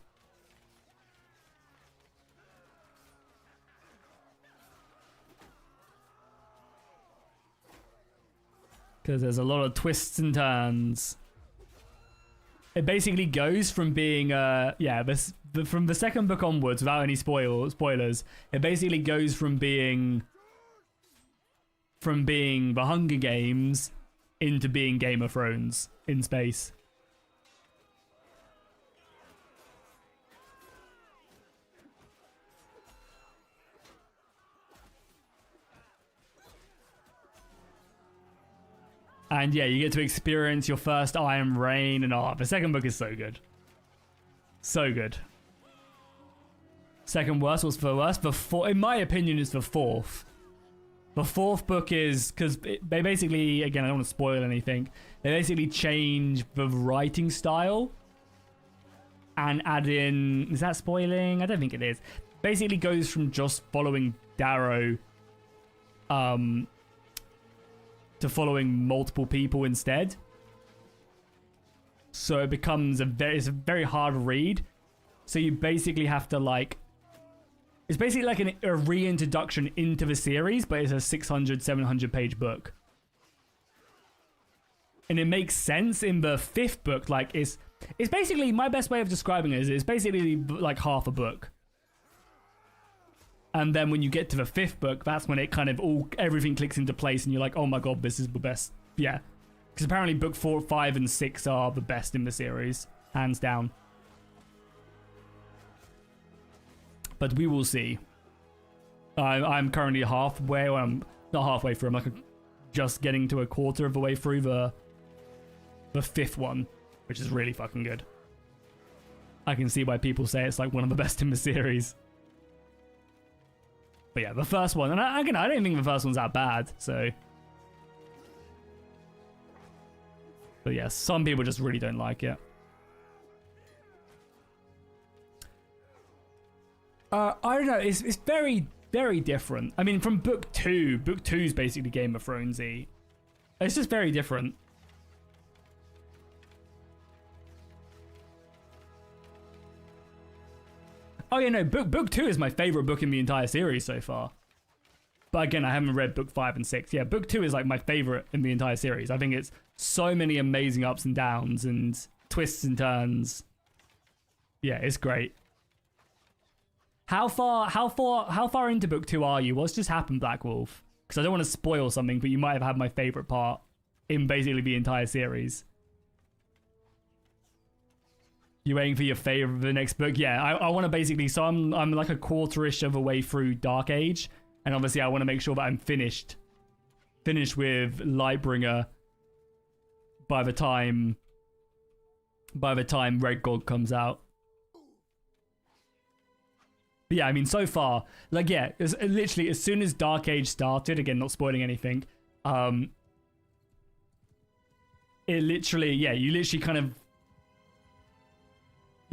Because there's a lot of twists and turns. It basically goes from being, from the second book onwards, without any spoilers, it basically goes from being the Hunger Games into being Game of Thrones in space. And yeah, you get to experience your first Iron Rain, and the second book is so good. So good. Second worst was the worst. In my opinion, is the fourth. The fourth book is, because they basically, again, I don't want to spoil anything, they basically change the writing style and add in, is that spoiling? I don't think it is. Basically goes from just following Darrow to following multiple people instead. So it becomes it's a very hard read. So you basically have to it's basically like a reintroduction into the series, but it's a 600, 700 page book. And it makes sense in the fifth book. It's basically, my best way of describing it is it's basically like half a book. And then when you get to the fifth book, that's when it kind of everything clicks into place and you're like, oh my god, this is the best. Yeah. Because apparently book 4, 5, and 6 are the best in the series. Hands down. But we will see. I'm currently halfway, well, I'm not halfway through, I'm just getting to a quarter of the way through the fifth one, which is really fucking good. I can see why people say it's like one of the best in the series. But yeah, the first one, and I don't think the first one's that bad, so. But yeah, some people just really don't like it. I don't know, it's very, very different. I mean, from book 2 is basically Game of Thrones-y. It's just very different. Oh yeah, no, book 2 is my favorite book in the entire series so far. But again, I haven't read book 5 and 6. Yeah, book 2 is like my favorite in the entire series. I think it's so many amazing ups and downs and twists and turns. Yeah, it's great. How far into book 2 are you? What's just happened, Black Wolf? Because I don't want to spoil something, but you might have had my favorite part in basically the entire series. You waiting for your favorite of the next book? Yeah, I want to basically. So I'm like a quarter-ish of a way through Dark Age, and obviously I want to make sure that I'm finished with Lightbringer by the time Red God comes out. But yeah, I mean, so far, like, yeah, literally as soon as Dark Age started, again, not spoiling anything, it literally, yeah, you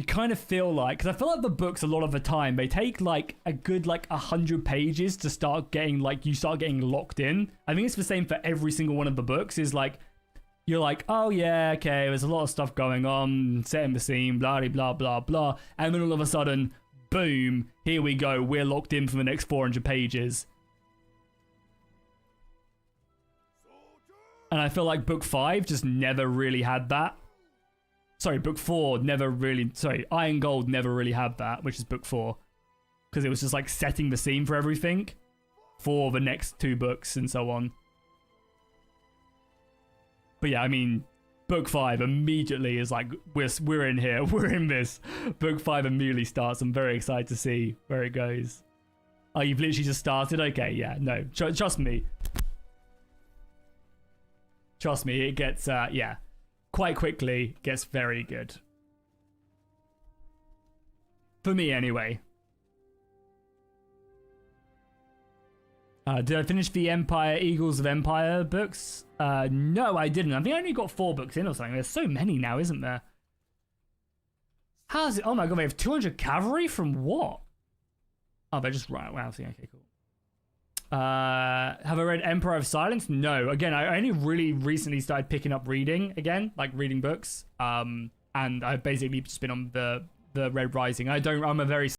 kind of feel like, because I feel like the books a lot of the time, they take like a good like 100 pages to start getting like, you start getting locked in. I think it's the same for every single one of the books, is like, you're like, oh yeah, okay, there's a lot of stuff going on, setting the scene, blah, blah, blah, blah. And then all of a sudden, boom, here we go, we're locked in for the next 400 pages. And I feel like book 5 just never really had that. Sorry, book 4 never really... Sorry, Iron Gold never really had that, which is book 4. Because it was just like setting the scene for everything for the next 2 books and so on. But yeah, I mean, book 5 immediately is like, we're in here, we're in this. Book 5 immediately starts. I'm very excited to see where it goes. Oh, you've literally just started? Okay, yeah, no, trust me. Trust me, it gets, yeah, quite quickly gets very good. For me, anyway. Did I finish the Empire, Eagles of Empire books? No, I didn't. I think I only got 4 books in or something. There's so many now, isn't there? How's it? Oh my god, they have 200 cavalry from what? Oh, they're just right. Wow, okay, cool. Have I read Emperor of Silence? No. Again, I only really recently started picking up reading again, like reading books. And I've basically just been on the Red Rising. I'm a very...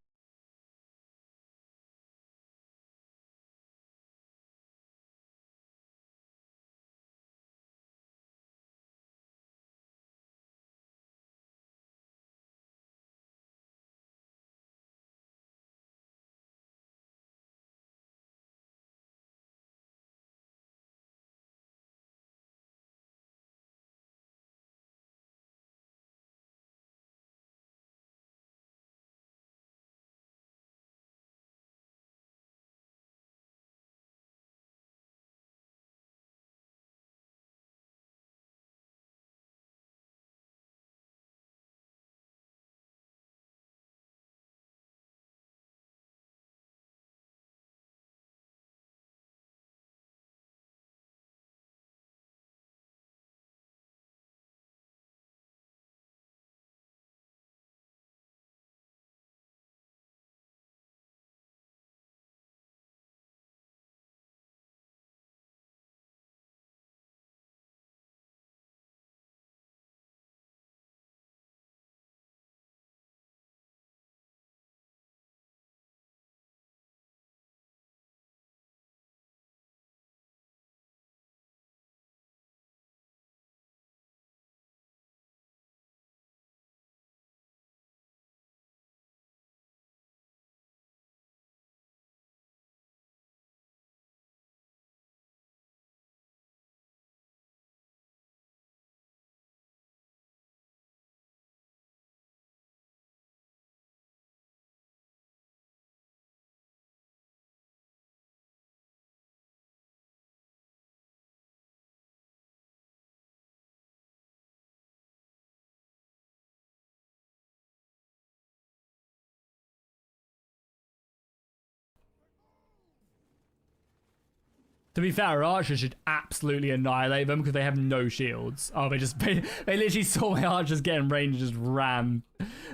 To be fair, our archers should absolutely annihilate them because they have no shields. Oh, they literally saw my archers get in range and just ran.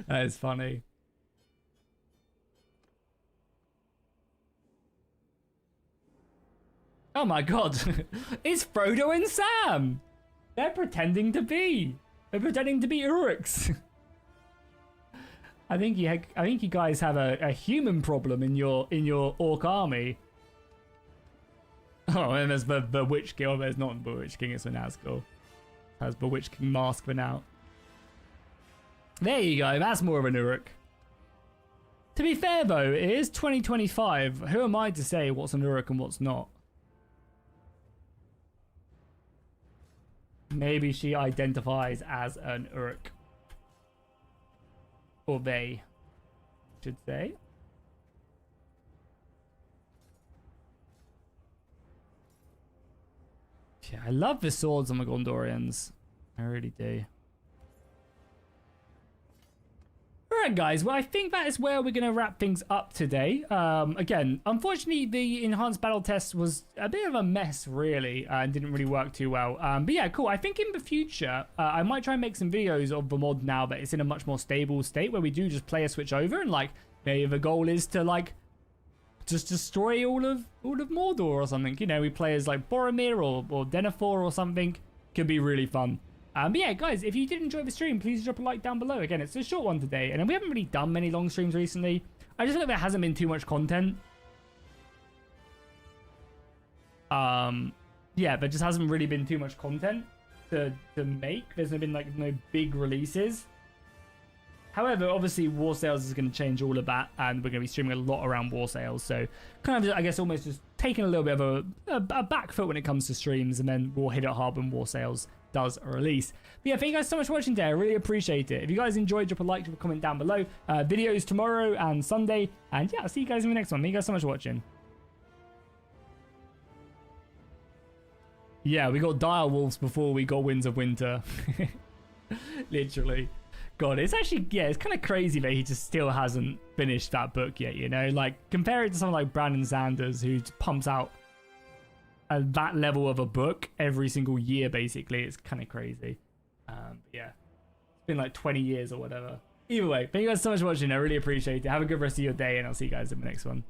That is funny. Oh my god. It's Frodo and Sam. They're pretending to be. They're pretending to be Uruks. I think you guys have a human problem in your orc army. Oh, and there's the Witch King. Oh, there's not the Witch King, it's the Nazgul. It has the Witch King mask for now. There you go, that's more of an Uruk. To be fair though, it is 2025. Who am I to say what's an Uruk and what's not? Maybe she identifies as an Uruk. Or they, should say. Yeah, I love the swords on the Gondorians. I really do. Alright guys, well I think that is where we're going to wrap things up today. Again, unfortunately the enhanced battle test was a bit of a mess really, and didn't really work too well. But yeah, cool. I think in the future, I might try and make some videos of the mod now that it's in a much more stable state where we do just play a switch over and like, maybe the goal is to like, just destroy all of Mordor or something. You know, we play as like Boromir or Denethor or something. Could be really fun. But yeah, guys, if you did enjoy the stream, please drop a like down below. Again, it's a short one today, and we haven't really done many long streams recently. I just feel like there hasn't been too much content. Yeah, there just hasn't really been too much content to make. There's been like no big releases. However, obviously, War Sales is going to change all of that, and we're going to be streaming a lot around War Sales. So, kind of, I guess, almost just taking a little bit of a back foot when it comes to streams, and then we'll hit it hard when War Sales does release. But yeah, thank you guys so much for watching today. I really appreciate it. If you guys enjoyed, drop a like, drop a comment down below. Videos tomorrow and Sunday. And yeah, I'll see you guys in the next one. Thank you guys so much for watching. Yeah, we got Dire Wolves before we got Winds of Winter. Literally. God, it's actually, yeah, it's kind of crazy that he just still hasn't finished that book yet, you know? Like, compare it to someone like Brandon Sanders, who pumps out that level of a book every single year, basically. It's kind of crazy. Yeah, it's been like 20 years or whatever. Either way, thank you guys so much for watching. I really appreciate it. Have a good rest of your day, and I'll see you guys in the next one.